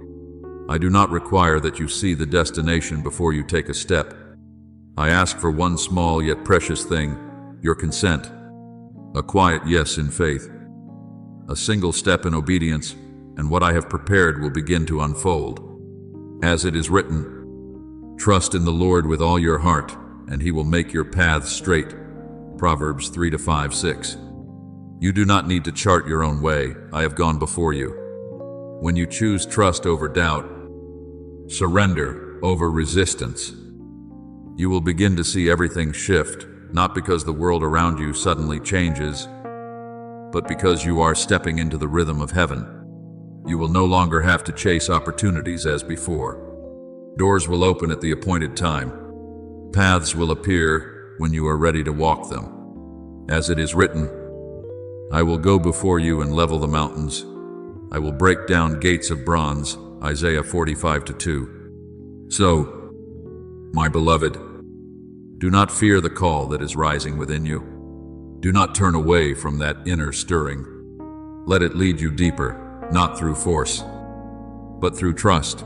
A: I do not require that you see the destination before you take a step. I ask for one small yet precious thing, your consent. A quiet yes in faith. A single step in obedience, and what I have prepared will begin to unfold. As it is written, trust in the Lord with all your heart, and he will make your paths straight. Proverbs 3-5-6. You do not need to chart your own way, I have gone before you. When you choose trust over doubt, surrender over resistance, you will begin to see everything shift, not because the world around you suddenly changes, but because you are stepping into the rhythm of heaven. You will no longer have to chase opportunities as before. Doors will open at the appointed time. Paths will appear when you are ready to walk them. As it is written, I will go before you and level the mountains. I will break down gates of bronze. Isaiah 45:2. So, my beloved, do not fear the call that is rising within you. Do not turn away from that inner stirring. Let it lead you deeper, not through force, but through trust.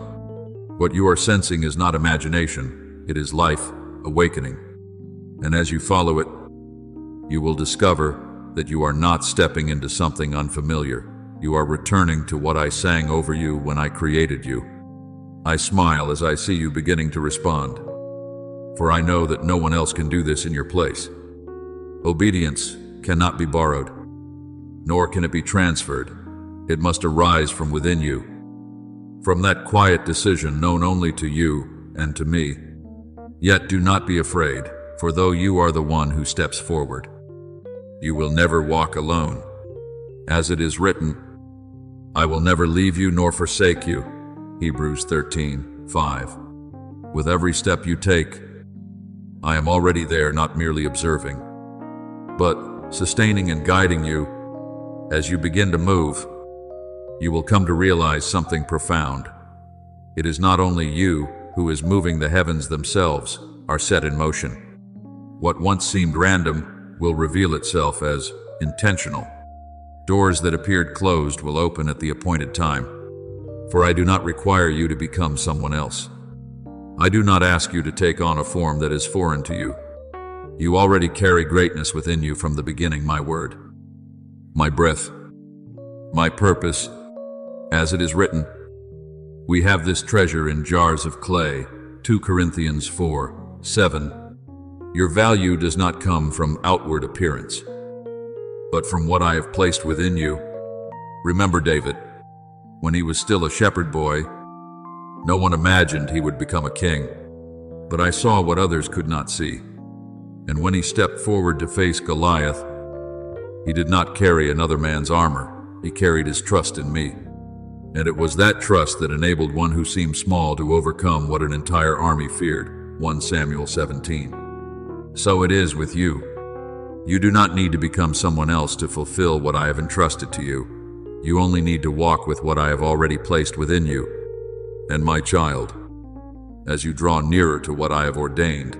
A: What you are sensing is not imagination, it is life awakening. And as you follow it, you will discover that you are not stepping into something unfamiliar. You are returning to what I sang over you when I created you. I smile as I see you beginning to respond, for I know that no one else can do this in your place. Obedience cannot be borrowed, nor can it be transferred. It must arise from within you, from that quiet decision known only to you and to me. Yet do not be afraid, for though you are the one who steps forward, you will never walk alone. As it is written, I will never leave you nor forsake you. Hebrews 13:5. With every step you take, I am already there, not merely observing, but sustaining and guiding you. As you begin to move, you will come to realize something profound. It is not only you who is moving, the heavens themselves are set in motion. What once seemed random will reveal itself as intentional. Doors that appeared closed will open at the appointed time. For I do not require you to become someone else. I do not ask you to take on a form that is foreign to you. You already carry greatness within you from the beginning, my word, my breath, my purpose. As it is written, we have this treasure in jars of clay. 2 Corinthians 4:7. Your value does not come from outward appearance, but from what I have placed within you. Remember David, when he was still a shepherd boy, no one imagined he would become a king, but I saw what others could not see. And when he stepped forward to face Goliath, he did not carry another man's armor, he carried his trust in me. And it was that trust that enabled one who seemed small to overcome what an entire army feared. 1 Samuel 17. So it is with you. You do not need to become someone else to fulfill what I have entrusted to you. You only need to walk with what I have already placed within you. And my child, as you draw nearer to what I have ordained,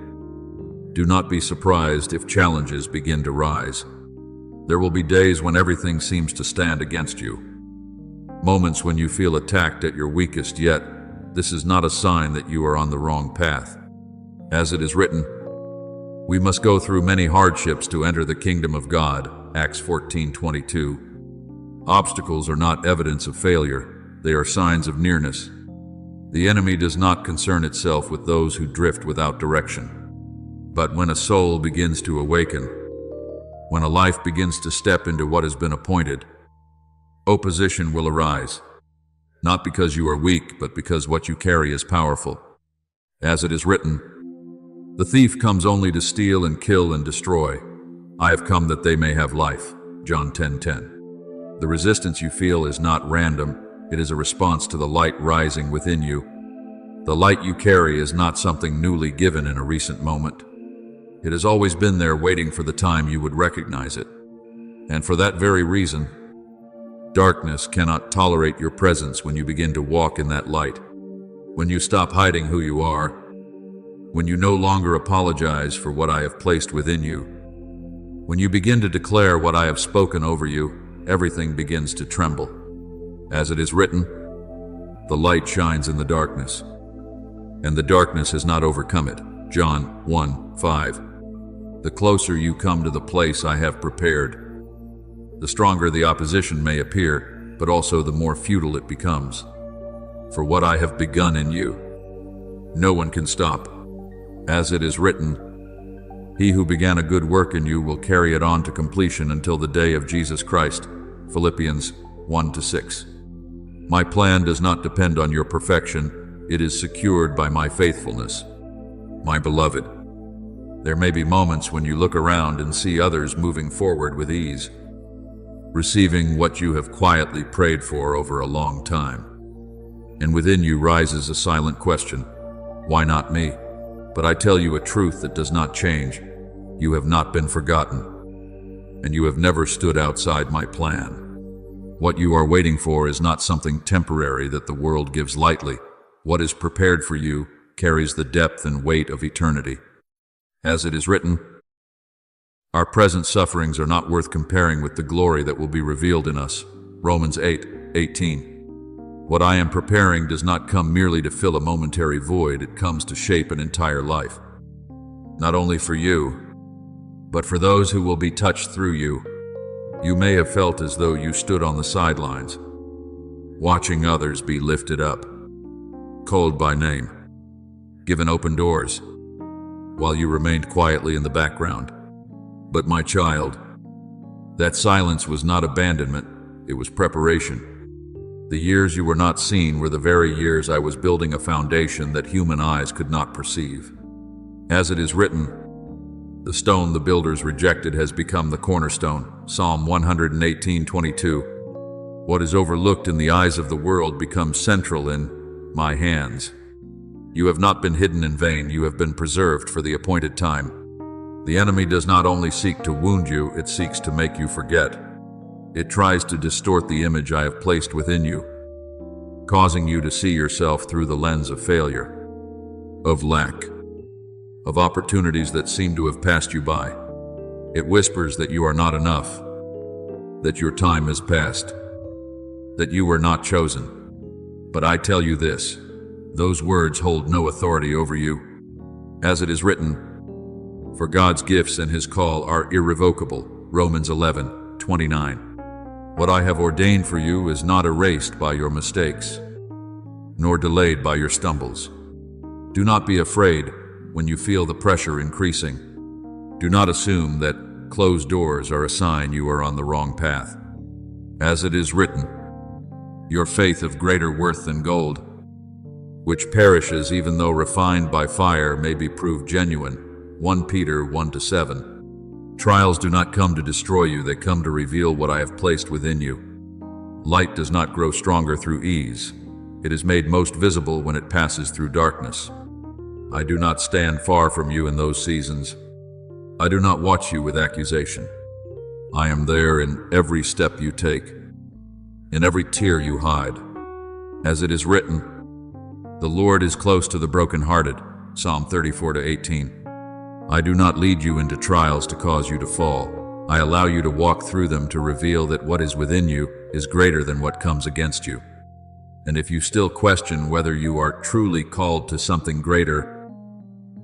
A: do not be surprised if challenges begin to rise. There will be days when everything seems to stand against you. Moments when you feel attacked at your weakest, yet this is not a sign that you are on the wrong path. As it is written, we must go through many hardships to enter the kingdom of God. Acts 14:22. Obstacles are not evidence of failure, they are signs of nearness. The enemy does not concern itself with those who drift without direction. But when a soul begins to awaken, when a life begins to step into what has been appointed, opposition will arise, not because you are weak, but because what you carry is powerful. As it is written, the thief comes only to steal and kill and destroy. I have come that they may have life. John 10:10. The resistance you feel is not random, it is a response to the light rising within you. The light you carry is not something newly given in a recent moment. It has always been there waiting for the time you would recognize it. And for that very reason, darkness cannot tolerate your presence when you begin to walk in that light. When you stop hiding who you are, when you no longer apologize for what I have placed within you, when you begin to declare what I have spoken over you, everything begins to tremble. As it is written, the light shines in the darkness, and the darkness has not overcome it. John 1:5. The closer you come to the place I have prepared, the stronger the opposition may appear, but also the more futile it becomes. For what I have begun in you, no one can stop. As it is written, he who began a good work in you will carry it on to completion until the day of Jesus Christ. Philippians 1-6. My plan does not depend on your perfection. It is secured by my faithfulness. My beloved, there may be moments when you look around and see others moving forward with ease, receiving what you have quietly prayed for over a long time. And within you rises a silent question, why not me? But I tell you a truth that does not change. You have not been forgotten, and you have never stood outside my plan. What you are waiting for is not something temporary that the world gives lightly. What is prepared for you carries the depth and weight of eternity. As it is written, our present sufferings are not worth comparing with the glory that will be revealed in us. Romans 8:18. What I am preparing does not come merely to fill a momentary void, it comes to shape an entire life. Not only for you, but for those who will be touched through you. You may have felt as though you stood on the sidelines, watching others be lifted up, called by name, given open doors, while you remained quietly in the background. But my child, that silence was not abandonment, it was preparation. The years you were not seen were the very years I was building a foundation that human eyes could not perceive. As it is written, the stone the builders rejected has become the cornerstone. Psalm 118:22. What is overlooked in the eyes of the world becomes central in my hands. You have not been hidden in vain, you have been preserved for the appointed time. The enemy does not only seek to wound you, it seeks to make you forget. It tries to distort the image I have placed within you, causing you to see yourself through the lens of failure, of lack, of opportunities that seem to have passed you by. It whispers that you are not enough, that your time has passed, that you were not chosen. But I tell you this, those words hold no authority over you. As it is written, for God's gifts and his call are irrevocable. Romans 11:29. What I have ordained for you is not erased by your mistakes, nor delayed by your stumbles. Do not be afraid when you feel the pressure increasing. Do not assume that closed doors are a sign you are on the wrong path. As it is written, your faith of greater worth than gold, which perishes even though refined by fire, may be proved genuine. 1 Peter 1-7. Trials do not come to destroy you, they come to reveal what I have placed within you. Light does not grow stronger through ease. It is made most visible when it passes through darkness. I do not stand far from you in those seasons. I do not watch you with accusation. I am there in every step you take, in every tear you hide. As it is written, the Lord is close to the brokenhearted. Psalm 34:18. I do not lead you into trials to cause you to fall. I allow you to walk through them to reveal that what is within you is greater than what comes against you. And if you still question whether you are truly called to something greater,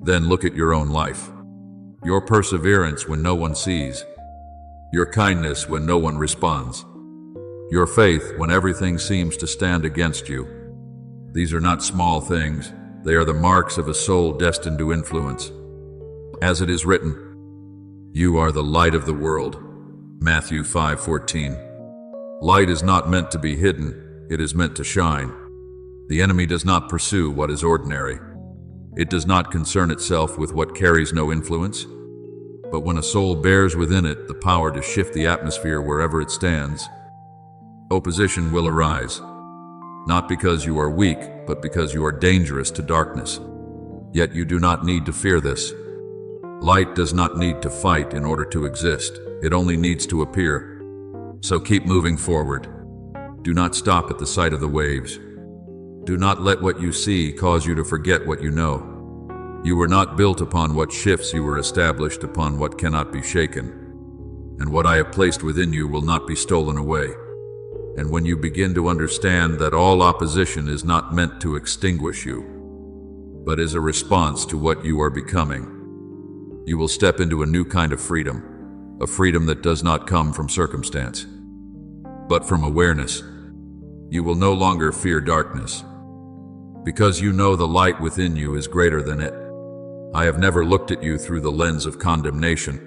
A: then look at your own life. Your perseverance when no one sees, your kindness when no one responds, your faith when everything seems to stand against you. These are not small things. They are the marks of a soul destined to influence. As it is written, you are the light of the world. Matthew 5:14. Light is not meant to be hidden, it is meant to shine. The enemy does not pursue what is ordinary. It does not concern itself with what carries no influence. But when a soul bears within it the power to shift the atmosphere wherever it stands, opposition will arise. not because you are weak, but because you are dangerous to darkness. Yet you do not need to fear this. Light does not need to fight in order to exist. It only needs to appear. So keep moving forward. Do not stop at the sight of the waves. Do not let what you see cause you to forget what you know. You were not built upon what shifts, you were established upon what cannot be shaken. And what I have placed within you will not be stolen away. And when you begin to understand that all opposition is not meant to extinguish you, but is a response to what you are becoming, you will step into a new kind of freedom, a freedom that does not come from circumstance, but from awareness. You will no longer fear darkness, because you know the light within you is greater than it. I have never looked at you through the lens of condemnation.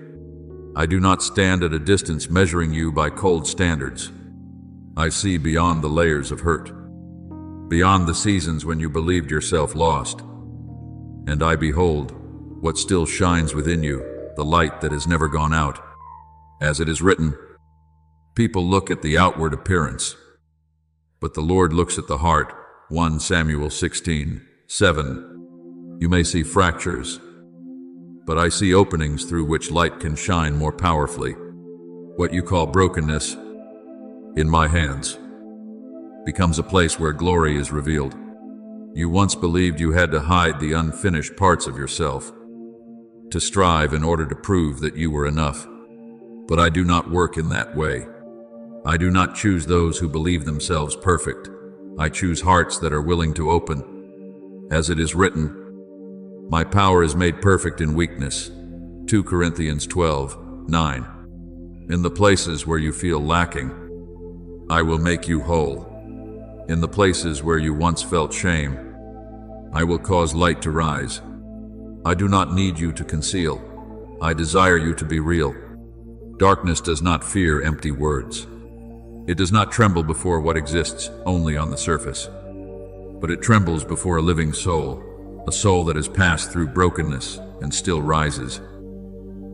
A: I do not stand at a distance measuring you by cold standards. I see beyond the layers of hurt, beyond the seasons when you believed yourself lost. And I behold what still shines within you, the light that has never gone out. As it is written, people look at the outward appearance, but the Lord looks at the heart. 1 Samuel 16:7. You may see fractures, but I see openings through which light can shine more powerfully. What you call brokenness, in my hands, becomes a place where glory is revealed. You once believed you had to hide the unfinished parts of yourself, to strive in order to prove that you were enough. But I do not work in that way. I do not choose those who believe themselves perfect. I choose hearts that are willing to open. As it is written, my power is made perfect in weakness. 2 Corinthians 12:9. In the places where you feel lacking, I will make you whole. In the places where you once felt shame, I will cause light to rise. I do not need you to conceal. I desire you to be real. Darkness does not fear empty words. It does not tremble before what exists only on the surface, but it trembles before a living soul, a soul that has passed through brokenness and still rises,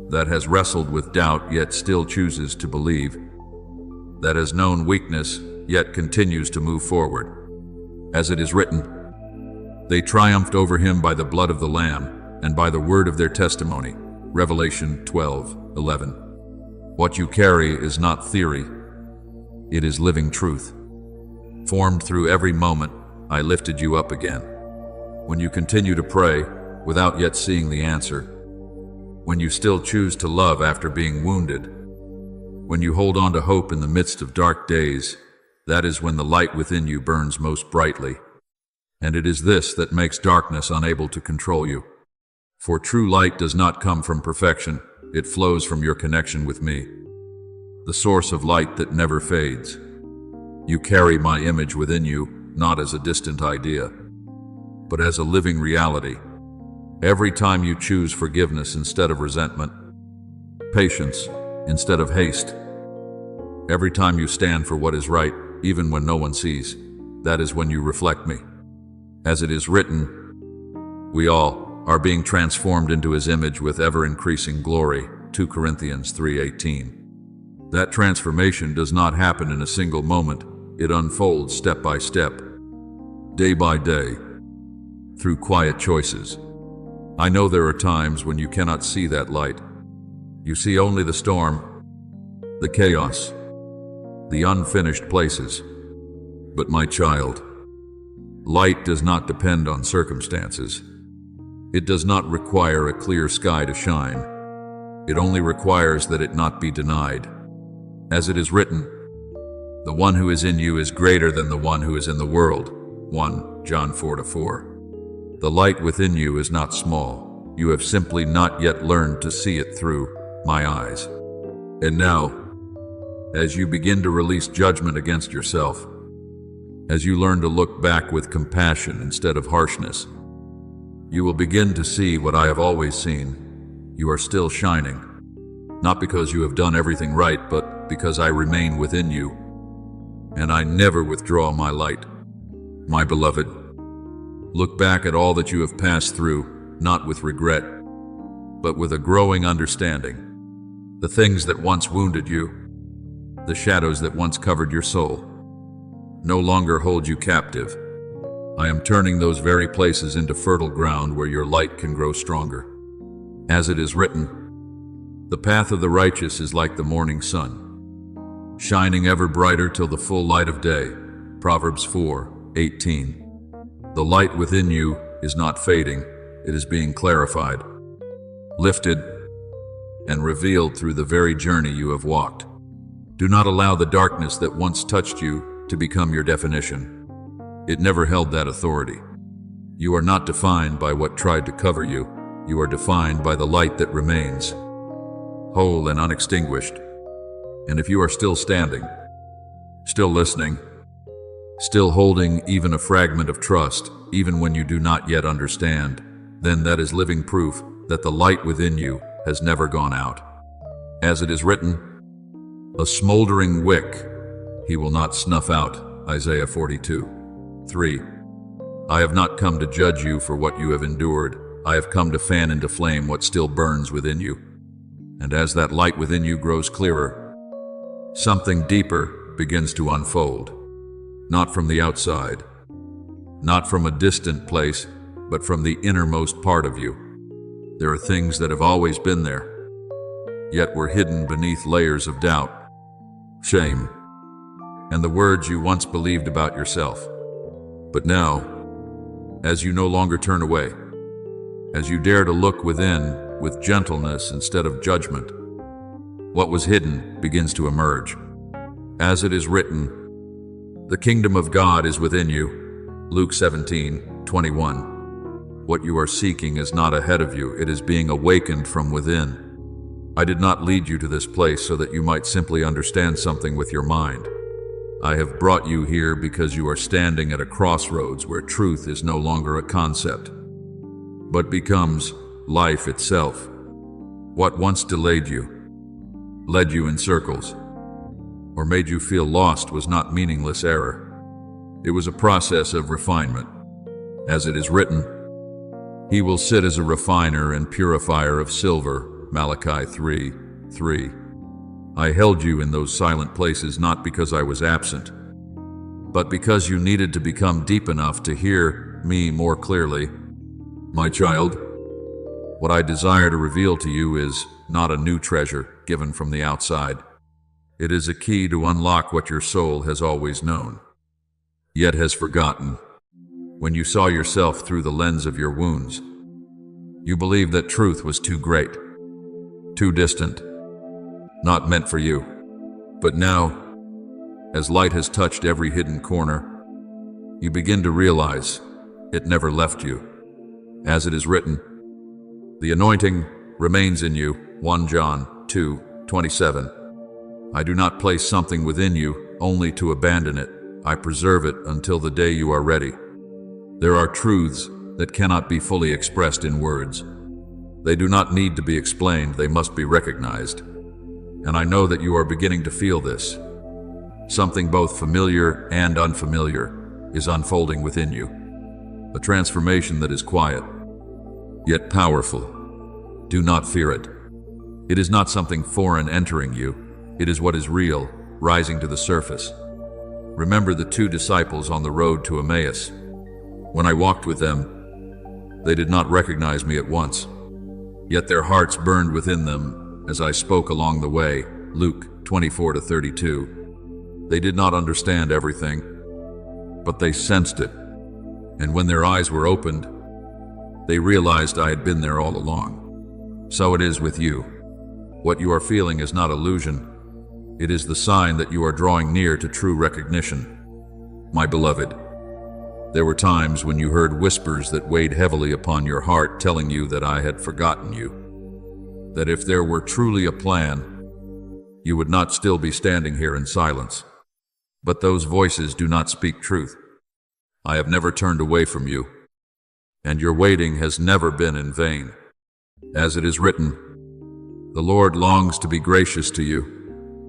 A: that has wrestled with doubt yet still chooses to believe, that has known weakness yet continues to move forward. As it is written, they triumphed over him by the blood of the Lamb and by the word of their testimony. Revelation 12:11. What you carry is not theory. It is living truth. Formed through every moment, I lifted you up again. When you continue to pray without yet seeing the answer, when you still choose to love after being wounded, when you hold on to hope in the midst of dark days, that is when the light within you burns most brightly. And it is this that makes darkness unable to control you. For true light does not come from perfection, it flows from your connection with me, the source of light that never fades. You carry my image within you, not as a distant idea, but as a living reality. Every time you choose forgiveness instead of resentment, patience instead of haste, every time you stand for what is right, even when no one sees, that is when you reflect me. As it is written, we all are being transformed into his image with ever-increasing glory. 2 Corinthians 3:18. That transformation does not happen in a single moment. It unfolds step by step, day by day, through quiet choices. I know there are times when you cannot see that light. You see only the storm, the chaos, the unfinished places. But my child, light does not depend on circumstances. It does not require a clear sky to shine. It only requires that it not be denied. As it is written, the one who is in you is greater than the one who is in the world. 1 John 4:4. The light within you is not small. You have simply not yet learned to see it through my eyes. And now, as you begin to release judgment against yourself, as you learn to look back with compassion instead of harshness, you will begin to see what I have always seen. You are still shining, not because you have done everything right, but because I remain within you, and I never withdraw my light. My beloved, look back at all that you have passed through, not with regret, but with a growing understanding. The things that once wounded you, the shadows that once covered your soul, no longer hold you captive. I am turning those very places into fertile ground where your light can grow stronger. As it is written, the path of the righteous is like the morning sun, shining ever brighter till the full light of day. Proverbs 4:18. The light within you is not fading, it is being clarified, lifted, and revealed through the very journey you have walked. Do not allow the darkness that once touched you to become your definition. It never held that authority. You are not defined by what tried to cover you. You are defined by the light that remains, whole and unextinguished. And if you are still standing, still listening, still holding even a fragment of trust, even when you do not yet understand, then that is living proof that the light within you has never gone out. As it is written, a smoldering wick he will not snuff out. Isaiah 42:3. I have not come to judge you for what you have endured. I have come to fan into flame what still burns within you. And as that light within you grows clearer, something deeper begins to unfold. Not from the outside, not from a distant place, but from the innermost part of you. There are things that have always been there, yet were hidden beneath layers of doubt, shame, and the words you once believed about yourself. But now, as you no longer turn away, as you dare to look within with gentleness instead of judgment, what was hidden begins to emerge. As it is written, the kingdom of God is within you. Luke 17:21. What you are seeking is not ahead of you, it is being awakened from within. I did not lead you to this place so that you might simply understand something with your mind. I have brought you here because you are standing at a crossroads where truth is no longer a concept, but becomes life itself. What once delayed you, led you in circles, or made you feel lost was not meaningless error. It was a process of refinement. As it is written, he will sit as a refiner and purifier of silver. Malachi 3:3. I held you in those silent places not because I was absent, but because you needed to become deep enough to hear me more clearly. My child, what I desire to reveal to you is not a new treasure given from the outside. It is a key to unlock what your soul has always known, yet has forgotten. When you saw yourself through the lens of your wounds, you believed that truth was too great, too distant, not meant for you. But now, as light has touched every hidden corner, you begin to realize it never left you. As it is written, the anointing remains in you. 1 John 2:27. I do not place something within you only to abandon it. I preserve it until the day you are ready. There are truths that cannot be fully expressed in words. They do not need to be explained, they must be recognized. And I know that you are beginning to feel this. Something both familiar and unfamiliar is unfolding within you. A transformation that is quiet, yet powerful. Do not fear it. It is not something foreign entering you. It is what is real, rising to the surface. Remember the two disciples on the road to Emmaus. When I walked with them, they did not recognize me at once, yet their hearts burned within them as I spoke along the way. Luke 24:32. They did not understand everything, but they sensed it. And when their eyes were opened, they realized I had been there all along. So it is with you. What you are feeling is not illusion. It is the sign that you are drawing near to true recognition. My beloved, there were times when you heard whispers that weighed heavily upon your heart telling you that I had forgotten you, that if there were truly a plan, you would not still be standing here in silence. But those voices do not speak truth. I have never turned away from you, and your waiting has never been in vain. As it is written, the Lord longs to be gracious to you.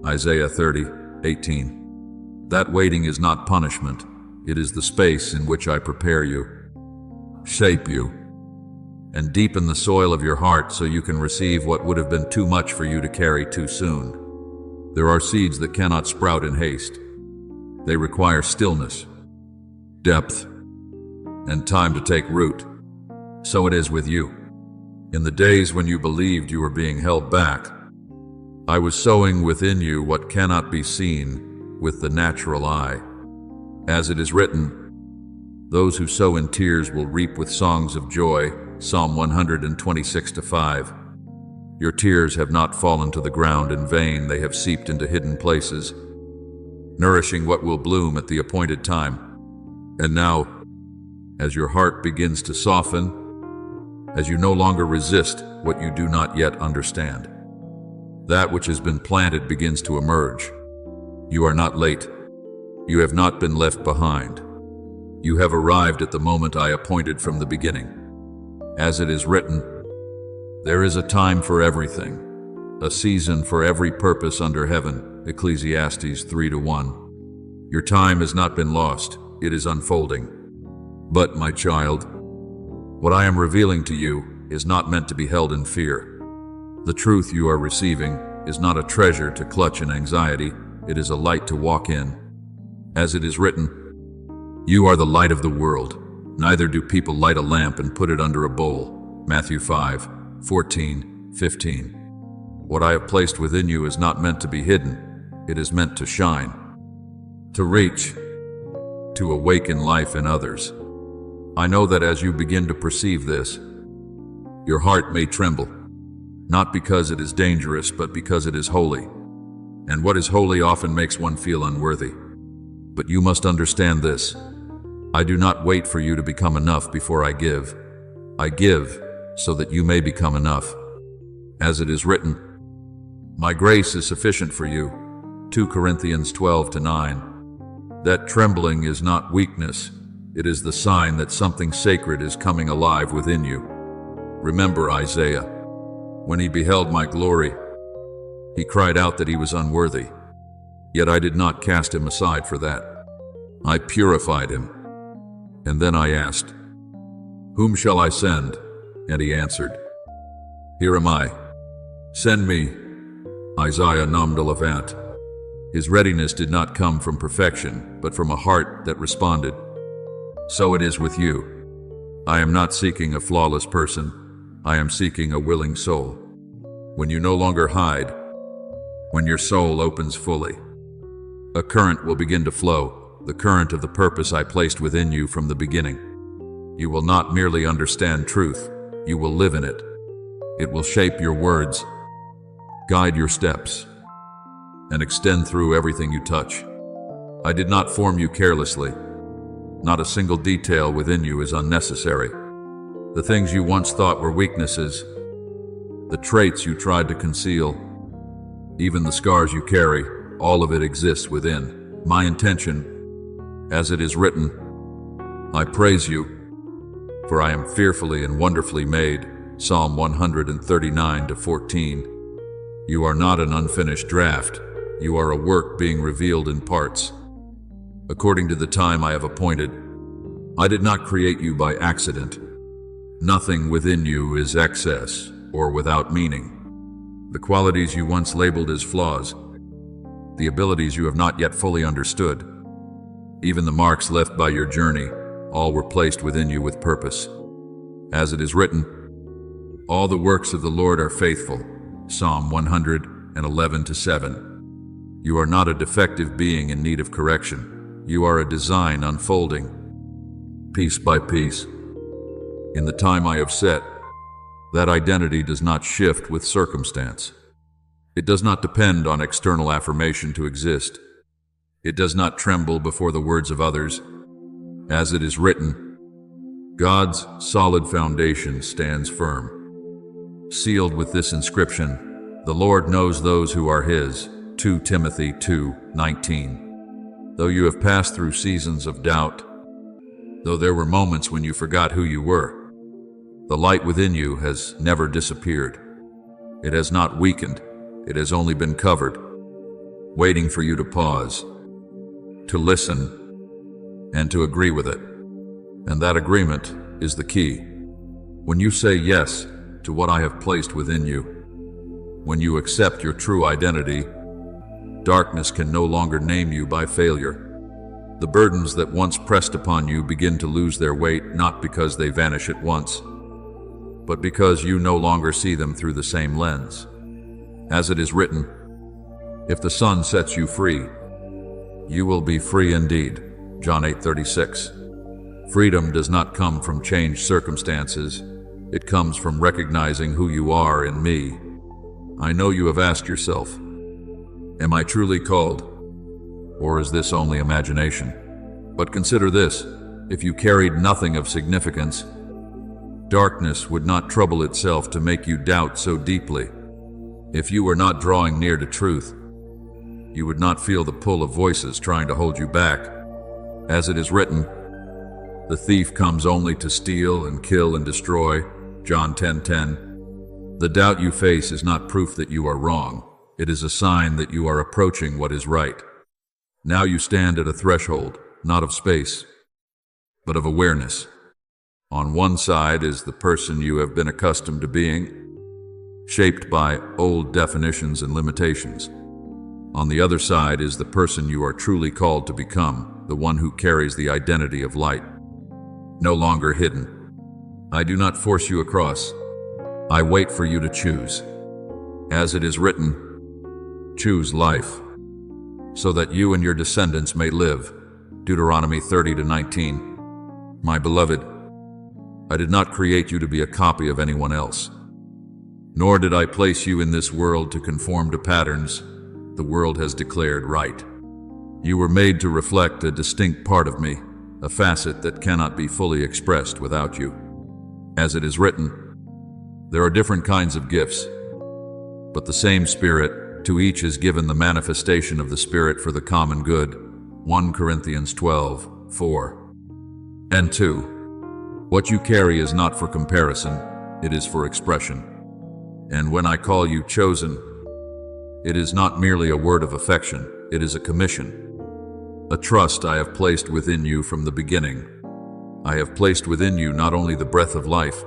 A: Isaiah 30:18. That waiting is not punishment. It is the space in which I prepare you, shape you, and deepen the soil of your heart so you can receive what would have been too much for you to carry too soon. There are seeds that cannot sprout in haste, They require stillness, depth, and time to take root. So it is with you. In the days when you believed you were being held back, I was sowing within you what cannot be seen with the natural eye. As it is written, those who sow in tears will reap with songs of joy. Psalm 126:5. Your tears have not fallen to the ground in vain. They have seeped into hidden places, nourishing what will bloom at the appointed time. And now, as your heart begins to soften, as you no longer resist what you do not yet understand, that which has been planted begins to emerge. You are not late. You have not been left behind. You have arrived at the moment I appointed from the beginning. As it is written, there is a time for everything, a season for every purpose under heaven. Ecclesiastes 3:1. Your time has not been lost. It is unfolding. But, my child, what I am revealing to you is not meant to be held in fear. The truth you are receiving is not a treasure to clutch in anxiety. It is a light to walk in. As it is written, you are the light of the world. Neither do people light a lamp and put it under a bowl. Matthew 5:14-15. What I have placed within you is not meant to be hidden. It is meant to shine, to reach, to awaken life in others. I know that as you begin to perceive this, your heart may tremble, not because it is dangerous, but because it is holy. And what is holy often makes one feel unworthy. But you must understand this. I do not wait for you to become enough before I give. I give so that you may become enough. As it is written, my grace is sufficient for you. 2 Corinthians 12:9. That trembling is not weakness. It is the sign that something sacred is coming alive within you. Remember Isaiah. When he beheld my glory, he cried out that he was unworthy. Yet I did not cast him aside for that. I purified him. And then I asked, whom shall I send? And he answered, here am I. Send me. Isaiah namdalavat. His readiness did not come from perfection, but from a heart that responded. So it is with you. I am not seeking a flawless person. I am seeking a willing soul. When you no longer hide, when your soul opens fully, a current will begin to flow, the current of the purpose I placed within you from the beginning. You will not merely understand truth, you will live in it. It will shape your words, guide your steps, and extend through everything you touch. I did not form you carelessly. Not a single detail within you is unnecessary. The things you once thought were weaknesses, the traits you tried to conceal, even the scars you carry, all of it exists within. My intention, as it is written, I praise you, for I am fearfully and wonderfully made. Psalm 139:14. You are not an unfinished draft. You are a work being revealed in parts, according to the time I have appointed. I did not create you by accident. Nothing within you is excess or without meaning. The qualities you once labeled as flaws, the abilities you have not yet fully understood, even the marks left by your journey, all were placed within you with purpose. As it is written, all the works of the Lord are faithful. Psalm 111:7. You are not a defective being in need of correction. You are a design unfolding, piece by piece. In the time I have set, that identity does not shift with circumstance. It does not depend on external affirmation to exist. It does not tremble before the words of others. As it is written, God's solid foundation stands firm. Sealed with this inscription, the Lord knows those who are His. 2 Timothy 2:19. Though you have passed through seasons of doubt, though there were moments when you forgot who you were, the light within you has never disappeared. It has not weakened. It has only been covered, waiting for you to pause, to listen, and to agree with it. And that agreement is the key. When you say yes to what I have placed within you, when you accept your true identity, darkness can no longer name you by failure. The burdens that once pressed upon you begin to lose their weight, not because they vanish at once, but because you no longer see them through the same lens. As it is written, "If the Son sets you free, you will be free indeed." John 8:36. Freedom does not come from changed circumstances. It comes from recognizing who you are in me. I know you have asked yourself, am I truly called? Or is this only imagination? But consider this, if you carried nothing of significance, darkness would not trouble itself to make you doubt so deeply. If you were not drawing near to truth, you would not feel the pull of voices trying to hold you back. As it is written, "The thief comes only to steal and kill and destroy." John 10:10. The doubt you face is not proof that you are wrong. It is a sign that you are approaching what is right. Now you stand at a threshold, not of space, but of awareness. On one side is the person you have been accustomed to being, shaped by old definitions and limitations. On the other side is the person you are truly called to become, the one who carries the identity of light, no longer hidden. I do not force you across. I wait for you to choose. As it is written, choose life, so that you and your descendants may live. Deuteronomy 30:19. My beloved, I did not create you to be a copy of anyone else, nor did I place you in this world to conform to patterns the world has declared right. You were made to reflect a distinct part of me, a facet that cannot be fully expressed without you. As it is written, there are different kinds of gifts, but the same Spirit. To each is given the manifestation of the Spirit for the common good. 1 Corinthians 12:4 and 2. What you carry is not for comparison, it is for expression. And when I call you chosen, it is not merely a word of affection, it is a commission, a trust I have placed within you from the beginning. I have placed within you not only the breath of life,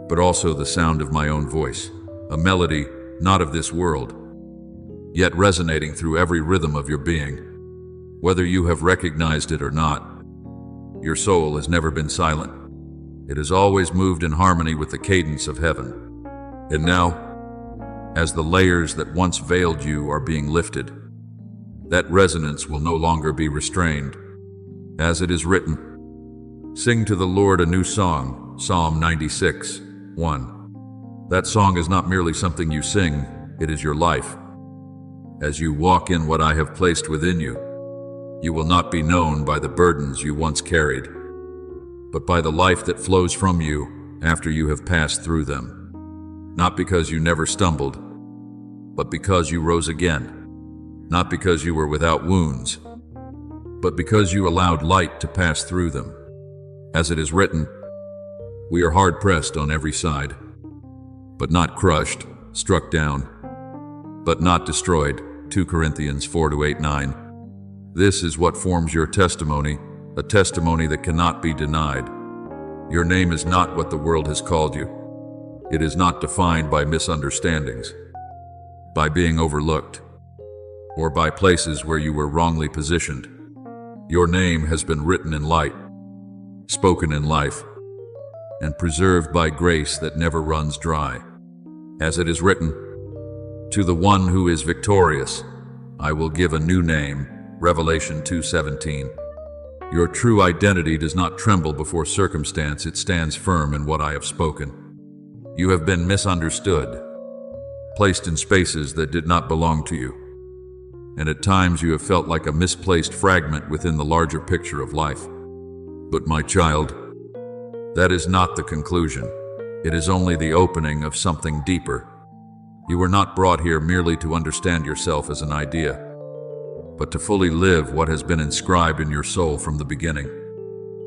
A: but also the sound of my own voice, a melody not of this world, yet resonating through every rhythm of your being. Whether you have recognized it or not, your soul has never been silent. It has always moved in harmony with the cadence of heaven. And now, as the layers that once veiled you are being lifted, that resonance will no longer be restrained. As it is written, sing to the Lord a new song, Psalm 96:1. That song is not merely something you sing, it is your life. As you walk in what I have placed within you, you will not be known by the burdens you once carried, but by the life that flows from you after you have passed through them. Not because you never stumbled, but because you rose again. Not because you were without wounds, but because you allowed light to pass through them. As it is written, we are hard-pressed on every side, but not crushed, struck down, but not destroyed. 2 Corinthians 4:8-9. This is what forms your testimony, a testimony that cannot be denied. Your name is not what the world has called you. It is not defined by misunderstandings, by being overlooked, or by places where you were wrongly positioned. Your name has been written in light, spoken in life, and preserved by grace that never runs dry. As it is written, to the one who is victorious, I will give a new name. Revelation 2:17. Your true identity does not tremble before circumstance, it stands firm in what I have spoken. You have been misunderstood, placed in spaces that did not belong to you, and at times you have felt like a misplaced fragment within the larger picture of life. But my child, that is not the conclusion. It is only the opening of something deeper. You were not brought here merely to understand yourself as an idea, but to fully live what has been inscribed in your soul from the beginning.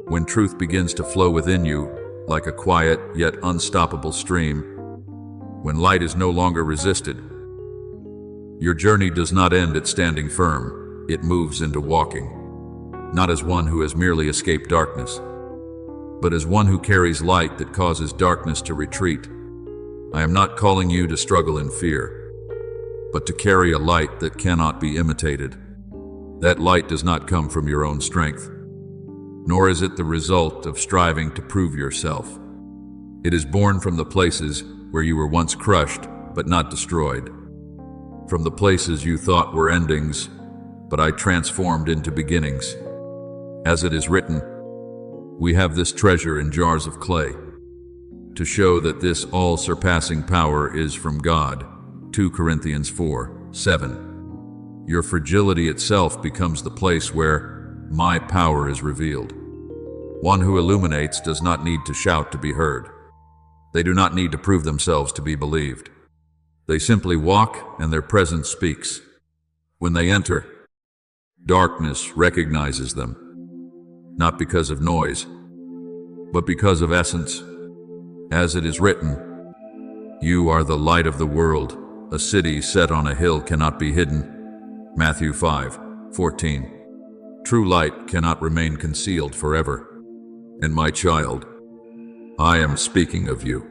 A: When truth begins to flow within you, like a quiet yet unstoppable stream, when light is no longer resisted, your journey does not end at standing firm, it moves into walking, not as one who has merely escaped darkness, but as one who carries light that causes darkness to retreat. I am not calling you to struggle in fear, but to carry a light that cannot be imitated. That light does not come from your own strength, nor is it the result of striving to prove yourself. It is born from the places where you were once crushed but not destroyed, from the places you thought were endings, but I transformed into beginnings. As it is written, we have this treasure in jars of clay, to show that this all-surpassing power is from God. 2 Corinthians 4:7. Your fragility itself becomes the place where my power is revealed. One who illuminates does not need to shout to be heard. They do not need to prove themselves to be believed. They simply walk and their presence speaks. When they enter, darkness recognizes them, not because of noise, but because of essence. As it is written, you are the light of the world. A city set on a hill cannot be hidden. Matthew 5:14. True light cannot remain concealed forever. And my child, I am speaking of you.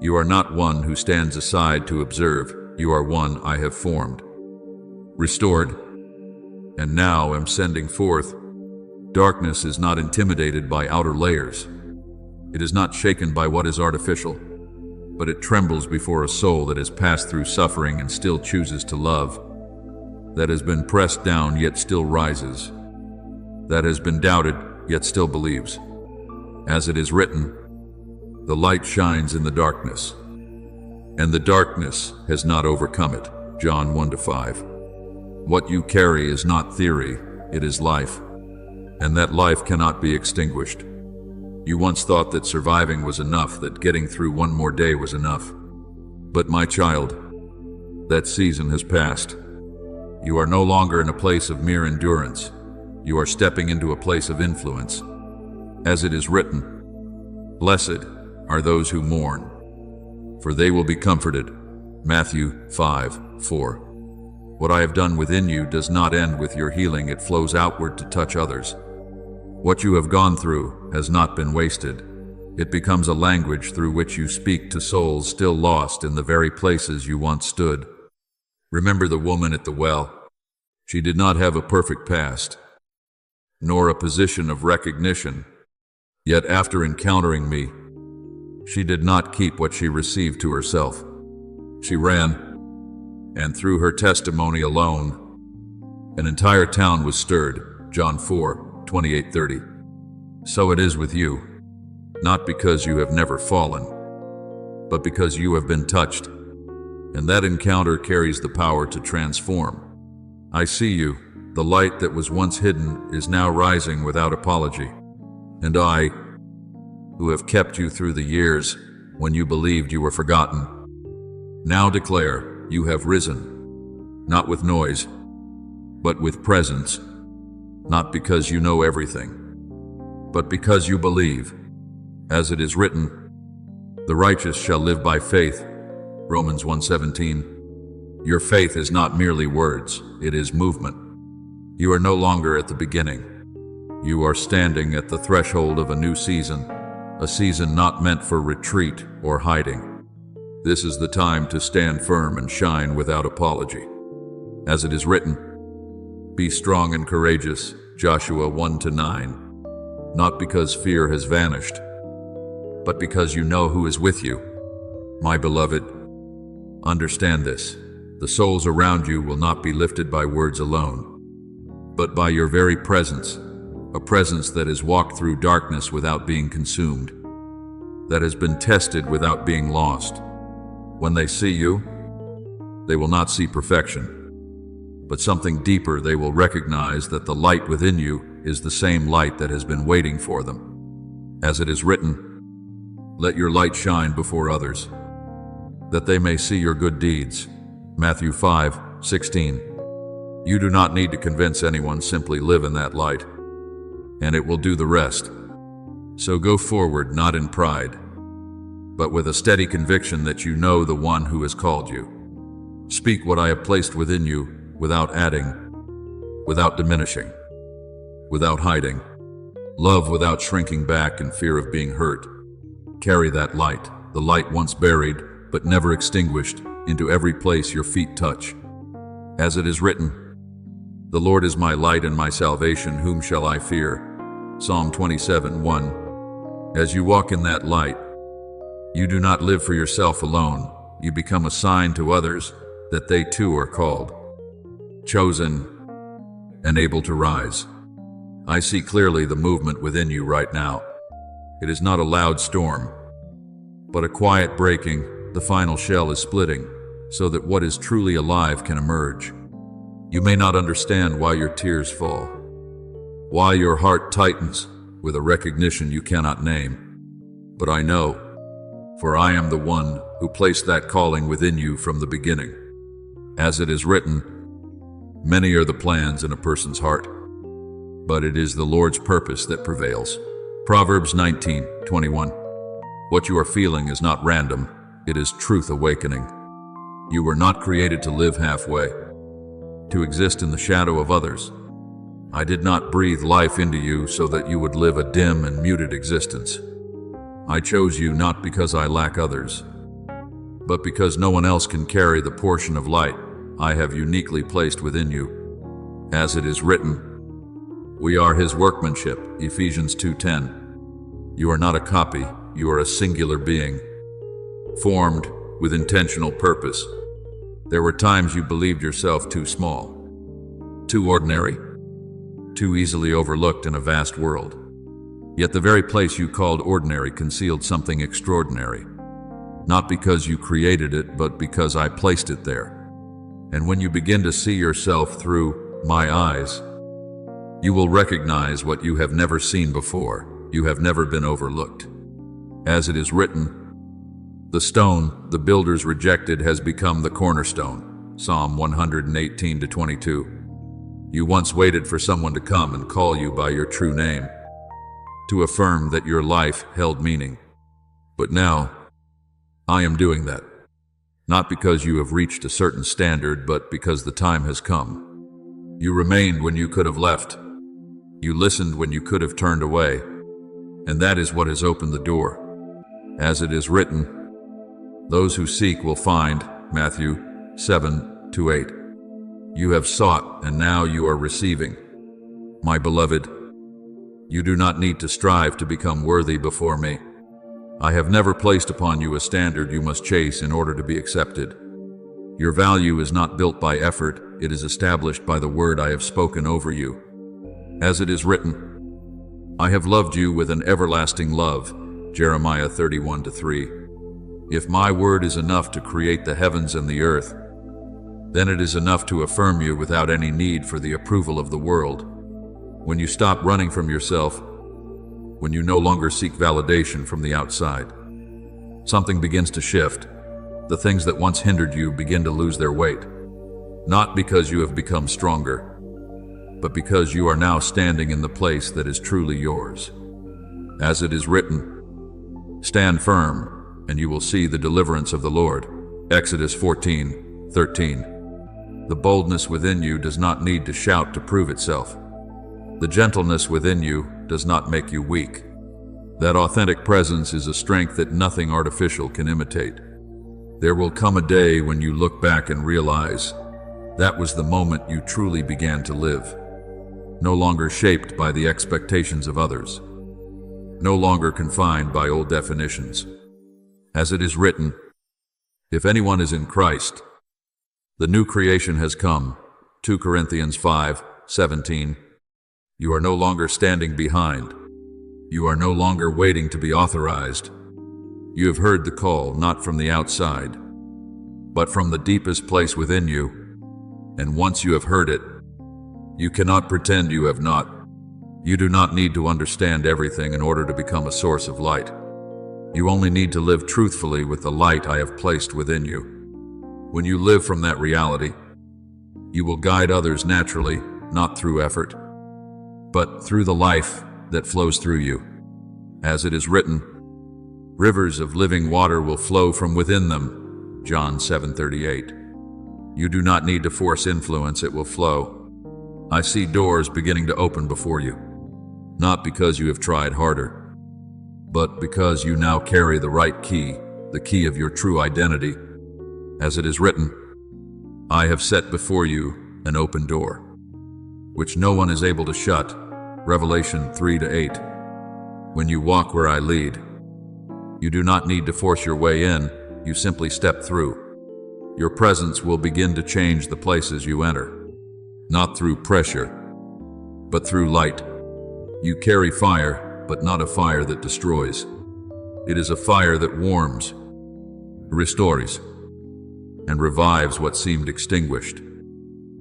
A: You are not one who stands aside to observe. You are one I have formed, restored, and now am sending forth. Darkness is not intimidated by outer layers. It is not shaken by what is artificial, but it trembles before a soul that has passed through suffering and still chooses to love, that has been pressed down yet still rises, that has been doubted yet still believes. As it is written, the light shines in the darkness, and the darkness has not overcome it. John 1-5. What you carry is not theory, it is life, and that life cannot be extinguished. You once thought that surviving was enough, that getting through one more day was enough. But my child, that season has passed. You are no longer in a place of mere endurance. You are stepping into a place of influence. As it is written, blessed are those who mourn, for they will be comforted. Matthew 5:4. What I have done within you does not end with your healing, it flows outward to touch others. What you have gone through has not been wasted. It becomes a language through which you speak to souls still lost in the very places you once stood. Remember the woman at the well. She did not have a perfect past, nor a position of recognition. Yet after encountering me, she did not keep what she received to herself. She ran, and through her testimony alone, an entire town was stirred. John 4:28-30. So it is with you, not because you have never fallen, but because you have been touched, and that encounter carries the power to transform. I see you. The light that was once hidden is now rising without apology. And I, who have kept you through the years when you believed you were forgotten, now declare you have risen, not with noise, but with presence, not because you know everything, but because you believe. As it is written, the righteous shall live by faith. Romans 1:17. Your faith is not merely words, it is movement. You are no longer at the beginning. You are standing at the threshold of a new season, a season not meant for retreat or hiding. This is the time to stand firm and shine without apology. As it is written, be strong and courageous, Joshua 1-9, not because fear has vanished, but because you know who is with you. My beloved, understand this. The souls around you will not be lifted by words alone, but by your very presence, a presence that has walked through darkness without being consumed, that has been tested without being lost. When they see you, they will not see perfection, but something deeper. They will recognize that the light within you is the same light that has been waiting for them. As it is written, let your light shine before others, that they may see your good deeds. Matthew 5:16. You do not need to convince anyone, simply live in that light, and it will do the rest. So go forward, not in pride, but with a steady conviction that you know the one who has called you. Speak what I have placed within you, without adding, without diminishing, without hiding. Love without shrinking back in fear of being hurt. Carry that light, the light once buried, but never extinguished, into every place your feet touch. As it is written, The Lord is my light and my salvation, whom shall I fear? Psalm 27:1. As you walk in that light, you do not live for yourself alone. You become a sign to others that they too are called, chosen, and able to rise. I see clearly the movement within you right now. It is not a loud storm, but a quiet breaking. The final shell is splitting, so that what is truly alive can emerge. You may not understand why your tears fall, why your heart tightens with a recognition you cannot name. But I know, for I am the one who placed that calling within you from the beginning. As it is written, many are the plans in a person's heart, but it is the Lord's purpose that prevails. Proverbs 19:21. What you are feeling is not random, it is truth awakening. You were not created to live halfway, to exist in the shadow of others. I did not breathe life into you so that you would live a dim and muted existence. I chose you not because I lack others, but because no one else can carry the portion of light I have uniquely placed within you. As it is written, we are His workmanship, Ephesians 2:10. You are not a copy, you are a singular being, formed with intentional purpose. There were times you believed yourself too small, too ordinary, too easily overlooked in a vast world. Yet the very place you called ordinary concealed something extraordinary, not because you created it, but because I placed it there. And when you begin to see yourself through my eyes, you will recognize what you have never seen before. You have never been overlooked. As it is written, the stone the builders rejected has become the cornerstone. Psalm 118:22. You once waited for someone to come and call you by your true name, to affirm that your life held meaning. But now, I am doing that. Not because you have reached a certain standard, but because the time has come. You remained when you could have left. You listened when you could have turned away. And that is what has opened the door. As it is written, those who seek will find, Matthew 7:8. You have sought, and now you are receiving. My beloved, you do not need to strive to become worthy before me. I have never placed upon you a standard you must chase in order to be accepted. Your value is not built by effort, it is established by the word I have spoken over you. As it is written, I have loved you with an everlasting love, Jeremiah 31:3. If my word is enough to create the heavens and the earth, then it is enough to affirm you without any need for the approval of the world. When you stop running from yourself, when you no longer seek validation from the outside, something begins to shift. The things that once hindered you begin to lose their weight, not because you have become stronger, but because you are now standing in the place that is truly yours. As it is written, stand firm, and you will see the deliverance of the Lord. Exodus 14:13. The boldness within you does not need to shout to prove itself. The gentleness within you does not make you weak. That authentic presence is a strength that nothing artificial can imitate. There will come a day when you look back and realize that was the moment you truly began to live, no longer shaped by the expectations of others, no longer confined by old definitions. As it is written, if anyone is in Christ, the new creation has come. 2 Corinthians 5:17. You are no longer standing behind. You are no longer waiting to be authorized. You have heard the call not from the outside, but from the deepest place within you. And once you have heard it, you cannot pretend you have not. You do not need to understand everything in order to become a source of light. You only need to live truthfully with the light I have placed within you. When you live from that reality, you will guide others naturally, not through effort, but through the life that flows through you. As it is written, rivers of living water will flow from within them. John 7:38. You do not need to force influence, it will flow. I see doors beginning to open before you, not because you have tried harder, but because you now carry the right key, the key of your true identity. As it is written, I have set before you an open door. which no one is able to shut. Revelation 3-8. When you walk where I lead, you do not need to force your way in, you simply step through. Your presence will begin to change the places you enter, not through pressure, but through light. You carry fire, but not a fire that destroys. It is a fire that warms, restores, and revives what seemed extinguished.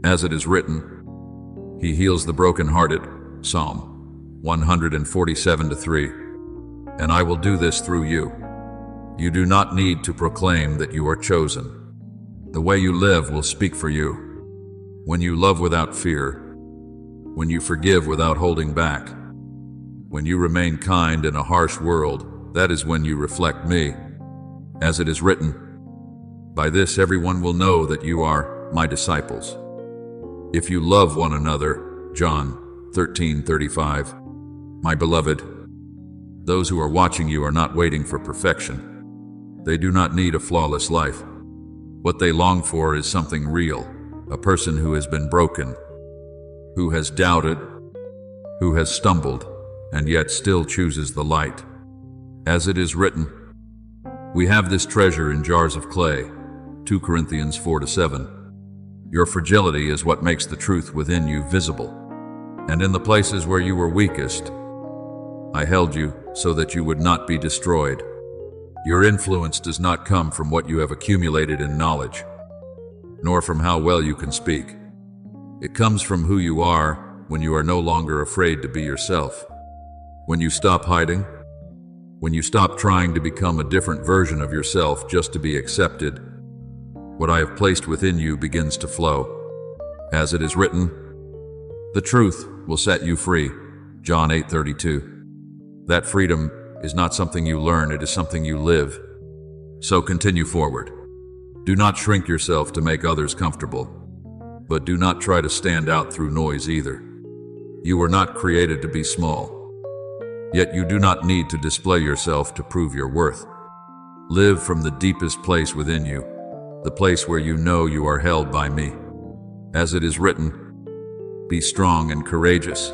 A: As it is written, He heals the brokenhearted. Psalm 147-3. And I will do this through you. You do not need to proclaim that you are chosen. The way you live will speak for you. When you love without fear, when you forgive without holding back, when you remain kind in a harsh world, that is when you reflect me. As it is written, by this everyone will know that you are my disciples, if you love one another. John 13:35. My beloved, those who are watching you are not waiting for perfection. They do not need a flawless life. What they long for is something real, a person who has been broken, who has doubted, who has stumbled, and yet still chooses the light. As it is written, we have this treasure in jars of clay. 2 Corinthians 4-7. Your fragility is what makes the truth within you visible. And in the places where you were weakest, I held you so that you would not be destroyed. Your influence does not come from what you have accumulated in knowledge, nor from how well you can speak. It comes from who you are when you are no longer afraid to be yourself. When you stop hiding, when you stop trying to become a different version of yourself just to be accepted, what I have placed within you begins to flow. As it is written, the truth will set you free. John 8:32. That freedom is not something you learn, it is something you live. So continue forward. Do not shrink yourself to make others comfortable, but do not try to stand out through noise either. You were not created to be small, yet you do not need to display yourself to prove your worth. Live from the deepest place within you, the place where you know you are held by me. As it is written, be strong and courageous,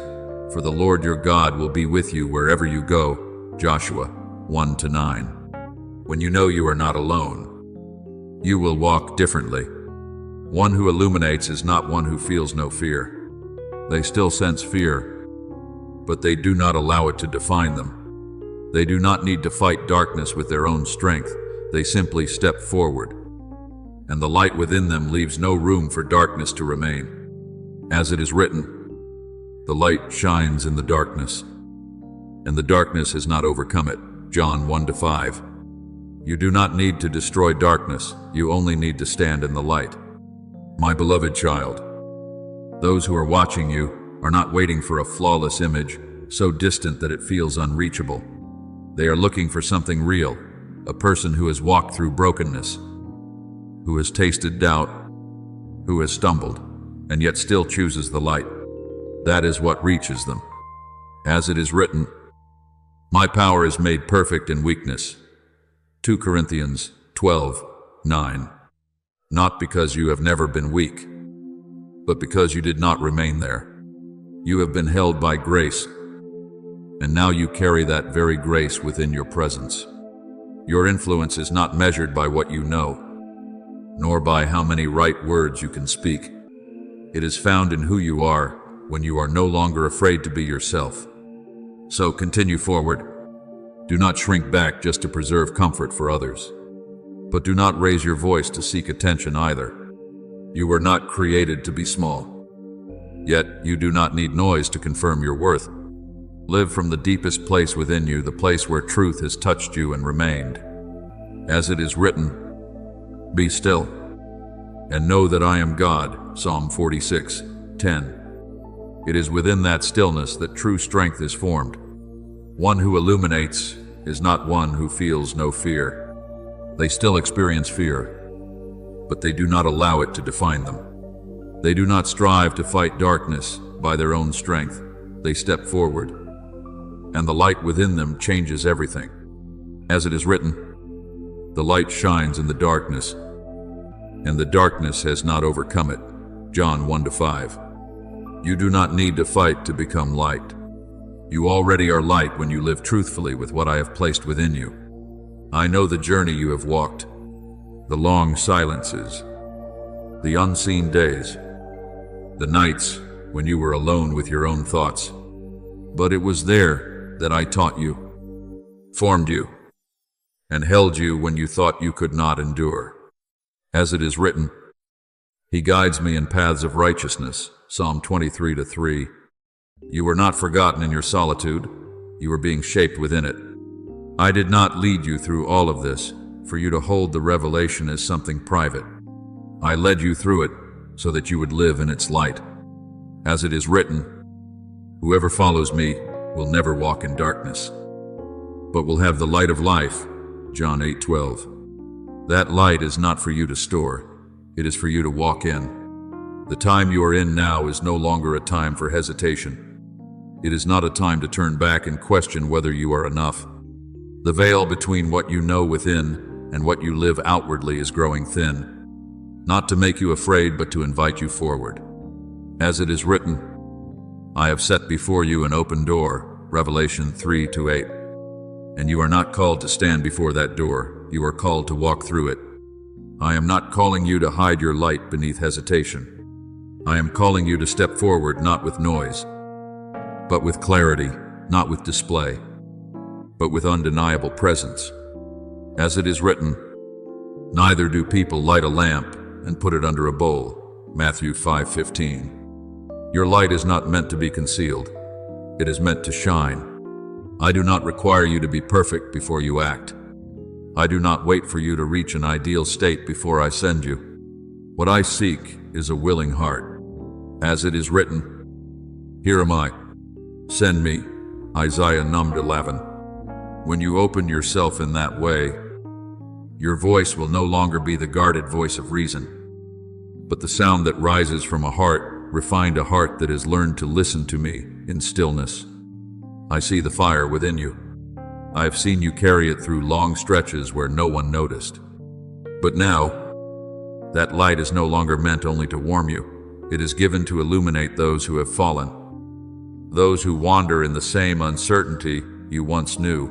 A: for the Lord your God will be with you wherever you go. Joshua 1-9. When you know you are not alone, you will walk differently. One who illuminates is not one who feels no fear. They still sense fear, but they do not allow it to define them. They do not need to fight darkness with their own strength. They simply step forward, and the light within them leaves no room for darkness to remain. As it is written, the light shines in the darkness, and the darkness has not overcome it. John 1-5. You do not need to destroy darkness, you only need to stand in the light. My beloved child, those who are watching you are not waiting for a flawless image, so distant that it feels unreachable. They are looking for something real, a person who has walked through brokenness, who has tasted doubt, who has stumbled, and yet still chooses the light. That is what reaches them. As it is written, my power is made perfect in weakness. 2 Corinthians 12:9. Not because you have never been weak, but because you did not remain there. You have been held by grace, and now you carry that very grace within your presence. Your influence is not measured by what you know, nor by how many right words you can speak. It is found in who you are when you are no longer afraid to be yourself. So continue forward. Do not shrink back just to preserve comfort for others. But do not raise your voice to seek attention either. You were not created to be small. Yet you do not need noise to confirm your worth. Live from the deepest place within you, the place where truth has touched you and remained. As it is written, be still and know that I am God. Psalm 46:10. It is within that stillness that true strength is formed. One who illuminates is not one who feels no fear. They still experience fear, but they do not allow it to define them. They do not strive to fight darkness by their own strength. They step forward, and the light within them changes everything. As it is written, the light shines in the darkness, and the darkness has not overcome it. John 1-5. You do not need to fight to become light. You already are light when you live truthfully with what I have placed within you. I know the journey you have walked, the long silences, the unseen days, the nights when you were alone with your own thoughts. But it was there that I taught you, formed you, and held you when you thought you could not endure. As it is written, He guides me in paths of righteousness, Psalm 23:3. You were not forgotten in your solitude, you were being shaped within it. I did not lead you through all of this for you to hold the revelation as something private. I led you through it so that you would live in its light. As it is written, Whoever follows me will never walk in darkness, but will have the light of life, John 8:12. That light is not for you to store, it is for you to walk in. The time you are in now is no longer a time for hesitation. It is not a time to turn back and question whether you are enough. The veil between what you know within and what you live outwardly is growing thin, not to make you afraid but to invite you forward. As it is written, I have set before you an open door, Revelation 3:8. And you are not called to stand before that door, you are called to walk through it. I am not calling you to hide your light beneath hesitation. I am calling you to step forward not with noise, but with clarity, not with display, but with undeniable presence. As it is written, Neither do people light a lamp and put it under a bowl, Matthew 5:15. Your light is not meant to be concealed, it is meant to shine. I do not require you to be perfect before you act. I do not wait for you to reach an ideal state before I send you. What I seek is a willing heart. As it is written, Here am I, send me, Isaiah 9:11. When you open yourself in that way, your voice will no longer be the guarded voice of reason, but the sound that rises from a heart, refined a heart that has learned to listen to me in stillness. I see the fire within you. I have seen you carry it through long stretches where no one noticed. But now, that light is no longer meant only to warm you. It is given to illuminate those who have fallen, those who wander in the same uncertainty you once knew.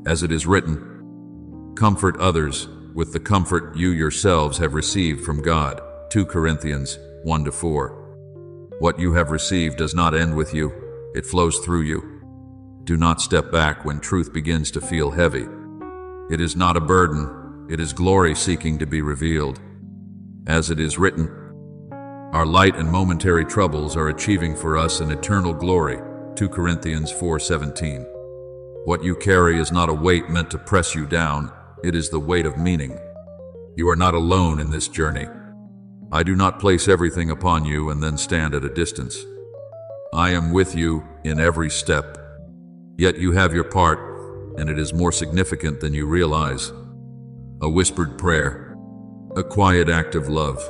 A: As it is written, Comfort others with the comfort you yourselves have received from God, 2 Corinthians 1-4. What you have received does not end with you, it flows through you. Do not step back when truth begins to feel heavy. It is not a burden, it is glory seeking to be revealed. As it is written, Our light and momentary troubles are achieving for us an eternal glory, 2 Corinthians 4:17. What you carry is not a weight meant to press you down, it is the weight of meaning. You are not alone in this journey. I do not place everything upon you and then stand at a distance. I am with you in every step. Yet you have your part, and it is more significant than you realize. A whispered prayer, a quiet act of love,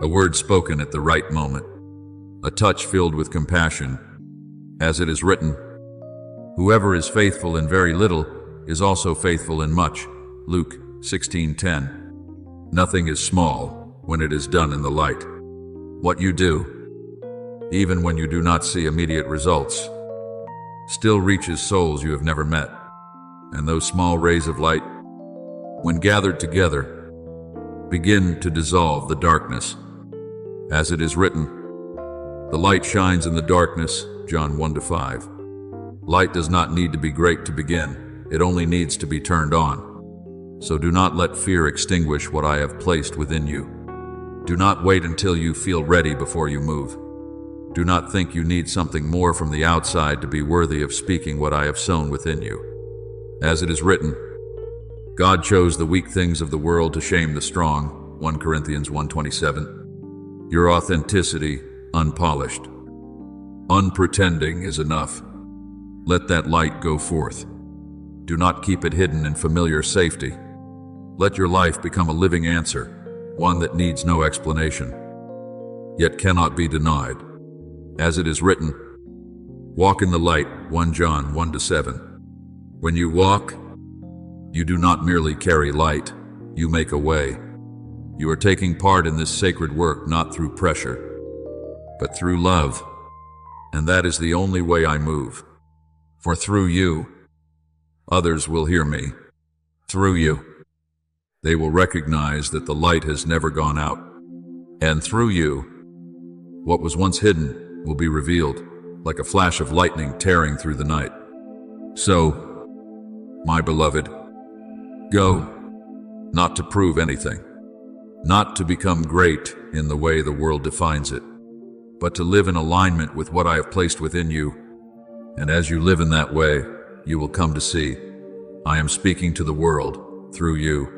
A: a word spoken at the right moment, a touch filled with compassion. As it is written, Whoever is faithful in very little is also faithful in much, Luke 16:10. Nothing is small when it is done in the light. What you do, even when you do not see immediate results, still reaches souls you have never met. And those small rays of light, when gathered together, begin to dissolve the darkness. As it is written, The light shines in the darkness, John 1-5. Light does not need to be great to begin, it only needs to be turned on. So do not let fear extinguish what I have placed within you. Do not wait until you feel ready before you move. Do not think you need something more from the outside to be worthy of speaking what I have sown within you. As it is written, God chose the weak things of the world to shame the strong, 1 Corinthians 1:27. Your authenticity, unpolished, unpretending, is enough. Let that light go forth. Do not keep it hidden in familiar safety. Let your life become a living answer, one that needs no explanation, yet cannot be denied. As it is written, Walk in the light, 1 John 1-7. When you walk, you do not merely carry light, you make a way. You are taking part in this sacred work not through pressure, but through love. And that is the only way I move. For through you, others will hear me. Through you, they will recognize that the light has never gone out. And through you, what was once hidden will be revealed, like a flash of lightning tearing through the night. So, my beloved, go, not to prove anything, not to become great in the way the world defines it, but to live in alignment with what I have placed within you. And as you live in that way, you will come to see I am speaking to the world through you.